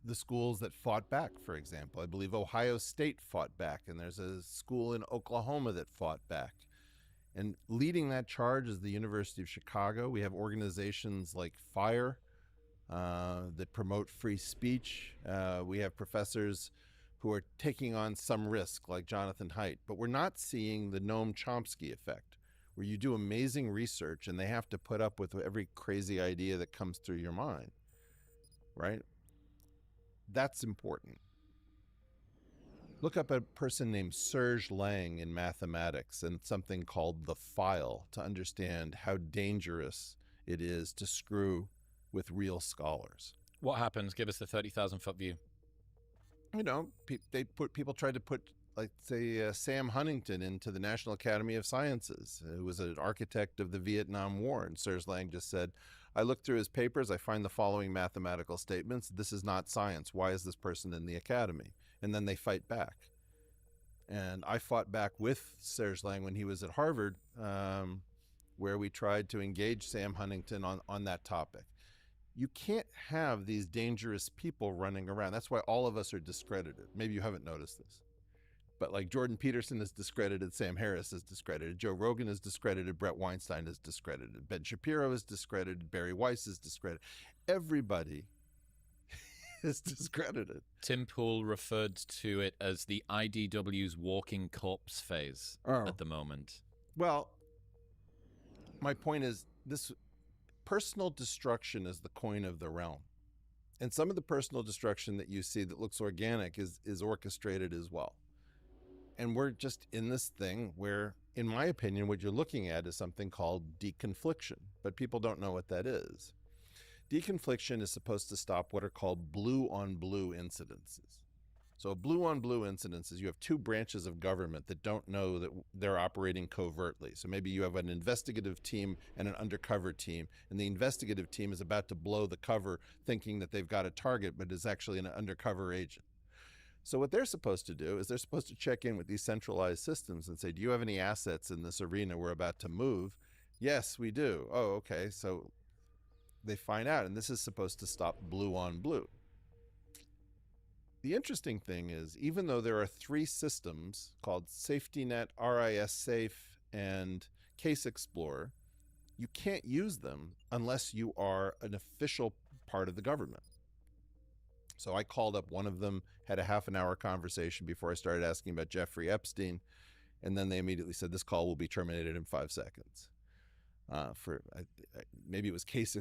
the schools that fought back, for example. I believe Ohio State fought back, and there's a school in Oklahoma that fought back. And leading that charge is the University of Chicago. We have organizations like FIRE that promote free speech. We have professors who are taking on some risk, like Jonathan Haidt. But we're not seeing the Noam Chomsky effect, where you do amazing research and they have to put up with every crazy idea that comes through your mind, right? That's important. Look up a person named Serge Lang in mathematics and something called the file to understand how dangerous it is to screw with real scholars. What happens? Give us the 30,000-foot view. You know, people tried to put, like, say, Sam Huntington into the National Academy of Sciences, who was an architect of the Vietnam War. And Serge Lang just said, I looked through his papers, I find the following mathematical statements. This is not science. Why is this person in the academy? And then they fight back. And I fought back with Serge Lang when he was at Harvard, where we tried to engage Sam Huntington on that topic. You can't have these dangerous people running around. That's why all of us are discredited. Maybe you haven't noticed this. But like Jordan Peterson is discredited, Sam Harris is discredited, Joe Rogan is discredited, Brett Weinstein is discredited, Ben Shapiro is discredited, Barry Weiss is discredited. Everybody is discredited. Tim Pool referred to it as the IDW's walking corpse phase at the moment. Well, my point is this: personal destruction is the coin of the realm. And some of the personal destruction that you see that looks organic is orchestrated as well. And we're just in this thing where, in my opinion, what you're looking at is something called deconfliction, but people don't know what that is. Deconfliction is supposed to stop what are called blue-on-blue incidences. So a blue-on-blue incidence is you have two branches of government that don't know that they're operating covertly. So maybe you have an investigative team and an undercover team, and the investigative team is about to blow the cover thinking that they've got a target, but is actually an undercover agent. So what they're supposed to do is they're supposed to check in with these centralized systems and say, do you have any assets in this arena we're about to move? Yes, we do. Oh, okay. So they find out, and this is supposed to stop blue on blue. The interesting thing is, even though there are three systems called SafetyNet, RIS Safe, and Case Explorer, you can't use them unless you are an official part of the government. So I called up one of them, had a half-an-hour conversation before I started asking about Jeffrey Epstein, And then they immediately said, this call will be terminated in 5 seconds. Maybe it was Case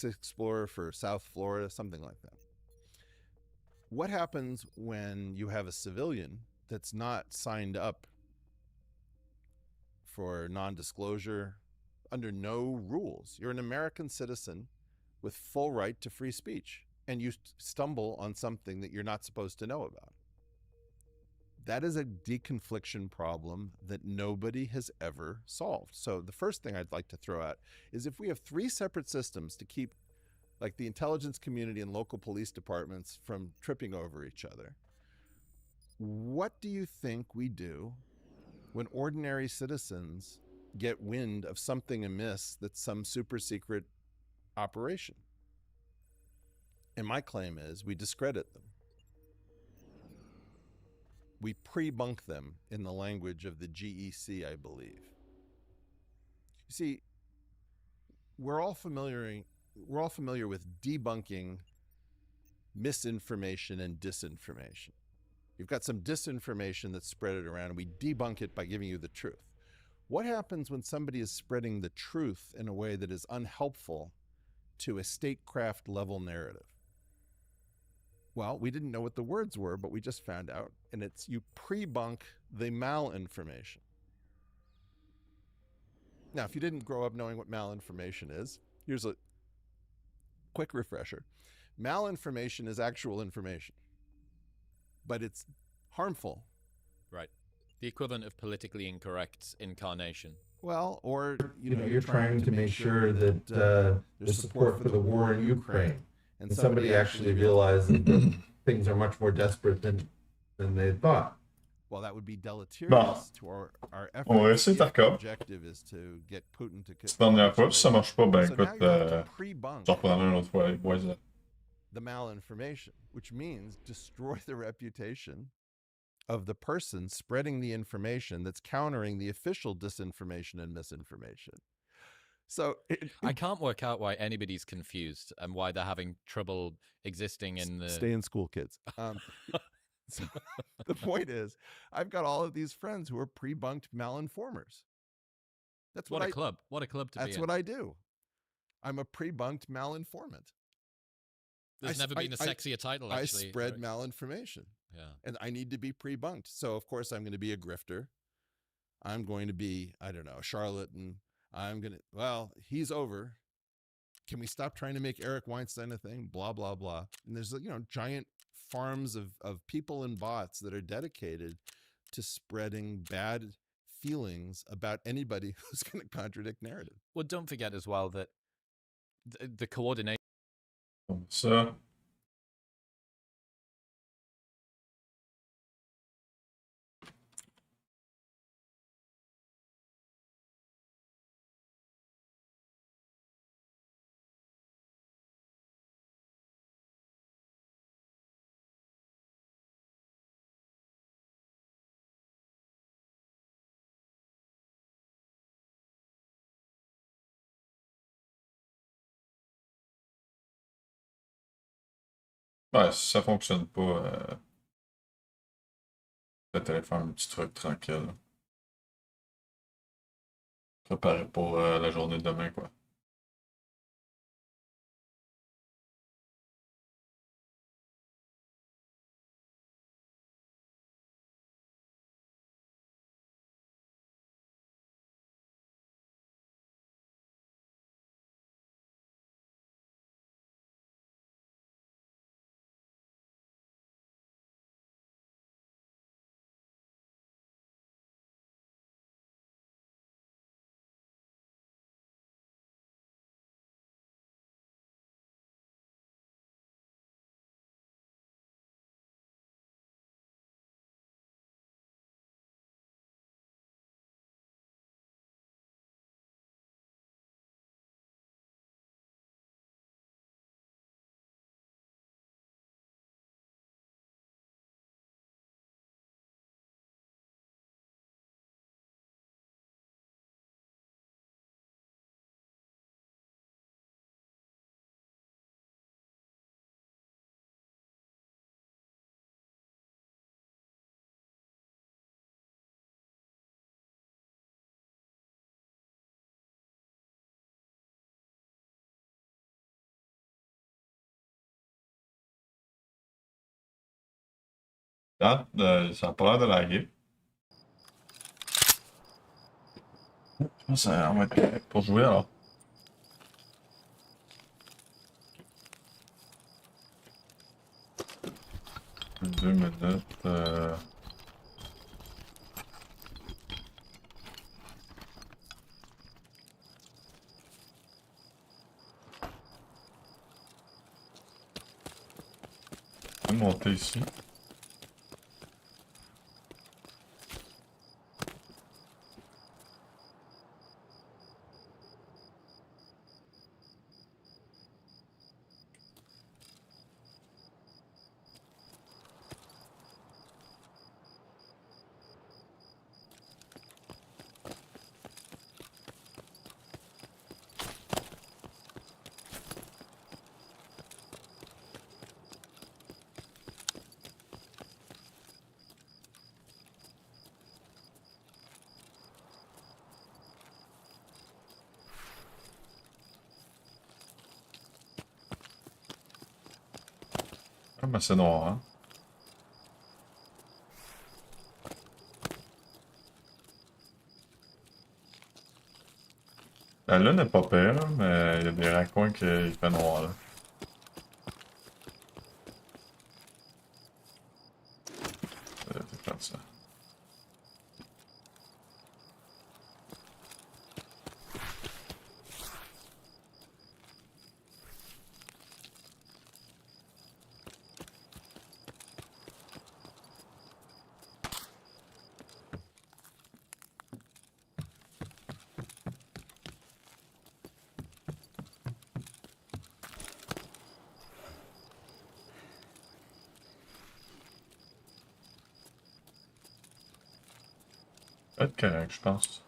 Explorer for South Florida, something like that. What happens when you have a civilian that's not signed up for non-disclosure under no rules? You're an American citizen with full right to free speech, and you stumble on something that you're not supposed to know about. That is a deconfliction problem that nobody has ever solved. So the first thing I'd like to throw out is, if we have 3 separate systems to keep like the intelligence community and local police departments from tripping over each other, what do you think we do when ordinary citizens get wind of something amiss that's some super secret operation? And my claim is we discredit them. We pre-bunk them, in the language of the GEC, I believe. You see, we're all familiar with debunking misinformation and disinformation. You've got some disinformation that's spread it around, and we debunk it by giving you the truth. What happens when somebody is spreading the truth in a way that is unhelpful to a statecraft level narrative? Well, we didn't know what the words were, but we just found out, and it's you pre-bunk the malinformation. Now, if you didn't grow up knowing what malinformation is, here's a quick refresher. Malinformation is actual information, but it's harmful. Right. The equivalent of politically incorrect incarnation. Well, or, you're trying to make sure that there's support for the war in Ukraine, and somebody actually realized that things are much more desperate than they thought. Well, that would be deleterious to our efforts. On va essayer Tarkov. Objective is to get Putin to C'est la dernière fois, si ça marche pas, ben So écoute, now you have to pre-bunk j'en reprendrai une autre fois avec Boise. the malinformation, which means destroy the reputation of the person spreading the information that's countering the official disinformation and misinformation. So I can't work out why anybody's confused and why they're having trouble existing in the... Stay in school, kids. So the point is, I've got all of these friends who are pre-bunked malinformers. That's What a club. What a club to be in. That's what I do. I'm a pre-bunked malinformant. There's never been a sexier title, actually. I spread malinformation. Yeah. And I need to be pre-bunked. So, of course, I'm going to be a grifter. I'm going to be, I don't know, a charlatan. Well, he's over. Can we stop trying to make Eric Weinstein a thing? Blah, blah, blah. And there's, giant farms of people and bots that are dedicated to spreading bad feelings about anybody who's going to contradict narrative. Well, don't forget as well that the coordination... So... Ouais, si ça fonctionne pas, peut-être aller faire un petit truc tranquille. Préparer pour la journée de demain, quoi. Ah, ça a pas l'air de laguer. Je pense que ça va être correct pour jouer alors. Deux minutes. Je vais monter ici. Ah, mais c'est noir, hein. La lune n'est pas pire, là, mais il y a des raccoins qui fait noir, là. Faire ça. Ça va être correct, je pense.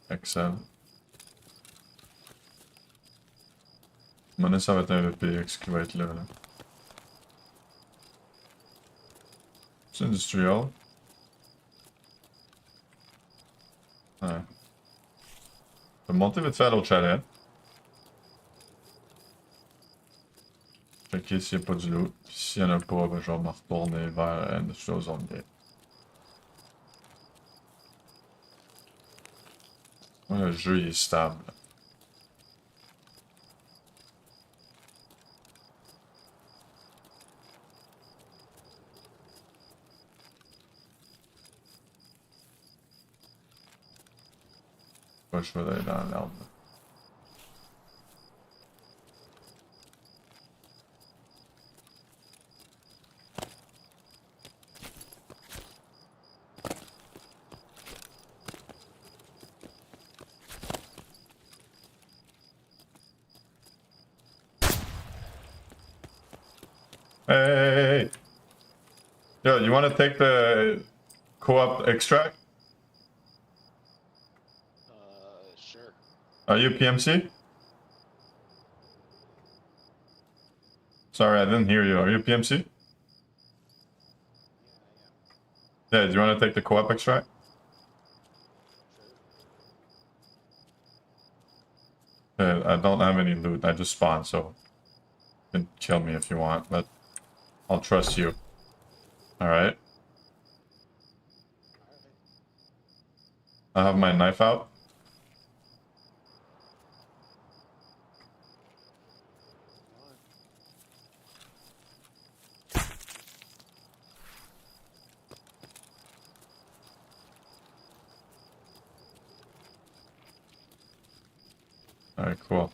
Excellent. Maintenant, ça va être un VPX qui va être là. C'est industrial. Ouais. Je vais monter vite fait à l'autre chalet. Checker s'il n'y a pas du loot. Puis s'il n'y en a pas, ben, je vais me retourner vers Industrial Zone Gate. Ouais, le jeu il est stable. Ouais, je vais aller dans l'arbre. Hey! Yo, you want to take the co-op extract? Sure. Are you PMC? Sorry, I didn't hear you. Are you PMC? Yeah, do you want to take the co-op extract? I don't have any loot. I just spawned, so you can kill me if you want, but I'll trust you. Alright. I have my knife out. Alright, cool.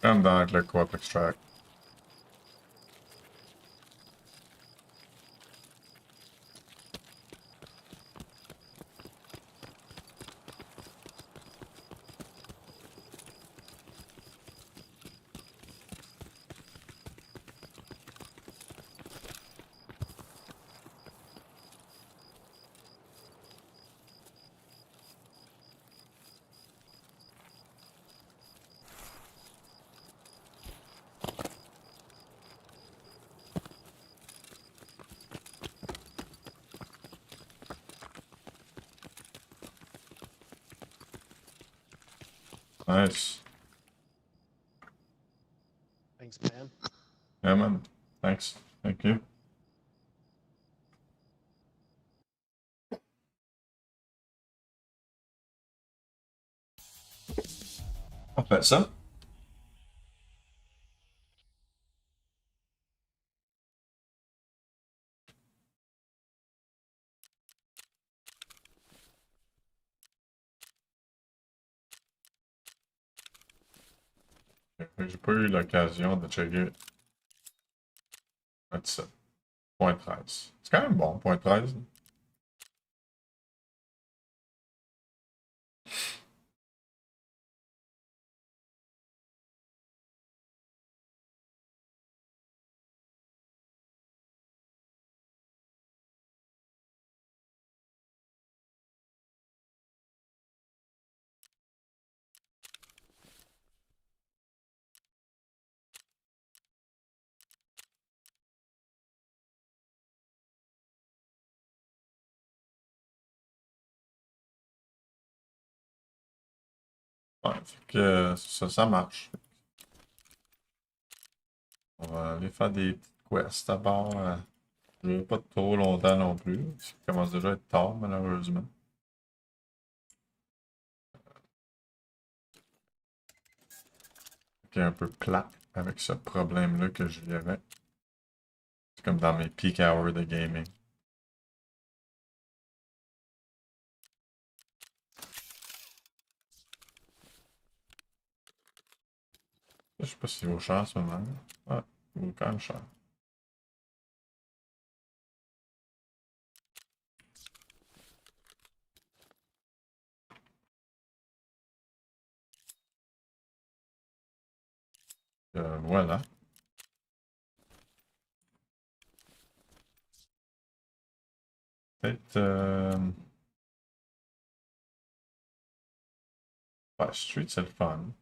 Comme dans le co-op extract. Nice. Thanks, man. Yeah, man. Thanks. Thank you. On fait ça. J'ai pas eu l'occasion de checker. Ça. Point 13. C'est quand même bon, point 13. Ouais, fait que ça marche. On va aller faire des petites quests d'abord. Je veux pas trop longtemps non plus. Ça commence déjà à être tard, malheureusement. C'est un peu plat avec ce problème-là que je vis avec. C'est comme dans mes peak hours de gaming. Je sais pas s'il vaut cher en ce moment. Ouais, il vaut quand même cher. Voilà. Peut-être... Ouais, Street, c'est le fun.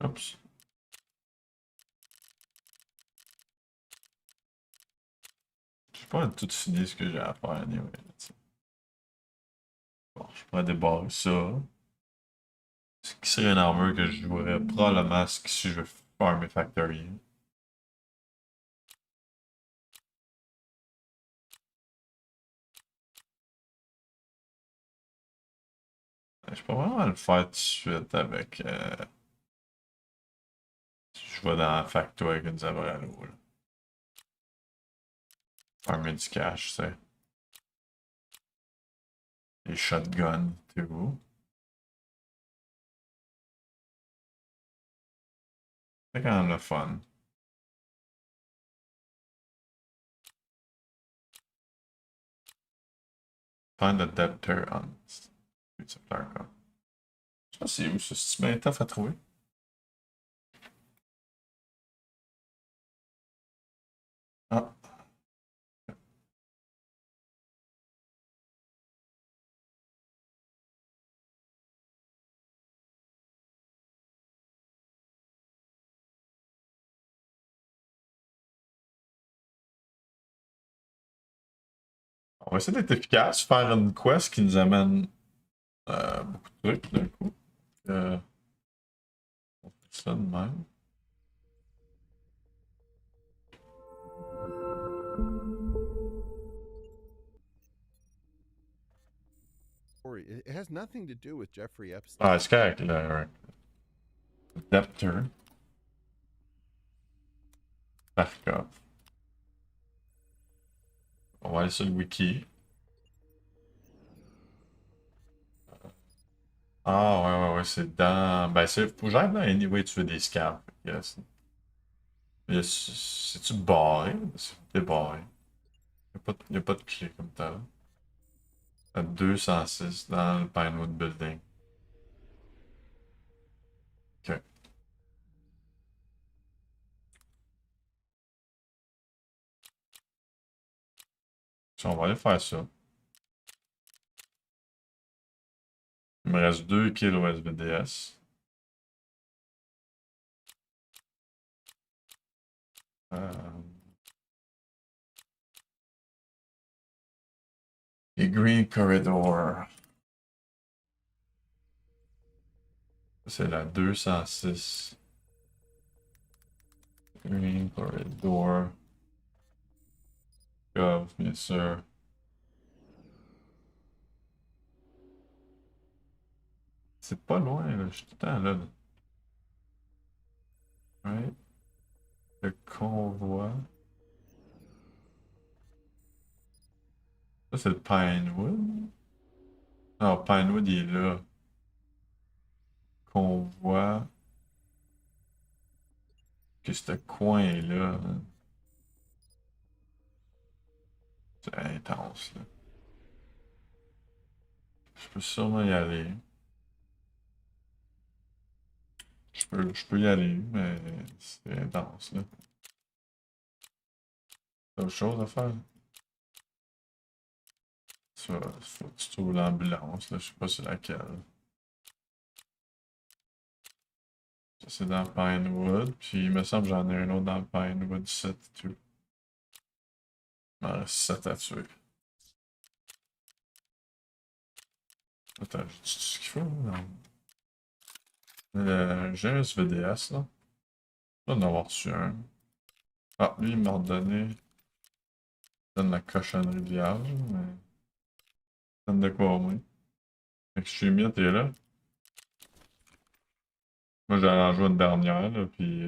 Oups. J'ai pas tout fini ce que j'ai à faire, anyway. Bon, je pourrais débarrer ça. Ce qui serait une armure que je jouerais probablement si je veux farmer Factory. Je peux vraiment le faire tout de suite avec... Si je vais dans Factory avec une Zabrano. Farmer du cash, c'est. Les shotguns, tout. C'est quand même le fun. Find the debtor on Streets of Tarkov. Je sais pas c'est où ça, c'est bien tough à trouver. Ah. On va essayer d'être efficace, faire une quest qui nous amène beaucoup de trucs d'un coup. On fait ça de même. It has nothing to do with Jeffrey Epstein. Ah, c'est correct, là, right. Debtor. Tarkov. On va aller sur le wiki. Ah, ouais, c'est dans. Ben, c'est. Faut que j'aille dans Anyway, tu fais des scavs. Yes. C'est-tu barré? C'est barré. Y a pas de clé comme tel. À 206 dans le Pinewood Building. Ok. Si on va aller faire ça. Il me reste 2 kills au SVDS. Et Green Corridor. C'est la 206. Green Corridor. Gov, bien sûr. C'est pas loin, là. Je suis tout le temps là. Ouais. Le convoi. Ça, c'est le Pinewood. Non, Pinewood, il est là. Convoi. Que ce coin-là. C'est intense, là. Je peux sûrement y aller. Je peux y aller, mais c'est intense, là. T'as autre chose à faire? Ça, faut que tu trouves l'ambulance, là. Je sais pas c'est laquelle. Ça, c'est dans Pinewood, puis il me semble que j'en ai un autre dans Pinewood 7 et tout. Il m'en reste 7 à tuer. Attends, j'ai tout ce qu'il faut, non? J'ai un SVDS, là. Je dois en avoir reçu un. Ah, lui, il m'a redonné. Il donne la cochonnerie vierge, mais. Donne de quoi au moins. Extremia, t'es là? Moi, j'allais en jouer une dernière, là, puis.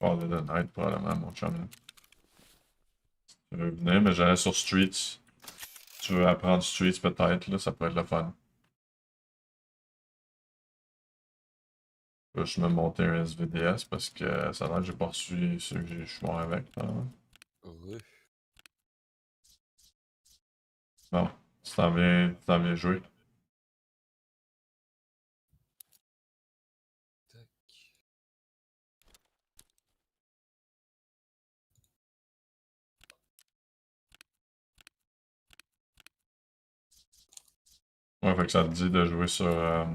Oh, de Night, probablement, mon chum, là. Tu veux venir, mais j'allais sur Streets. Tu veux apprendre Streets, peut-être, là, ça pourrait être le fun. Je me monter un SVDS parce que ça a l'air que j'ai pas reçu ceux que je suis bon avec. Bon, tu t'en viens jouer. Ouais, fait que ça te dit de jouer sur.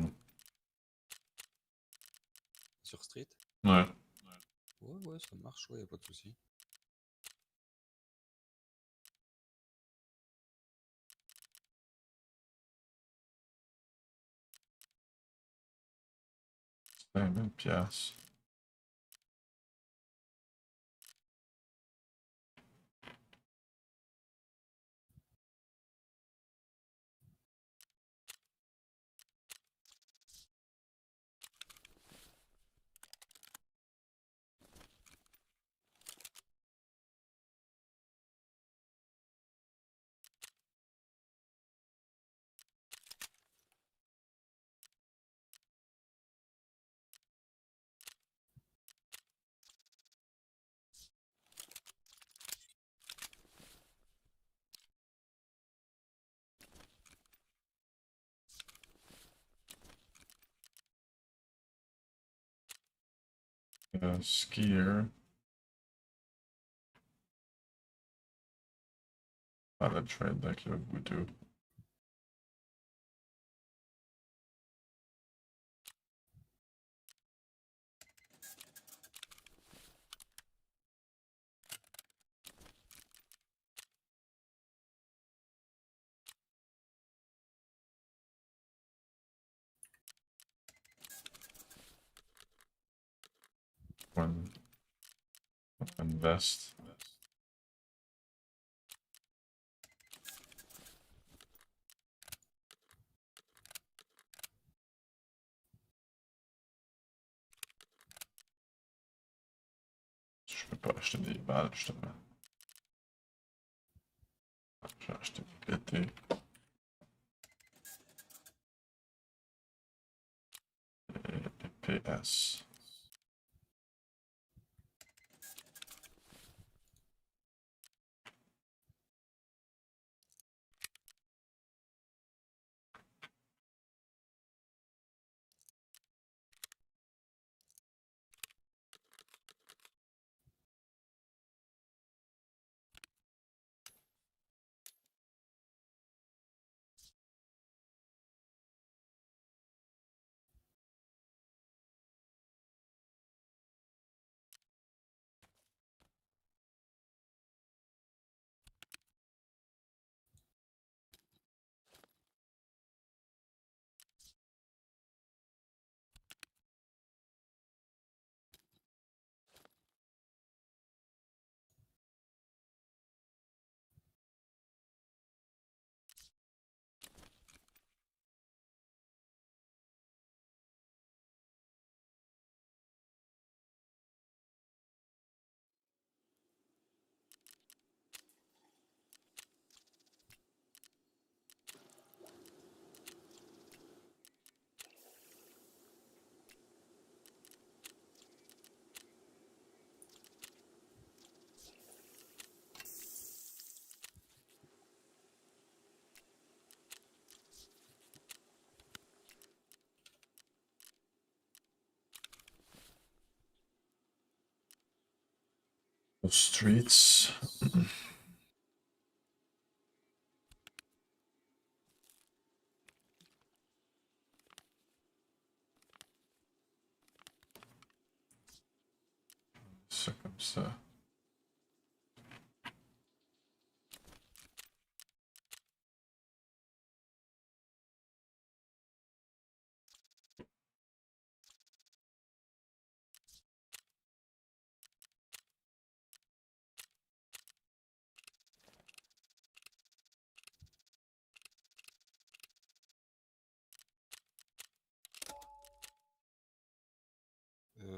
Sur Street? Ouais. Ouais, ça marche, ouais, y a pas de souci. C'est 20 000 piastres. Skier. Ah, le trade avec le voodoo. Une veste. Je peux pas acheter des balles, justement. Je vais acheter des PT. Et PS. Streets. Ça comme ça.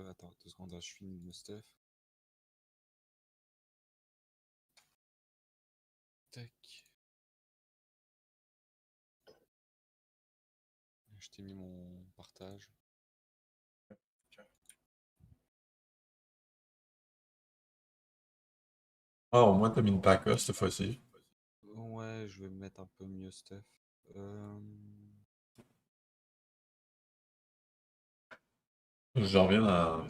Attends, 2 secondes, là, je finis le stuff. Tac. Je t'ai mis mon partage. Ah, au moins t'as mis une PACA cette fois-ci. Ouais, je vais me mettre un peu mieux stuff. Je reviens dans...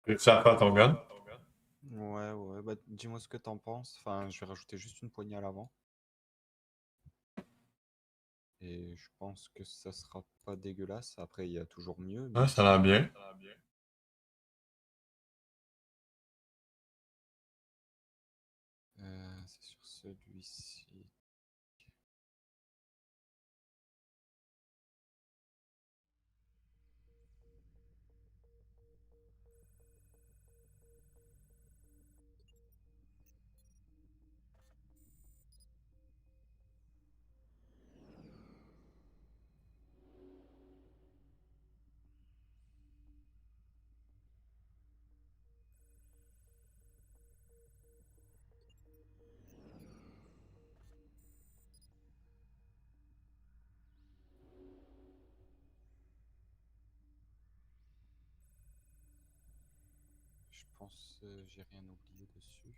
Tu à faire ton gun? Ouais, bah dis-moi ce que t'en penses. Enfin, je vais rajouter juste une poignée à l'avant. Et je pense que ça sera pas dégueulasse. Après, il y a toujours mieux. Ouais, ça a l'air bien. C'est sur celui-ci. Je pense j'ai rien oublié dessus.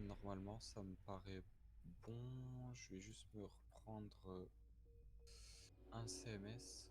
Normalement, ça me paraît bon. Je vais juste me reprendre un CMS.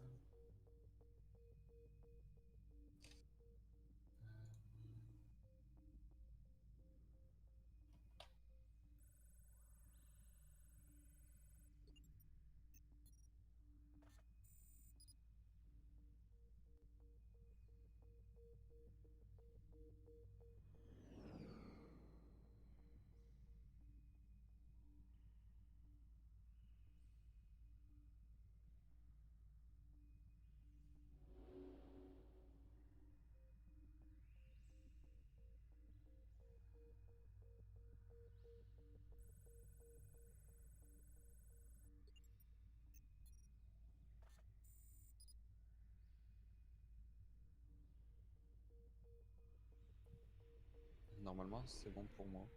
Normalement, c'est bon pour moi.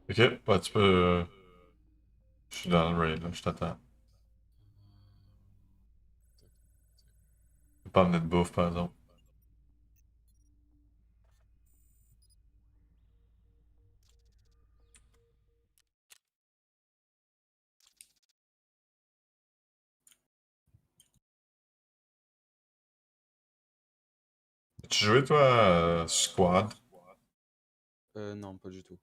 Ok, bah tu peux. Je suis dans le raid là, je t'attends. Je peux pas amener de bouffe par exemple. Tu jouais toi Squad? Non, pas du tout.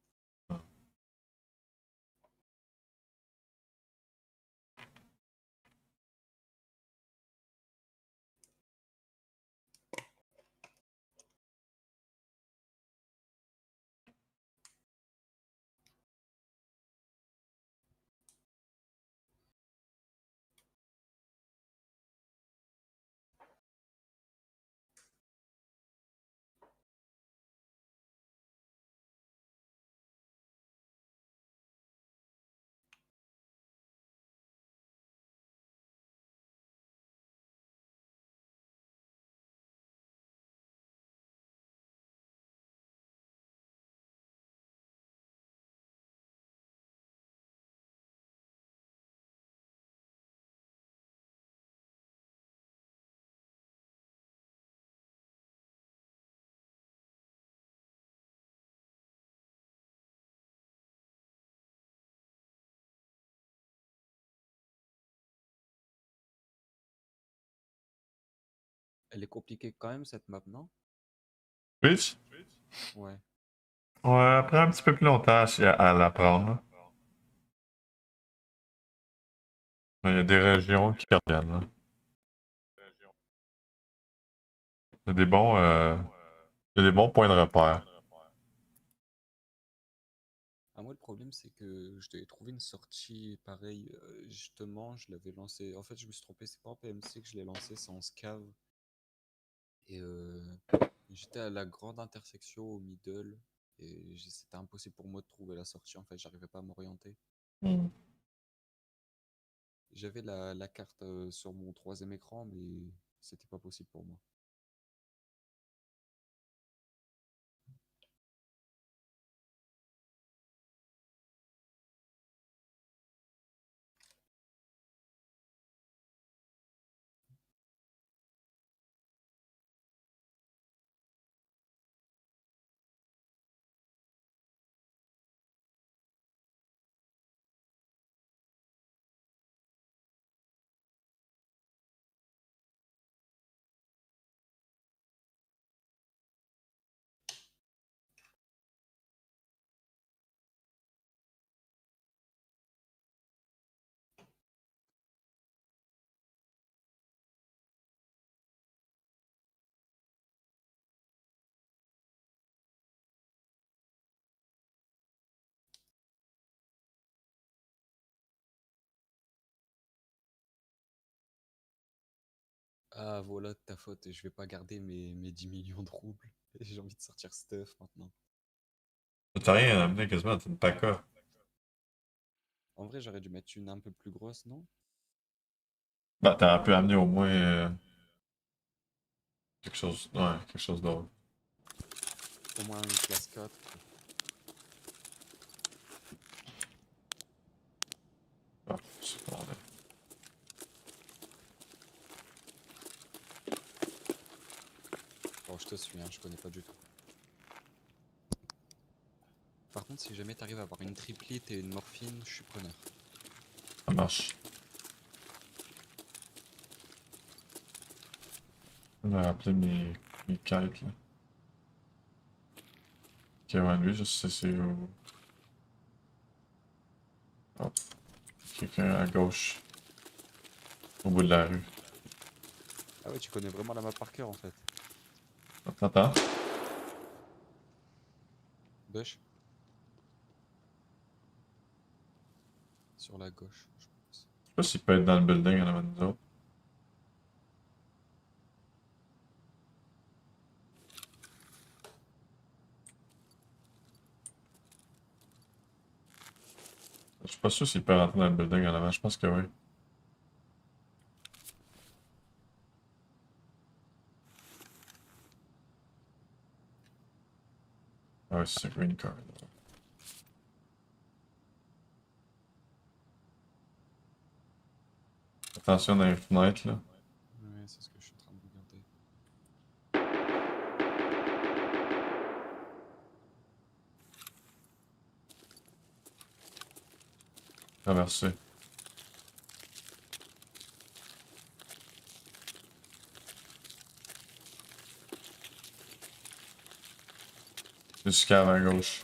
Elle est compliquée quand même cette map, non? Twitch? Ouais. Ouais, après un petit peu plus longtemps à l'apprendre. Il y a des régions qui reviennent là. Il y a des bons Il y a des bons points de repère. Ah, moi, le problème, c'est que je devais trouver une sortie pareille. Justement, je l'avais lancé. En fait, je me suis trompé, c'est pas en PMC que je l'ai lancé, c'est en scav. Et j'étais à la grande intersection au middle. Et c'était impossible pour moi de trouver la sortie. En fait, j'arrivais pas à m'orienter. Mm. J'avais la carte sur mon troisième écran, mais c'était pas possible pour moi. Ah, voilà de ta faute. Je vais pas garder mes 10 millions de roubles. J'ai envie de sortir stuff maintenant. T'as rien amené quasiment, t'as une PACA. En vrai, j'aurais dû mettre une un peu plus grosse, non? Bah, t'aurais pu amener au moins quelque chose. Ouais, quelque chose d'autre. Au moins une classe 4. Ah, c'est bon, là. Bon, je te suis, hein, je connais pas du tout. Par contre, si jamais t'arrives à avoir une triplite et une morphine, je suis preneur. Ça marche. On va rappeler mes quêtes, là. Ok, ouais, lui, je sais c'est où. Hop. Quelqu'un à gauche. Au bout de la rue. Ah ouais, tu connais vraiment la map par cœur en fait. T'entends? Bush. Sur la gauche, je pense. Je sais pas s'il peut être dans le building en avant de nous autres. Je suis pas sûr s'il peut rentrer dans le building en avant, je pense que oui. Ah ouais, c'est green card. Attention dans les fenêtres, là. Ouais, c'est ce que je suis en train de regarder. Traverser. Du scav à gauche.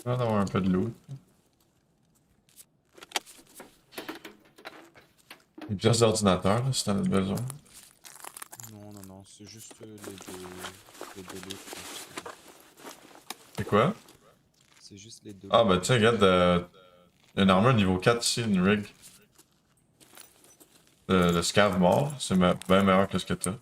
On va avoir un peu de loot. Des pièces d'ordinateur, là, si t'en as besoin. Non, non, non, c'est juste les deux lots. C'est quoi? C'est juste les deux Ah, lots. bah tiens, regarde, une armure niveau 4 ici, une rig. Le scav mort, c'est bien meilleur que ce que t'as.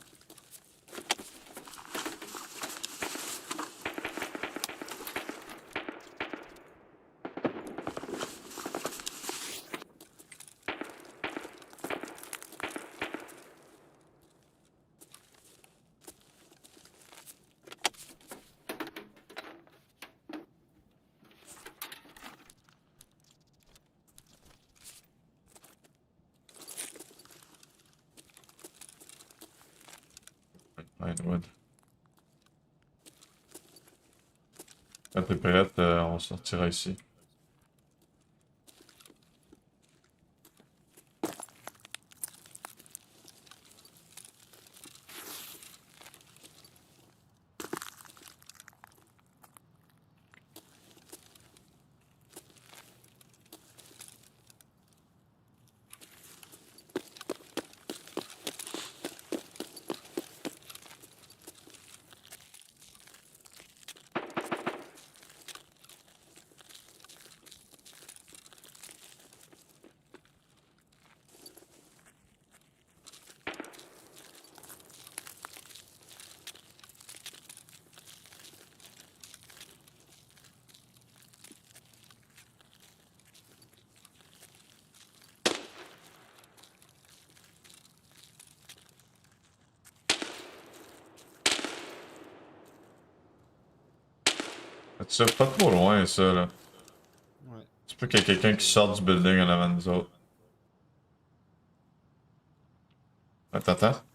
Pinewood. Quand t'es prête, on sortira ici. C'est pas trop loin, ça, là. Ouais. Tu peux qu'il y ait quelqu'un qui sort du building en avant de nous autres. Attends.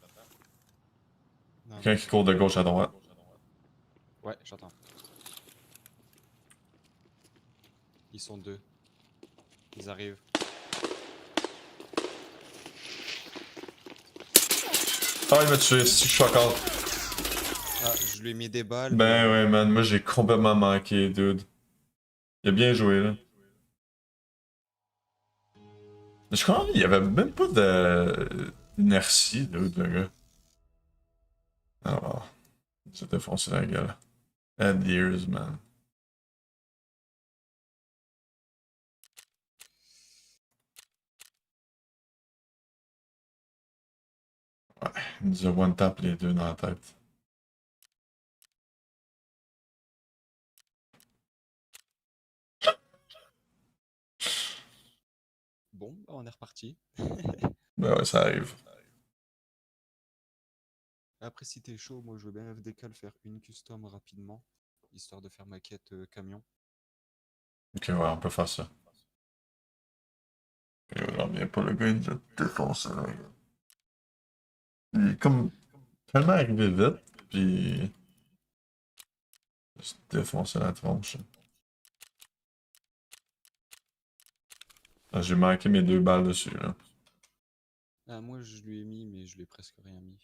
Quelqu'un qui court de gauche à droite. Ouais, j'entends. Ils sont deux. Ils arrivent. Ah, il m'a tué, si je suis encore. Ah, je lui ai mis des balles. Ben ouais, man, moi j'ai complètement manqué, dude. Il a bien joué, là. Je crois qu'il y avait même pas d'inertie, dude, le gars. Alors, il s'est défoncé la gueule. Aide years, man. Ouais, il nous a one-tap les deux dans la tête. Bon, bah, on est reparti. Ben ouais, ça arrive. Après, si t'es chaud, moi je veux bien FDK le faire une custom rapidement, histoire de faire ma quête camion. Ok, ouais, on peut faire ça. Et on revient pas, le gars, il nous a défoncé, là. Il est comme tellement arrivé vite, puis il s'est défoncé la tronche. Ah, j'ai manqué mes 2 balles dessus, là. Ah, moi je lui ai mis, mais je lui ai presque rien mis.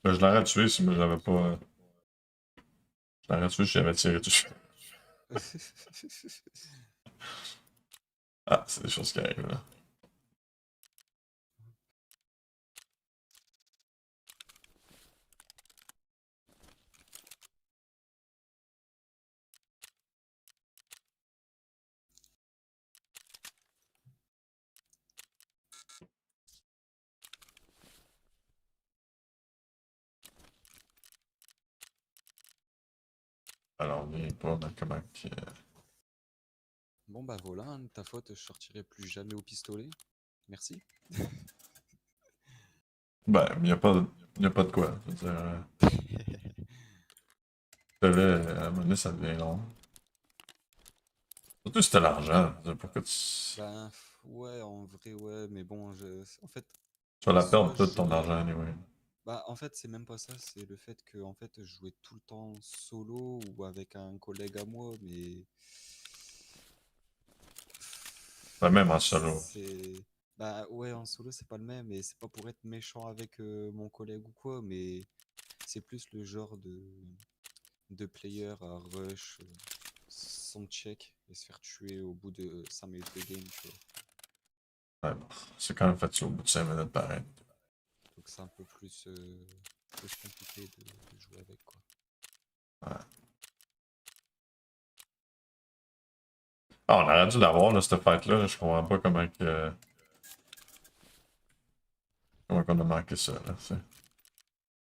Ben, je l'aurais tué si moi j'avais pas. Je l'aurais tué si j'avais tiré dessus. Ah, c'est des choses qui arrivent, là. Alors, on vient pas, mais comment que. Bon bah voilà, hein, de ta faute, je sortirai plus jamais au pistolet. Merci. Ben, y a pas de quoi. Je veux dire. À un moment donné, ça devient long. Surtout si t'as l'argent. Pourquoi tu. Ben ouais, en vrai ouais, mais bon, en fait, Tu vas la soit perdre je toute ton jouais. argent, anyway. Bah en fait, c'est même pas ça, c'est le fait que en fait, je jouais tout le temps solo ou avec un collègue à moi, mais Ben, même en solo. c'est bah ouais, en solo c'est pas le même, et c'est pas pour être méchant avec mon collègue ou quoi, mais c'est plus le genre de player à rush sans check et se faire tuer au bout de 5 minutes de game, tu vois. Ouais, bon, c'est quand même fait au bout de 5 minutes pareil. Donc c'est un peu plus compliqué de jouer avec, quoi. Ouais. Ah, on aurait dû l'avoir, là, cette fight-là. Je comprends pas comment que. Comment qu'on a manqué ça, là, tu sais.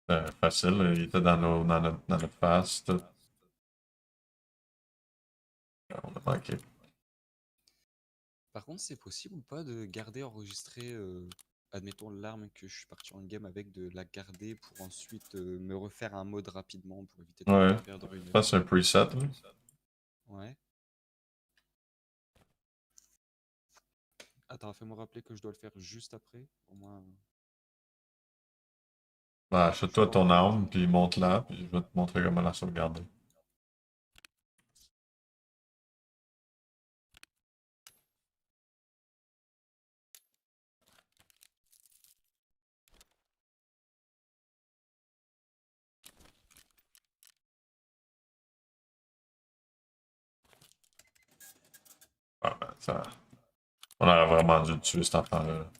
C'était facile, là, il était dans notre face, tout. On a manqué. Par contre, c'est possible ou pas de garder enregistré, admettons l'arme que je suis parti en game avec, de la garder pour ensuite me refaire un mode rapidement pour éviter de Ouais. perdre une Ça, c'est un preset, là. Ouais. Attends, fais-moi rappeler que je dois le faire juste après, au moins. Bah, achète-toi ton arme, puis monte-la, puis je vais te montrer comment la sauvegarder. Ah ben, ça... On aurait vraiment dû le tuer, cet enfant-là.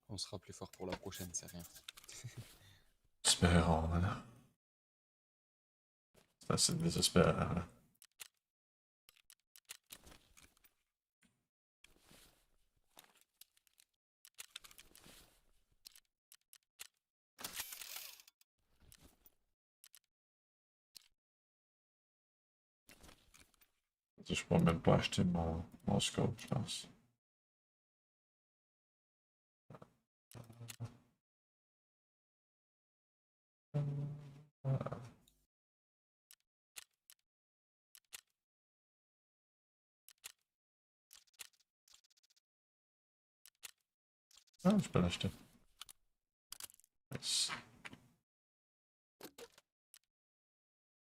On sera plus fort pour la prochaine, c'est rien. Espérons, hein. C'est assez désespérant, hein. Je peux même pas acheter mon scope, je pense. Ah, je peux l'acheter. Nice.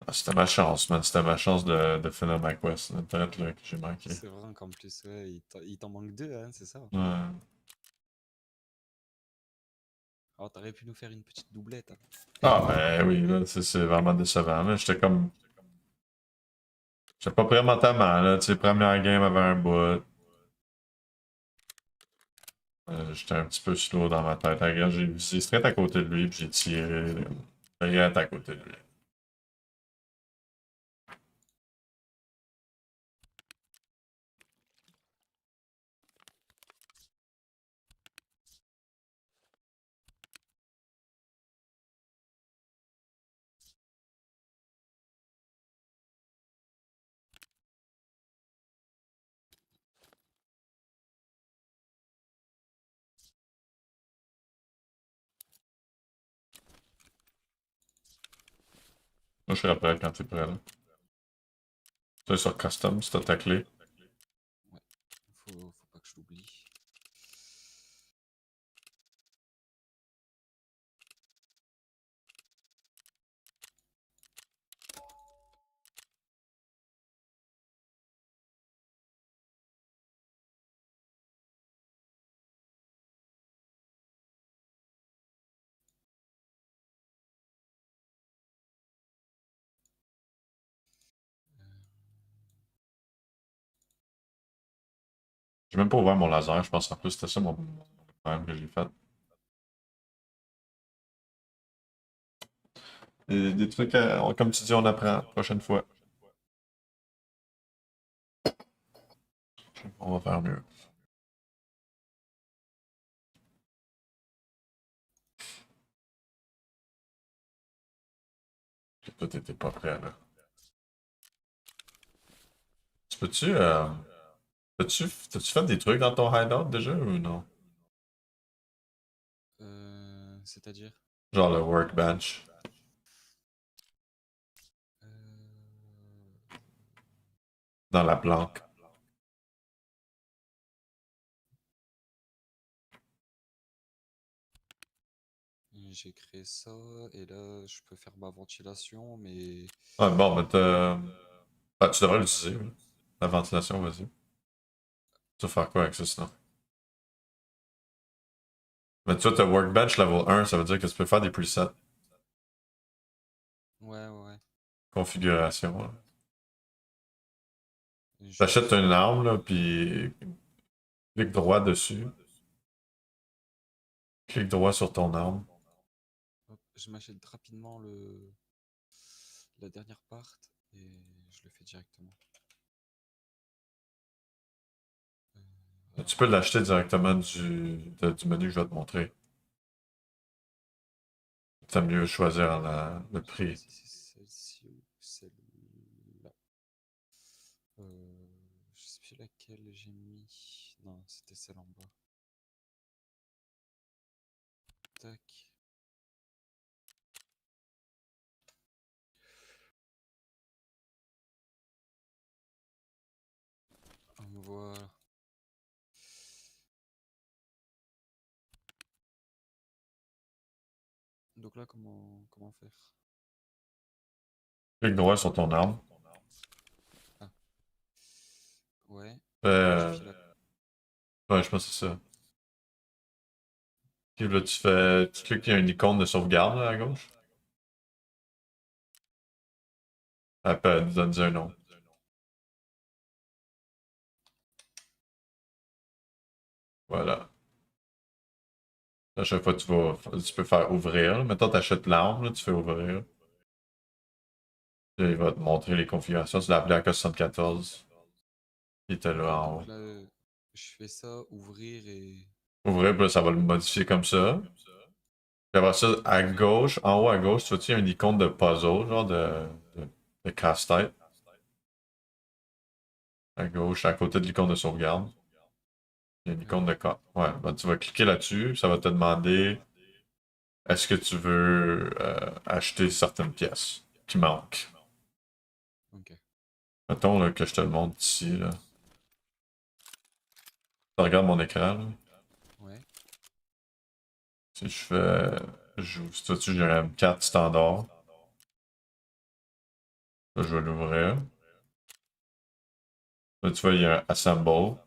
Ah, c'était ma chance, man. C'était ma chance de finir ma quest. Peut-être là que j'ai manqué. C'est vrai qu'en plus, ouais, il t'en manque 2, hein, c'est ça? Ouais. Alors t'aurais pu nous faire une petite doublette. Hein. Ah, ben oui, là, c'est vraiment décevant. Là, j'étais comme. J'étais pas prêt mentalement, là. Tu sais, première game avait un bout. J'étais un petit peu slow dans ma tête. Regarde, j'ai visé straight à côté de lui, puis j'ai tiré direct à côté de lui. Moi, je serai prêt quand t'es prêt, là. Tu es sur Custom, c'est ta clé. Ouais, faut pas que je l'oublie. J'ai même pas ouvert mon laser, je pense en plus c'était ça mon problème que j'ai fait. Des trucs, comme tu dis, on apprend. Prochaine fois. On va faire mieux. Toi, t'étais pas prêt, là. Tu peux-tu, t'as-tu fait des trucs dans ton hideout déjà ou non? C'est-à-dire? Genre le workbench. Dans la planque. J'ai créé ça, et là, je peux faire ma ventilation, mais... Ah bon, mais ah, tu devrais l'utiliser, oui. La ventilation, vas-y. Tu vas faire quoi avec ça sinon? Mais tu vois, t'as workbench level 1, ça veut dire que tu peux faire des presets. Ouais, ouais. Configuration, là. T'achètes une arme, là, puis clique droit dessus. Clique droit sur ton arme. Hop, je m'achète rapidement la dernière part, et je le fais directement. Tu peux l'acheter directement du menu que je vais te montrer. T'as mieux choisir le prix. Si c'est celle-ci ou celle-là. Je sais plus laquelle j'ai mis. Non, c'était celle en bas. Tac. Voilà. donc là, comment faire? Clique droit sur ton arme. Ah. Ouais. Euh... Modifier Ouais, je pense que c'est ça. Puis là, tu cliques, il y a une icône de sauvegarde là, à gauche. Après, donne-y un nom. Voilà. À chaque fois, tu peux faire ouvrir. Là. Mettons, tu achètes l'arme, tu fais ouvrir. Là, il va te montrer les configurations. Tu l'as appelé AK-74. Il était là en haut. Donc là, je fais ça, ouvrir et... Ouvrir, puis là, ça va le modifier comme ça. Puis après ça, à gauche, en haut à gauche, tu vois, il y a une icône de puzzle, genre de casse-tête. À gauche, à côté de l'icône de sauvegarde. Il y a une icône de cas. Ouais, ben, tu vas cliquer là-dessus, ça va te demander est-ce que tu veux acheter certaines pièces qui manquent. Ok. Mettons là, que je te le montre ici. Là. Tu regardes mon écran. Là. Ouais. Si je fais. Si tu vois, j'ai un M4 standard. Là, je vais l'ouvrir. Là, tu vois, il y a un Assemble.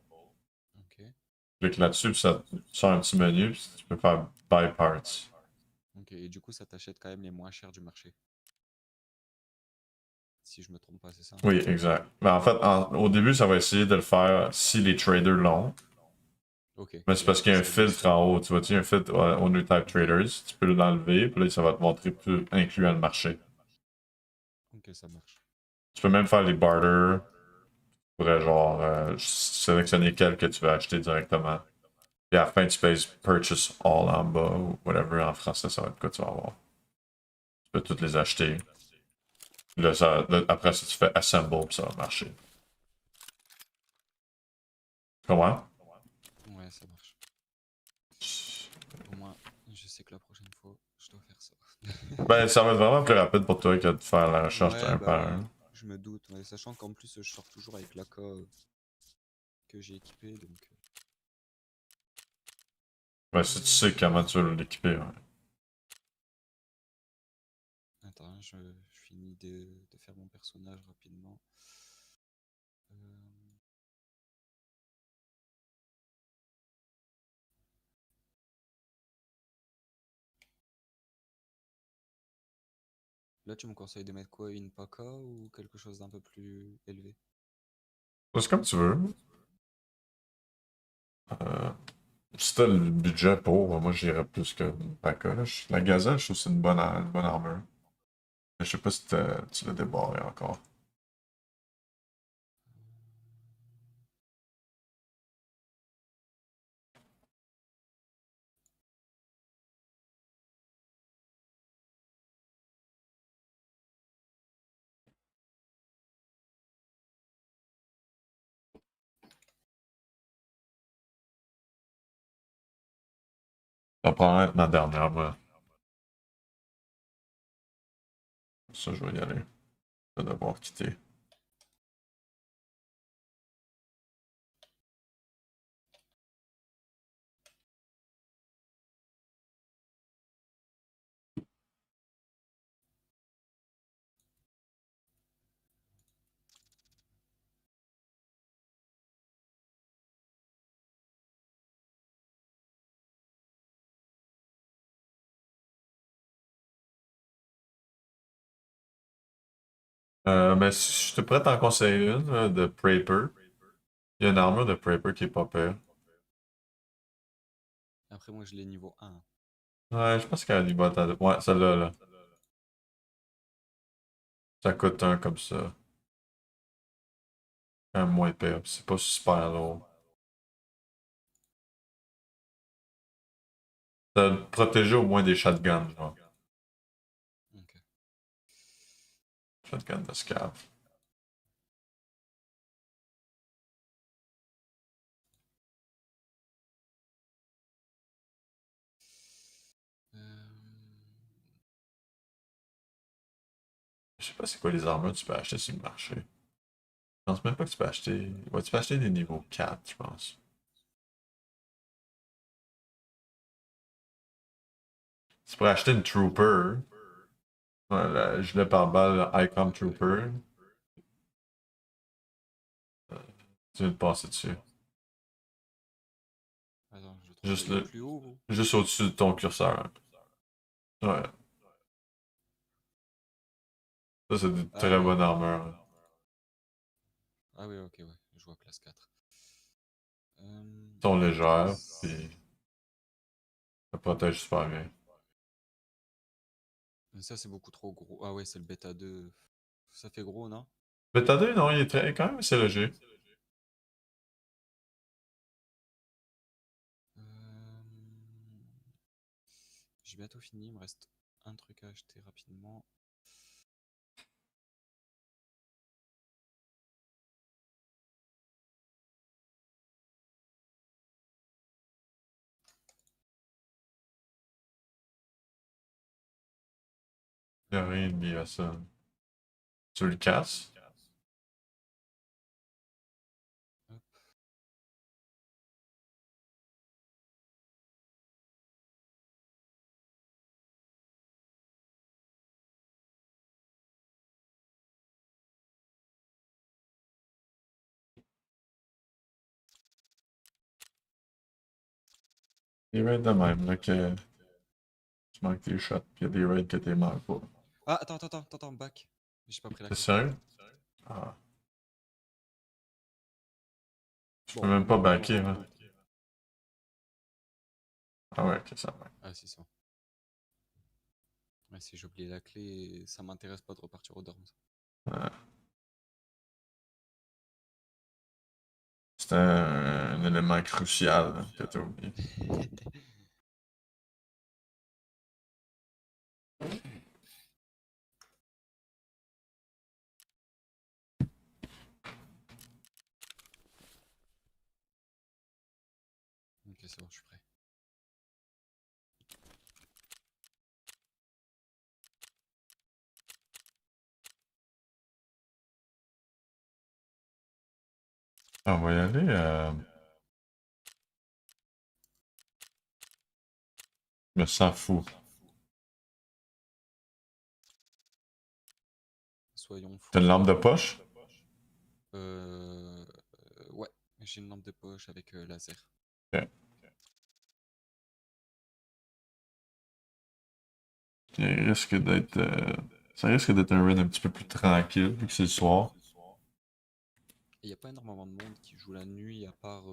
Ok. Clique là-dessus, puis ça sort un petit menu, puis tu peux faire Buy Parts. Ok, et du coup, ça t'achète quand même les moins chers du marché. Si je me trompe pas, c'est ça? Oui, exact. Mais en fait, au début, ça va essayer de le faire si les traders l'ont. Ok. Mais c'est Et parce qu'il après, y a un ça laisse... filtre en haut. Tu vois, il y a un filtre Owner Type Traders. Tu peux l'enlever, puis là, ça va te montrer plus incluant le marché. Ok, ça marche. Tu peux même faire les barter. Tu pourrais genre sélectionner quel que tu veux acheter directement. Et à la fin, tu payes Purchase All en bas ou whatever. En français, ça va être quoi tu vas avoir. Tu peux toutes les acheter. Là, après ça, tu fais Assemble, puis ça va marcher. Comment? Ouais, ça marche. Au moins, je sais que la prochaine fois, je dois faire ça. Ben, ça va être vraiment plus rapide pour toi que de faire la recherche Ouais, un bah par oui, un. je me doute. Ouais, sachant qu'en plus, je sors toujours avec l'AK que j'ai équipé, donc... Ben, si tu sais comment tu veux l'équiper, ouais. Attends, je finis de faire mon personnage rapidement. Là, tu me conseilles de mettre quoi? Une PAKA ou quelque chose d'un peu plus élevé? C'est comme tu veux. Euh, si t'as le budget pour, moi j'irais plus que Paka. La gazelle, je trouve que c'est une bonne armure. Mais je sais pas si tu l'as débarré encore. Ça prend être ma dernière, moi. Ça, je vais y aller. Je vais devoir quitter. Mais si je te prête en conseiller une de Praper. Il y a une armure de Praper qui est pas pire. Après, moi, je l'ai niveau 1. Ouais, je pense qu'elle a du bot à... Ouais, celle-là, là. Ça coûte un comme ça. Un moins pire. C'est pas super lourd. Ça te protéger au moins des shotguns, genre. Ok. Shotgun de scav. Je sais pas c'est quoi les armures que tu peux acheter sur le marché. Je pense même pas que tu peux acheter. Ouais, tu peux acheter des niveaux 4, je pense. Tu pourrais acheter une Trooper. Ouais, le gilet pare-balles Icon Trooper. Tu viens de passer dessus. Attends, je trouve Juste, il est plus haut. juste au-dessus de ton curseur. Ouais. Ça, c'est de très bonne armure. Ah oui, ok, ouais. Je vois classe 4. Ils sont légères, puis ça protège super bien. Ça, c'est beaucoup trop gros. Ah ouais, c'est le bêta 2. Ça fait gros, non? Beta 2, non, il est très, quand même assez léger. J'ai bientôt fini, il me reste un truc à acheter rapidement. Il n'y a rien de lié à ça. Tu le casses? Hop. Des raids de même, là, que tu manques tes shots, puis il y a des raids que tu manques pas. Ah, attends, back. J'ai pas pris la C'est clé. sérieux? Ah. Je peux Bon, même pas on va backer, rendre hein. compte. Ah ouais, ok, ça va. Ah, c'est ça. Ouais, si j'ai oublié la clé, ça m'intéresse pas de repartir au dorm. Ouais. C'était un élément crucial là, que t'as oublié. Ok, c'est bon, je suis prêt. Ah, on va y aller. Je me sens fou. Soyons fous. T'as une lampe de poche? Ouais, j'ai une lampe de poche avec laser. Ok. Ça risque d'être un raid un petit peu plus tranquille, vu que c'est le soir. Il n'y a pas énormément de monde qui joue la nuit à part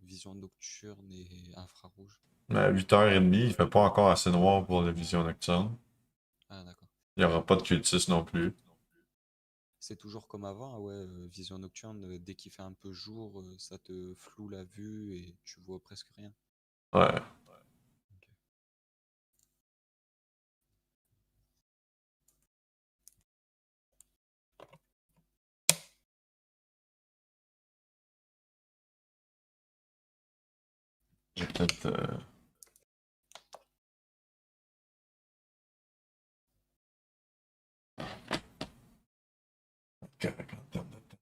vision nocturne et infrarouge. Mais à 8h30, il fait pas encore assez noir pour la vision nocturne. Ah, d'accord. Il n'y aura pas de cultistes non plus. C'est toujours comme avant, ouais, vision nocturne, dès qu'il fait un peu jour, ça te floue la vue et tu vois presque rien. Ouais. J'ai peut-être... Correct en termes de temps.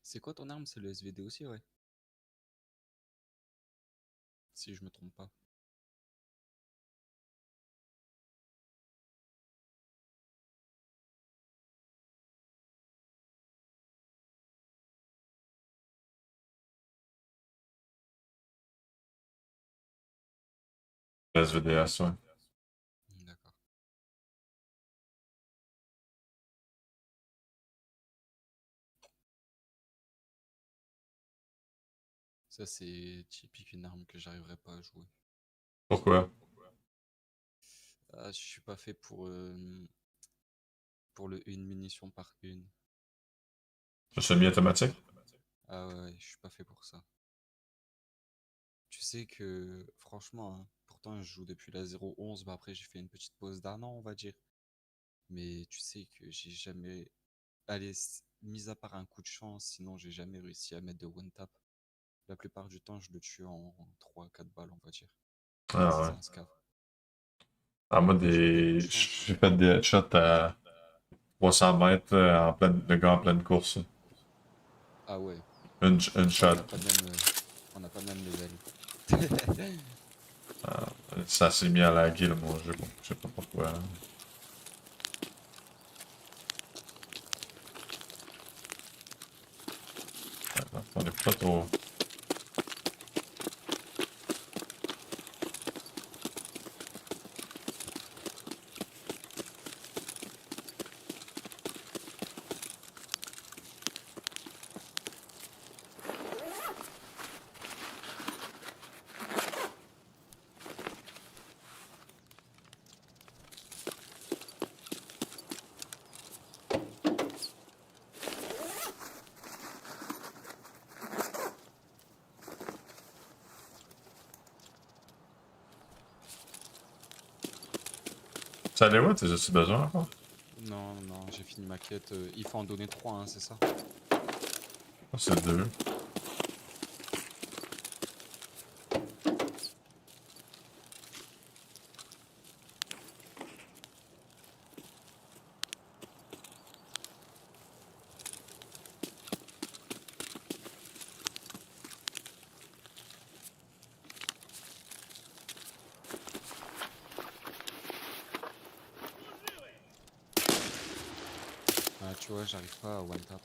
C'est quoi ton arme? C'est le SVD aussi, ouais. Si je me trompe pas. SVDS, ouais. D'accord. Ça, c'est typique une arme que j'arriverai pas à jouer. Pourquoi? Ah, je suis pas fait pour le une munition par une. Le semi-automatique? Ah ouais, je suis pas fait pour ça. Tu sais que, franchement, hein, pourtant je joue depuis la 0.11, bah après j'ai fait une petite pause d'un an, on va dire. Mais tu sais que j'ai jamais... Allez, mis à part un coup de chance, sinon j'ai jamais réussi à mettre de one tap. La plupart du temps, je le tue en 3-4 balles, on va dire. Ah Si ouais. c'est un scav. Ah, moi, J'ai eu des coups de j'ai chance. fait des headshots à 300 mètres en pleine, le gars en pleine course. Ah ouais. Une Bah, shot. on n'a pas le même level. Ah, ça s'est mis à laguer, là, mon jeu. Je sais pas pourquoi. On est pas trop... Ça allait où, tes as-tu besoin encore? Non, non, j'ai fini ma quête. Il faut en donner 3, hein, c'est ça? Ah, c'est 2. Ah, tu vois, j'arrive pas à one tap.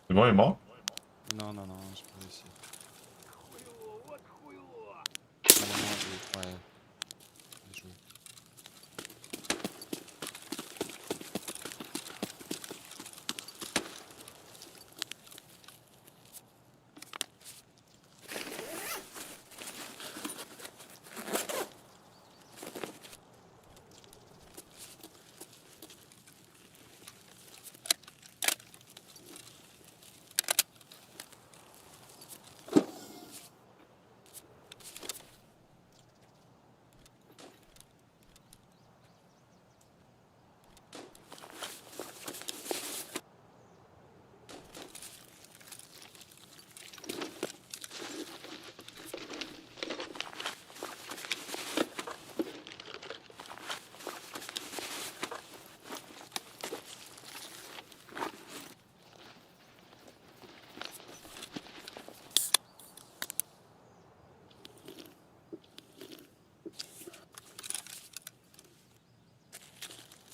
C'est bon, il est mort? Non, non, non, j'ai pas réussi. Non, non, ouais, bien joué.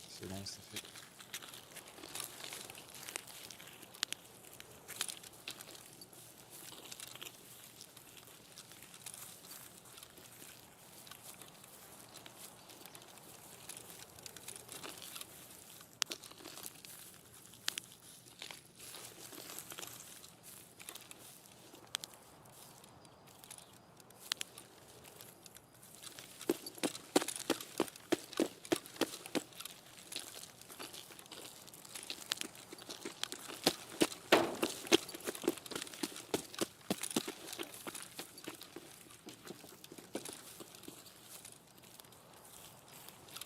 C'est bon, c'est fait.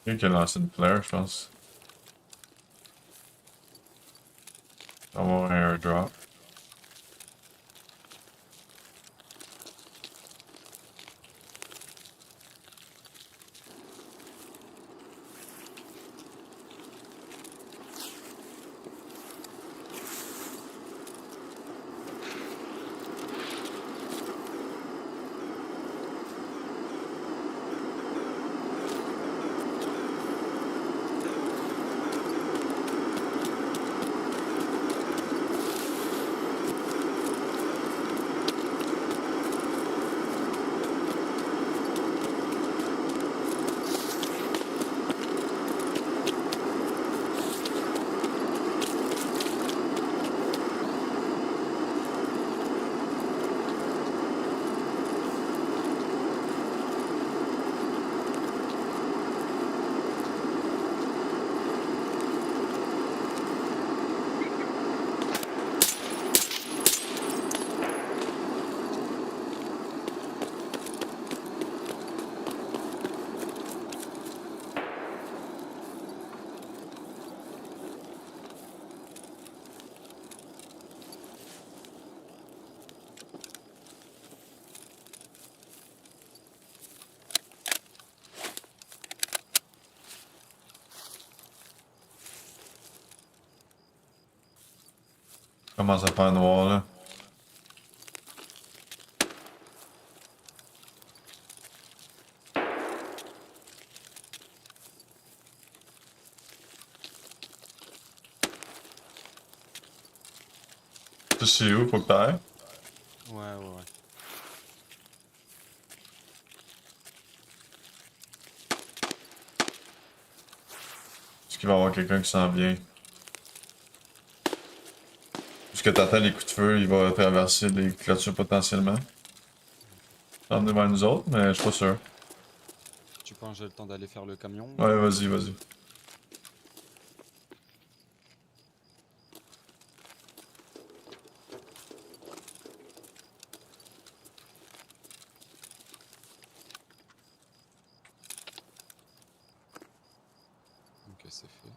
Lui qui a lancé une flare, je pense. On va avoir un airdrop. commence à faire noir là. Tu sais où pour que t'ailles? Ouais. Est-ce qu'il va y avoir quelqu'un qui s'en vient? Puisque t'attends les coups de feu, il va traverser les clôtures potentiellement. Emmener vers nous autres, mais je suis pas sûr. Tu penses que j'ai le temps d'aller faire le camion? Ouais, vas-y, vas-y. Ok, c'est fait.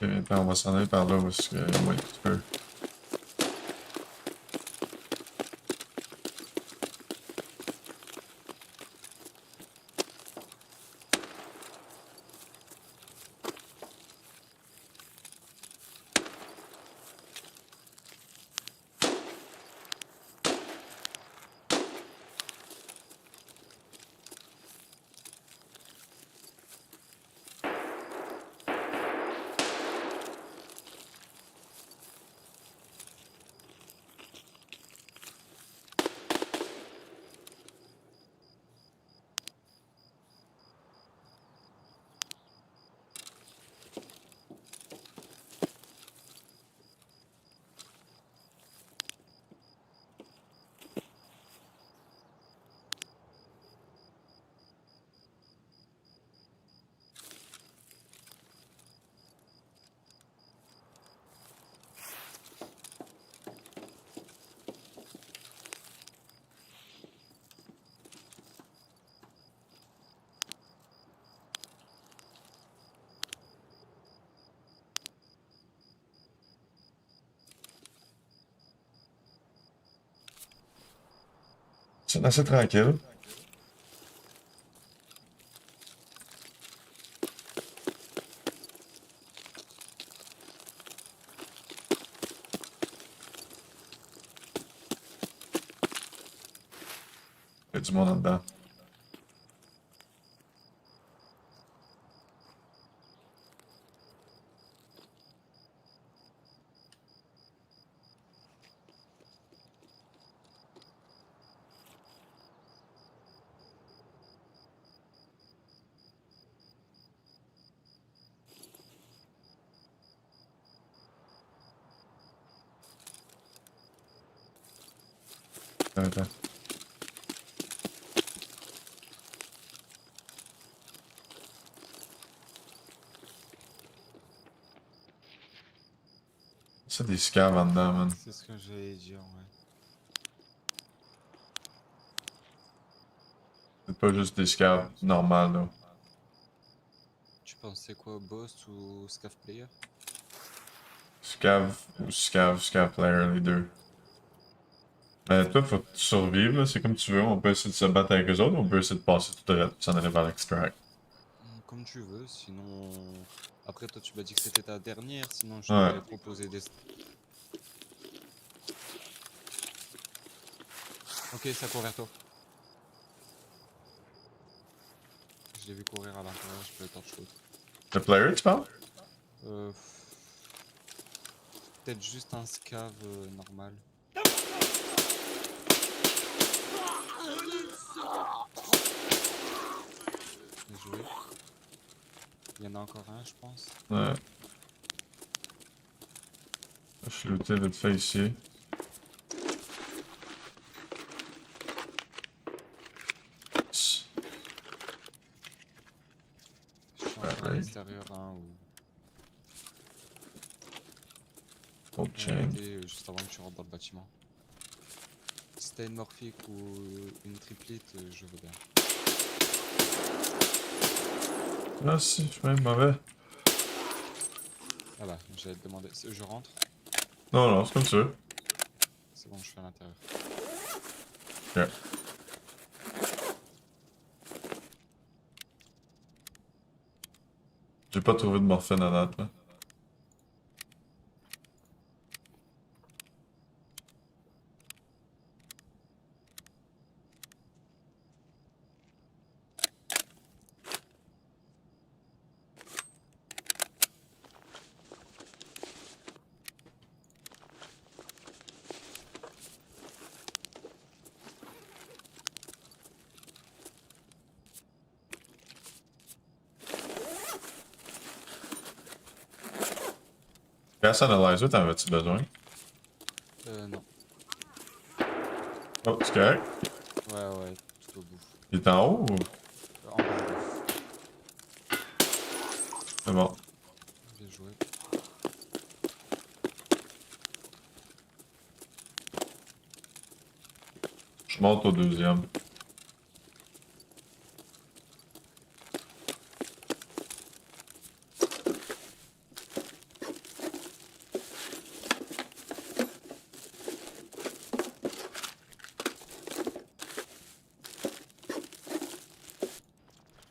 Ok, attends, on va s'en aller par là où est-ce que. Ouais, tu peux. C'est assez tranquille. Il y a du monde en dedans. Attends. C'est des scavs en dedans, man. C'est ce que j'allais dire, ouais. C'est pas juste des scavs normales, là. Tu penses c'est quoi, boss ou scav player? Scav ou scav player, les deux. Mais toi, faut survivre, là. C'est comme tu veux. On peut essayer de se battre avec eux autres, on peut essayer de passer tout de suite, s'en aller vers l'extract. Comme tu veux, sinon... Après, toi, tu m'as dit que c'était ta dernière, sinon je Ouais. t'aurais proposé des... Ok, ça court vers toi. Je l'ai vu courir à l'intérieur, je peux le temps de shoot. Le player, tu parles? Peut-être juste un scav normal. Bien joué. Il y en a encore un, je pense. Ouais. Je suis looté vite fait ici. Je suis encore à l'extérieur, hein, ou... Old chain. Juste avant que tu rentres dans le bâtiment. Si t'as une morphique ou une triplite, je veux bien. Ah si, je suis même mauvais. Ah bah, j'allais te demander. Je rentre? Non, non, c'est comme ça. C'est bon, je suis à l'intérieur. Ok. J'ai pas trouvé de morphine à date, là. Gas Analyzer, t'en avais-tu besoin? Non. Oh, c'est correct? Ouais, tout au bout. Il est en haut ou? En bas. C'est bon. Bien joué. Je monte au deuxième.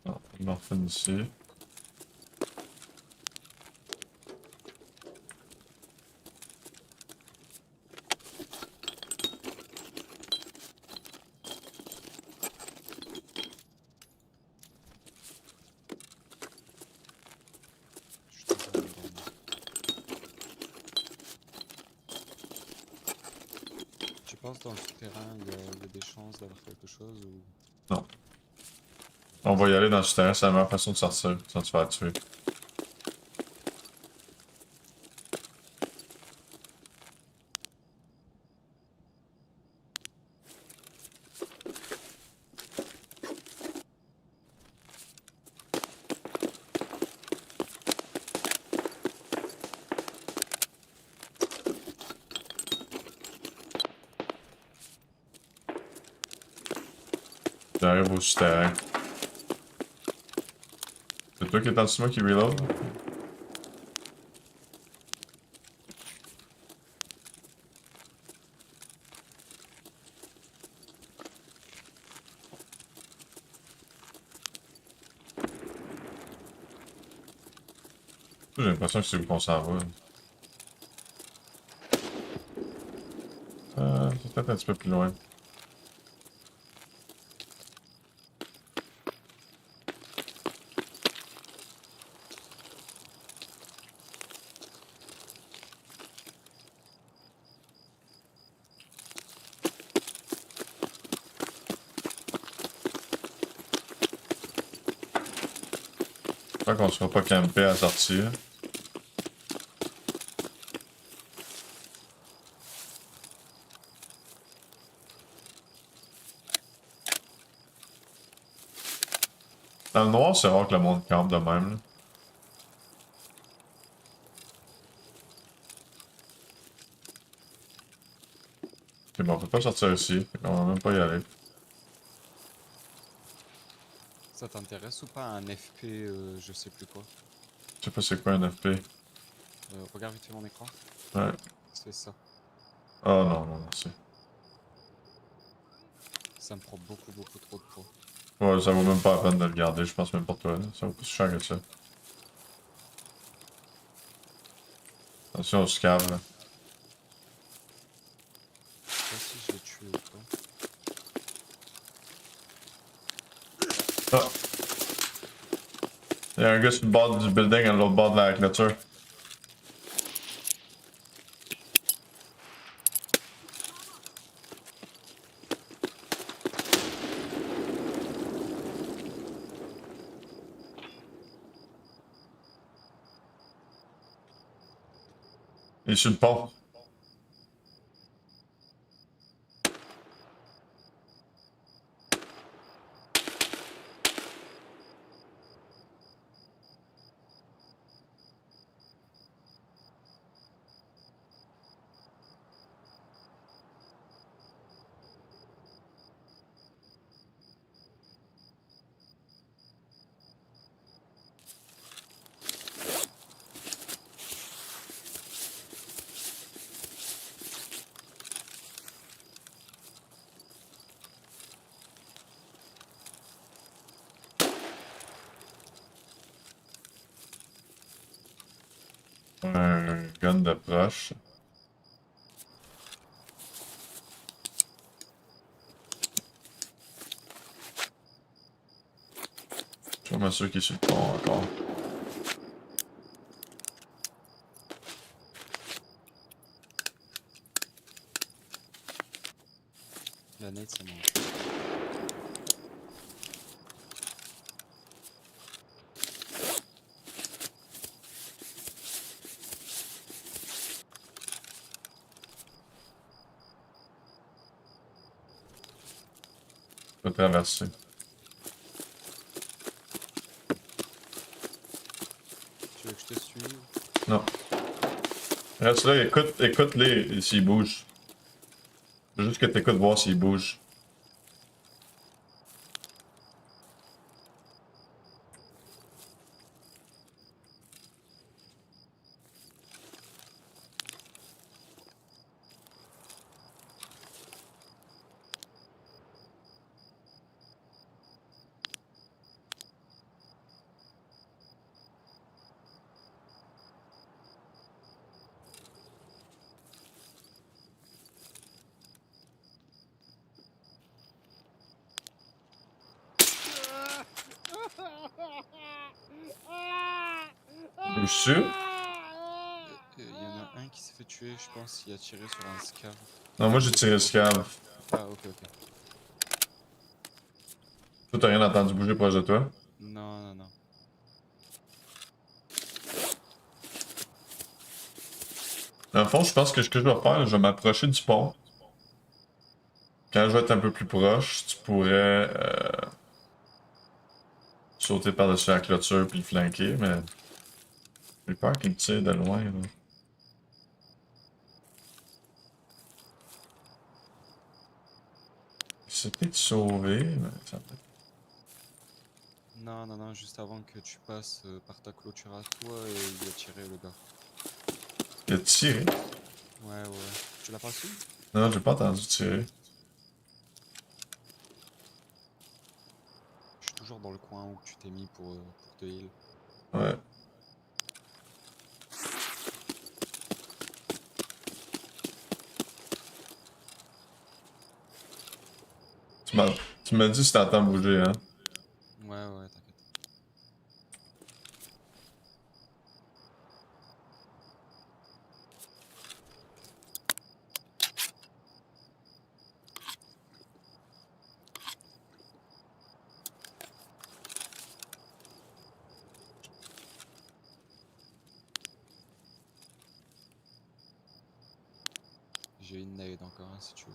Non, une morphine ici. Tu penses dans le souterrain, il y a des chances d'avoir quelque chose ou... Non. On va y aller dans le souterrain, c'est la meilleure façon de sortir sans te faire tuer. J'arrive au souterrain. C'est toi qui es en dessous de moi qui reload? J'ai l'impression que c'est où qu'on s'en va. C'est peut-être un petit peu plus loin. J'espère qu'on ne sera pas campé à sortir. Dans le noir, c'est rare que le monde campe de même. Là. Ok, bon, on peut pas sortir ici. On va même pas y aller. Ça t'intéresse ou pas un FP, je sais plus quoi? Je sais pas c'est quoi un FP. Regarde vite fait mon écran. Ouais. C'est ça. Oh non, non, merci. Ça me prend beaucoup trop de poids. Ouais, ça vaut même pas la peine de le garder, je pense même pour toi. Là. Ça vaut plus cher que ça. Attention au scave là. Je sais pas si je l'ai tué ou pas. Ah! Il y a un gars sur le bord du building à l'autre bord de la clôture. Il est sur le pont. Un gun de proche. Je suis m'assurer qu'il est sur le pont encore. La nade, ça mange. Je peux traverser. Tu veux que je te suive? Non. Reste là, écoute-les s'ils bougent. Faut juste que t'écoutes voir s'ils bougent. Bouges-tu? Il y en a un qui s'est fait tuer, je pense, il a tiré sur un scav. Non, moi j'ai tiré scave. Ah, ok, ok. Toi, t'as rien entendu bouger proche de toi? Non, non, non. Dans le fond, je pense que ce que je vais faire, je vais m'approcher du pont. Quand je vais être un peu plus proche, tu pourrais sauter par-dessus la clôture puis le flanquer, mais j'ai peur qu'il me tire de loin. Là. C'est peut-être sauvé, mais ça peut... Non, non, non, juste avant que tu passes par ta clôture à toi, et il a tiré le gars. Il a tiré? Ouais, ouais. Tu l'as pas su? Non, j'ai pas entendu tirer. Je suis toujours dans le coin où tu t'es mis pour te heal. Ouais. Tu m'as dit si t'entends bouger, hein? Ouais, ouais, t'inquiète. J'ai une nade encore, hein, si tu veux.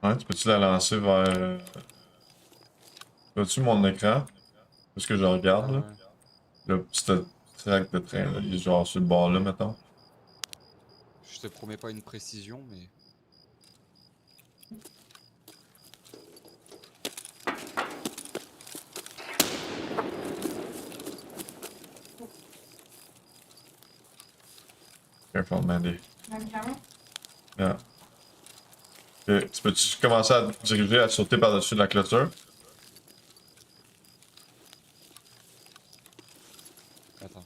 Ouais, tu peux-tu la lancer vers... Vois-tu mon écran? Parce que je regarde, là. Ouais. Le petit track de train, là. Il est genre sur le bord là, mettons. Je te promets pas une précision, mais... Careful, Mandy. Yeah. Ok, tu peux-tu commencer à te diriger, à sauter par-dessus la clôture? Attends.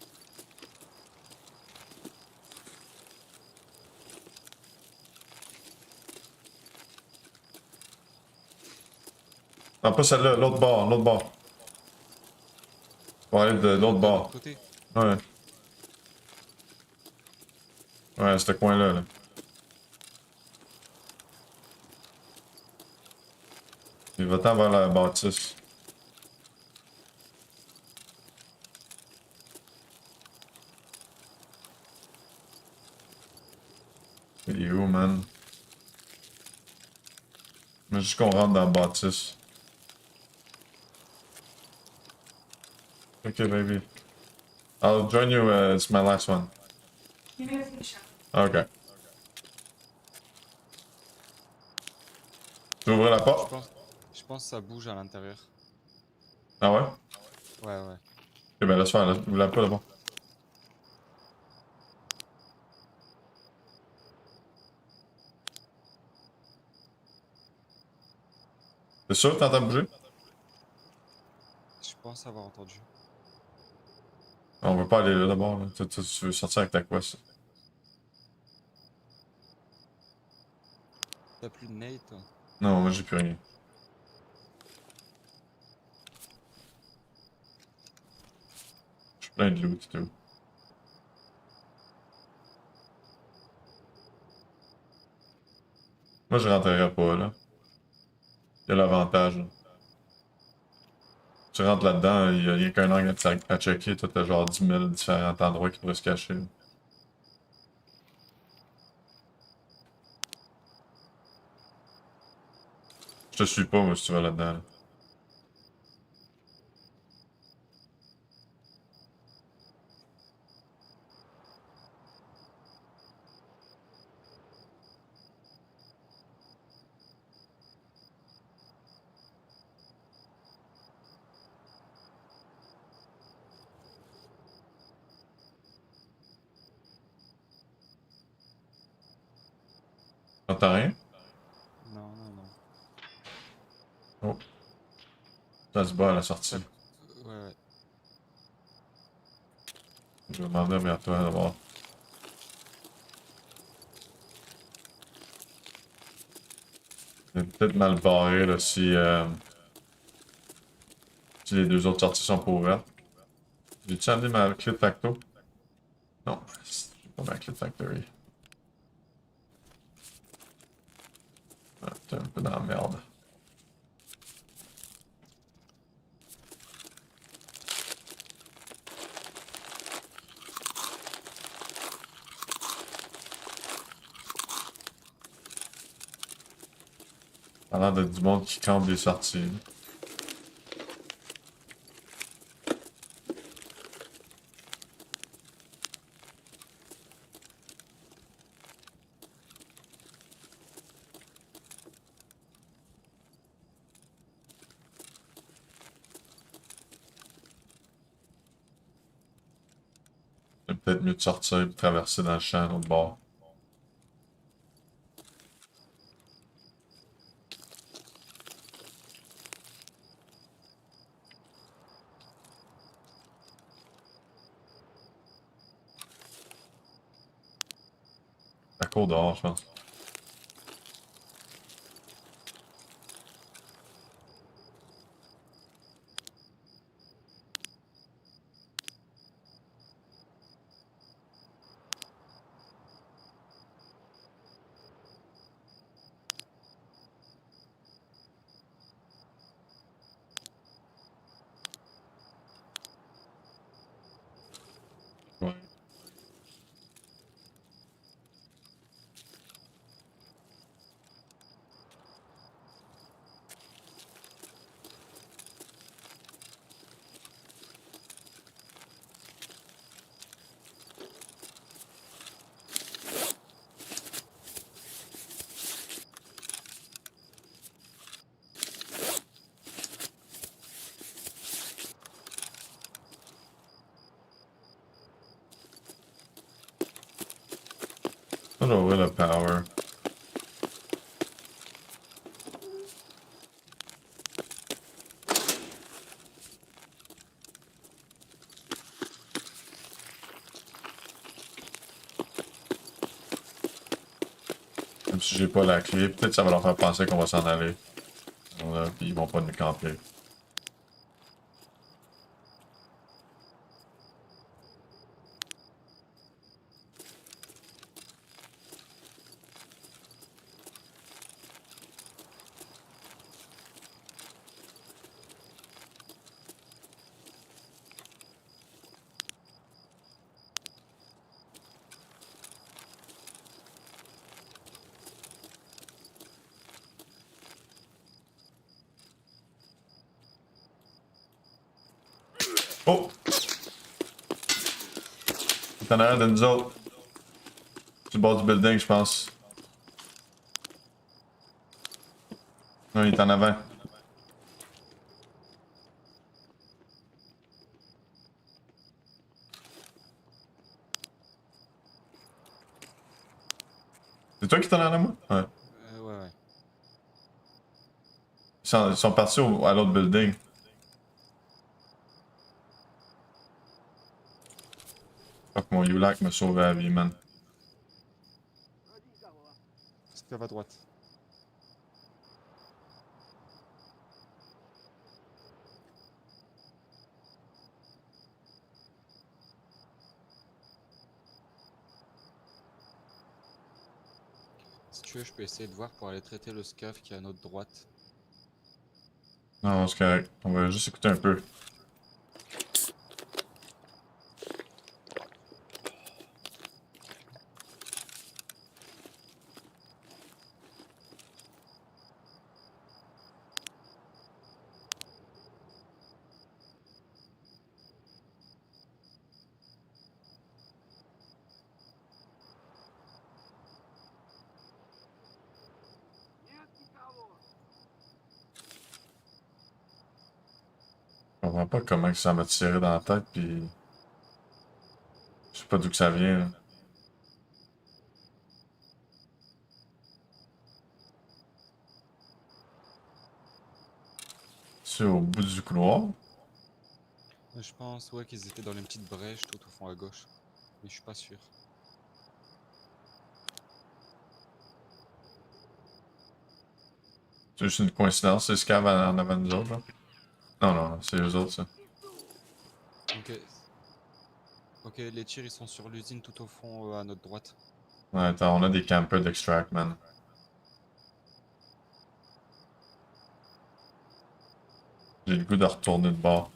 Non, pas celle-là, l'autre bord, l'autre bord. Pour aller de l'autre bord. Côté. Ouais. Ouais, ce coin-là, là. Il va-t'en vers la bâtisse. Il est où, man? Mais juste qu'on rentre dans la bâtisse. Ok, baby. I'll join you, it's my last one. Ok. Tu ouvres la porte? Je pense que ça bouge à l'intérieur. Ah ouais? Ouais, ouais. Ok, ben laisse faire, là. Ouvre la pas d'abord. T'es sûr que t'entends bouger? Je pense avoir entendu. On veut pas aller là d'abord, là. Tu veux sortir avec ta quest. T'as plus de Nate? Non, moi j'ai plus rien. Je suis plein de loot et tout. Moi je rentrerai pas là. Il y a l'avantage. Tu rentres là-dedans, il y a qu'un angle à checker, toi t'as genre 10 000 différents endroits qui pourraient se cacher. Je te suis pas, moi, si tu vas là-dedans. Là. T'entends rien? Non, non, non. Oh. Ça se bat à la sortie. Ouais. Je vais demander vers toi d'abord. C'est peut-être mal barré là si les deux autres sorties sont pas ouvertes. J'ai-tu amené ma clé de facto? Non, j'ai pas ma clé de factory. Ah, t'es un peu dans la merde. Ça a l'air d'être du monde qui campe des sorties. C'est peut-être mieux de sortir et de traverser dans le champ à l'autre bord. À court dehors, je pense. Ouais. Ça, je vais ouvrir le power. Même si j'ai pas la clé, peut-être que ça va leur faire penser qu'on va s'en aller. Voilà, puis ils vont pas nous camper. Oh! Il est en arrière de nous autres. Sur le bord du building, je pense. Non, il est en avant. C'est toi qui t'en arrière de moi? Ouais. Ouais. Ils sont partis à l'autre building. Fuck, mon Yulak m'a sauvé la vie, man. Esclave à droite. Si tu veux, je peux essayer de voir pour aller traiter le scav qui est à notre droite. Non, c'est correct. On va juste écouter un peu. Je comprends pas comment ça m'a tiré dans la tête, pis... Je sais pas d'où que ça vient, là. C'est au bout du couloir? Je pense ouais qu'ils étaient dans les petites brèches tout au fond à gauche. Mais je suis pas sûr. C'est juste une coïncidence, c'est Scav en avant de nous autres, là? Non, non, c'est eux autres, ça. Ok. Ok, les tirs ils sont sur l'usine tout au fond à notre droite. Ouais, attends, on a des campers d'extract, man. J'ai le goût de retourner de bord.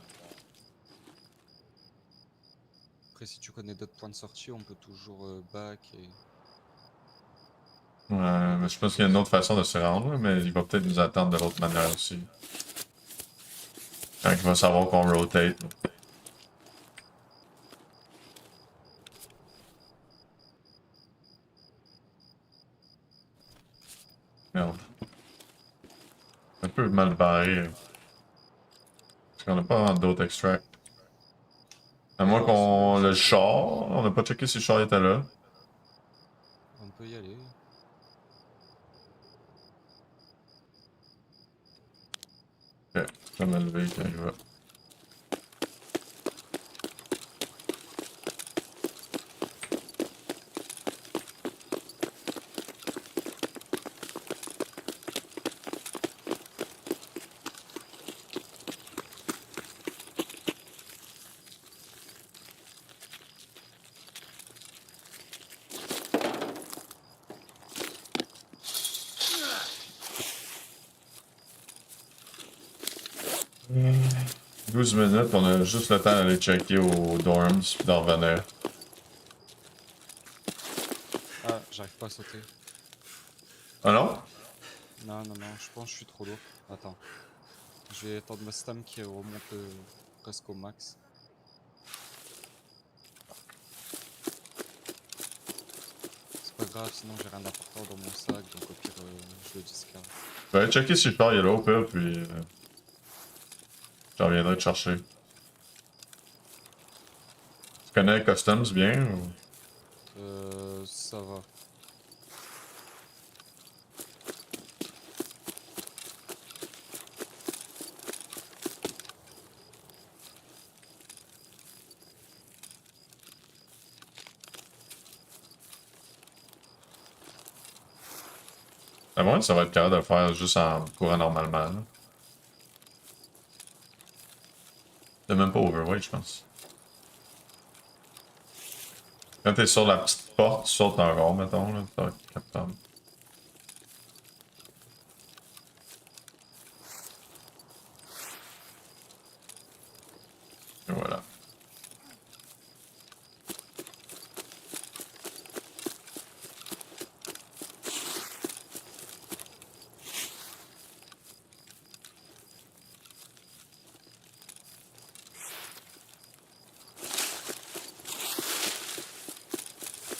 Après si tu connais d'autres points de sortie, on peut toujours back et... Ouais, mais je pense qu'il y a une autre façon de se rendre, là, mais il va peut-être nous attendre de l'autre manière aussi. Quand il va savoir qu'on rotate. Merde. Un peu mal barré. Parce qu'on n'a pas vraiment d'autres extracts. À moins qu'on... Le char, on n'a pas checké si le char était là. On peut y aller. Ok, je vais me lever quand il va. Hmm. 12 minutes, on a juste le temps d'aller checker aux dorms puis d'en revenir. Ah, j'arrive pas à sauter. Ah non? Non, non, non, je pense que je suis trop lourd. Attends. Je vais attendre ma stam qui remonte presque au max. C'est pas grave, sinon j'ai rien d'important dans mon sac, donc au pire je le discard. Je vais aller checker si le char est là ou pas, puis... je reviendrai te chercher. Tu connais Customs bien ou... Ça va. À moins que ça va être capable de le faire juste en courant normalement. Là. C'est même pas overweight, je pense. Quand t'es sur la petite porte, tu sautes encore, mettons, là, t'as capable. Et voilà.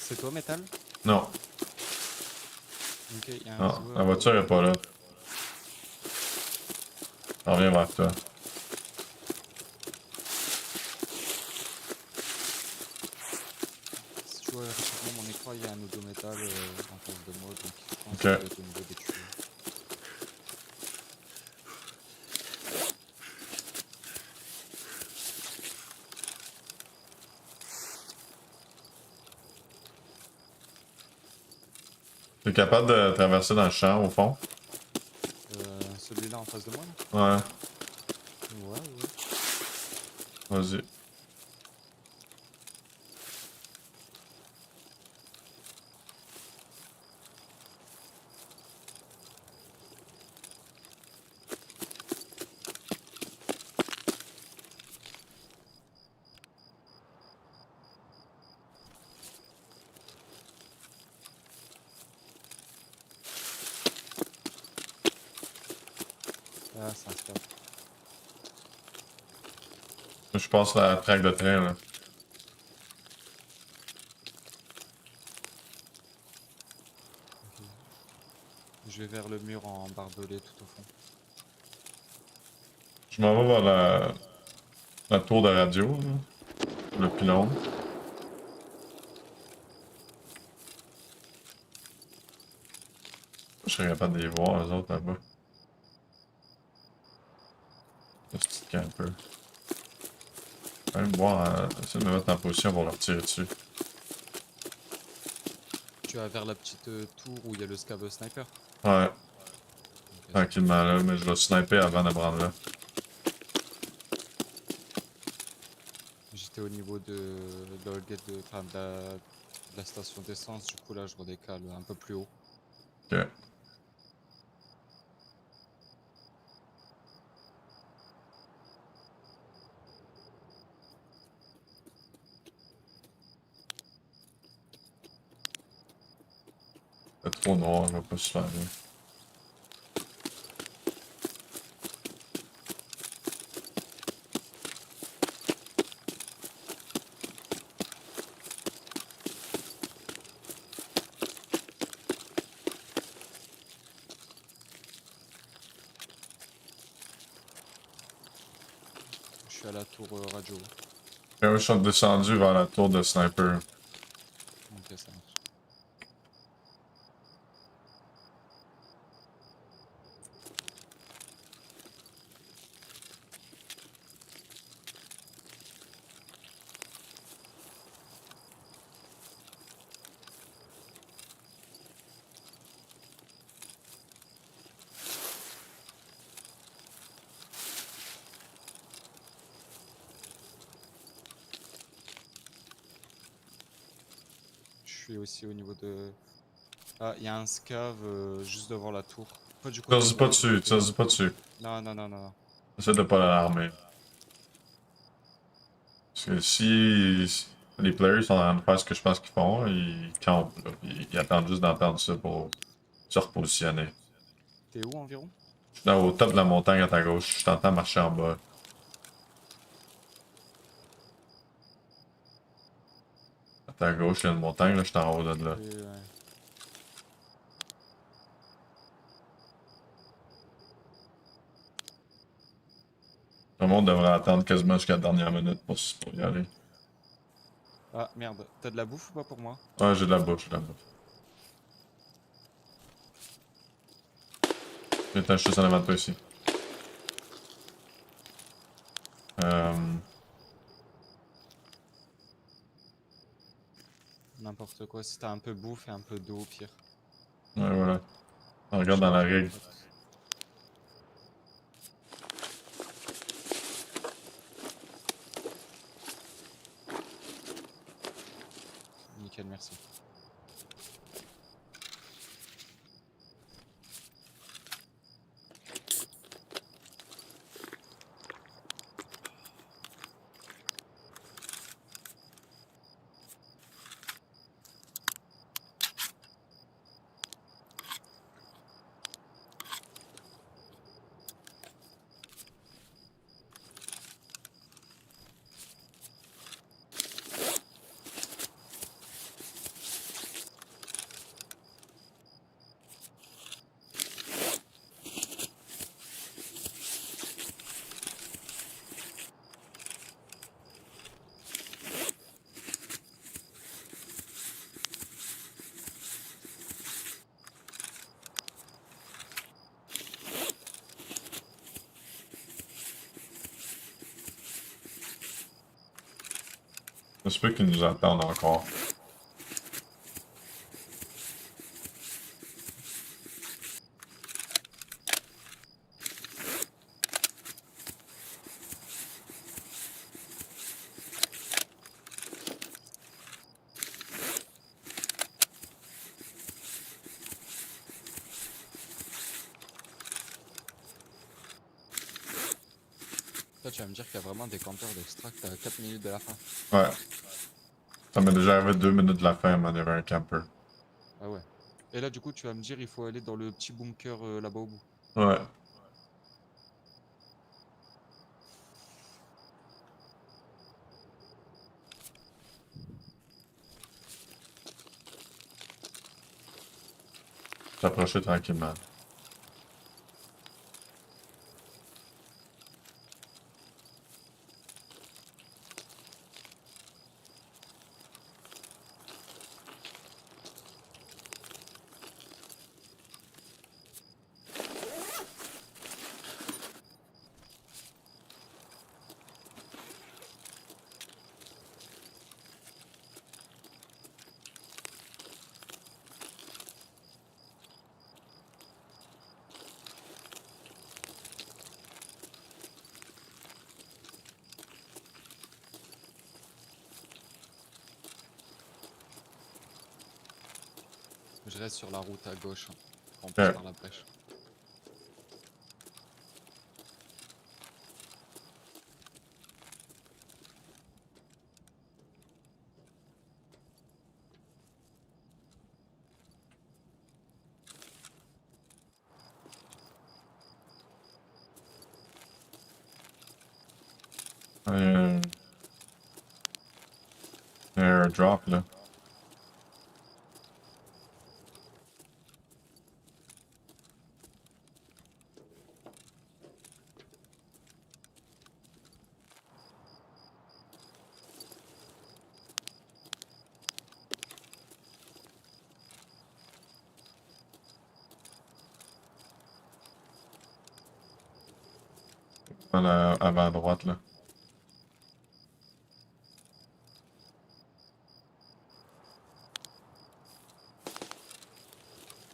C'est toi, Métal? Non. Ok, y a un Non, joueur, la voiture est pas là. Je reviens vers toi. Si tu vois rapidement mon écran, il y a un odométal en face de moi, donc je pense Ok. que ça doit être au niveau des tuyaux. T'es capable de traverser dans le champ au fond? Celui-là en face de moi là? Ouais. Ouais. Vas-y. Ah, c'est un scout. Je passe la traque de train là. Ok. Je vais vers le mur en barbelé tout au fond. Je m'en vais vers la tour de radio, là. Le pylône. Je serais capable de les voir, eux autres, là-bas. Le petit camper. Je vais même voir, essayer de me mettre en position pour leur tirer dessus. Tu vas vers la petite tour où il y a le scav sniper? Ouais. Okay, Tranquillement là, mais je vais sniper avant de prendre là. J'étais au niveau de l'Holgate de la station d'essence, du coup là je redécale un peu plus haut. Ok. C'est trop noir, je vais pas super bien. Je suis à la tour radio. Et oui, je suis descendu vers la tour de sniper. Ok, ça marche. Je suis aussi au niveau de... Ah, il y a un scav juste devant la tour. Pas du côté... Tire pas dessus, tire pas dessus. Non. Essaie de pas l'alarmer. Parce que si les players sont en train de faire ce que je pense qu'ils font, ils campent, là. Ils attendent juste d'entendre ça pour se repositionner. T'es où environ? Je suis au top de la montagne à ta gauche, je t'entends marcher en bas. À ta gauche, il y a une montagne, là, je suis en haut de là. Oui, ouais. Tout le monde devrait attendre quasiment jusqu'à la dernière minute pour y aller. Ah merde, t'as de la bouffe ou pas pour moi? Ouais, j'ai de la bouffe, j'ai de la bouffe. Attends, je suis juste en avant de toi ici. N'importe quoi, si t'as un peu bouffe et un peu d'eau, au pire. Ouais, voilà. On regarde dans la règle. Nickel, merci. Ça se peut qu'ils nous attendent encore. Toi, tu vas me dire qu'il y a vraiment des campeurs d'extract à 4 minutes de la fin. Ouais. Ça m'est déjà arrivé 2 minutes de la fin, man, il y avait un camper. Ah ouais. Et là, du coup, tu vas me dire, il faut aller dans le petit bunker là-bas au bout. Ouais. S'approcher tranquillement. Je reste sur la route à gauche, hein, en plus par la brèche. Airdrop là. Avant à droite là.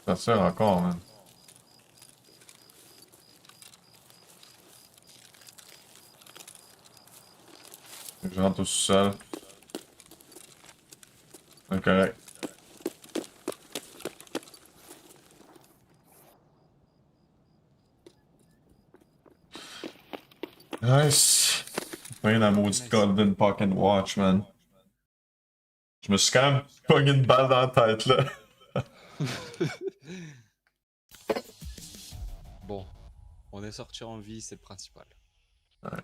Ça sert encore, man. Je rentre au sous-sol. C'est correct. Nice. Rien à maudite Golden Pocket Watch, man. Je me suis quand même pogné une balle dans la tête, là. Bon, on est sorti en vie, c'est le principal. Ouais.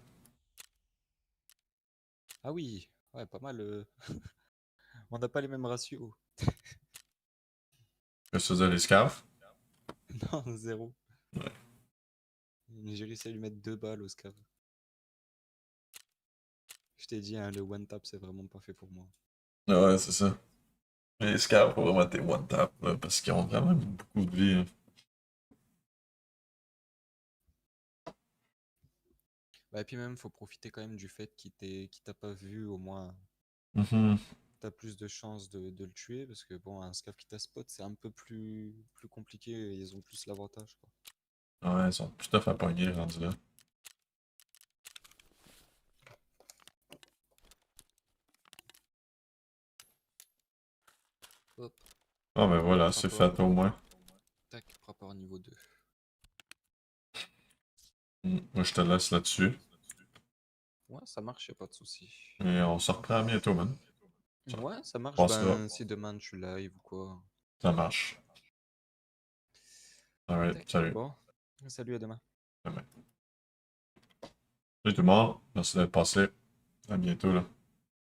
Ah oui, ouais, pas mal. On n'a pas les mêmes ratios. Qu'est-ce que c'est, les scavs? Non, 0. Ouais. J'ai réussi à lui mettre 2 balles au scav. Je t'ai dit, hein, le one tap, c'est vraiment pas fait pour moi. Ouais, c'est ça. Les scavs, faut vraiment tes one tap, là, parce qu'ils ont vraiment beaucoup de vie. Hein. Bah, et puis même, faut profiter quand même du fait qu'il t'a pas vu, au moins. T'as plus de chances de le tuer, parce que bon, un scav qui t'a spot, c'est un peu plus compliqué, et ils ont plus l'avantage, quoi. Ouais, ils sont plus tough à pogner, rendus là. Hop. Ah ben voilà, c'est fait au moins. Tac, rapport niveau 2. Moi je te laisse là-dessus. Ouais, ça marche, y'a pas de souci. Et on se reprend bientôt, man. Ouais, ça marche. Passera. Ben, si demain tu live ou quoi. Ça marche. Alright, salut. Bon, salut, à demain. Salut tout le monde. Merci d'être passé. À bientôt, là.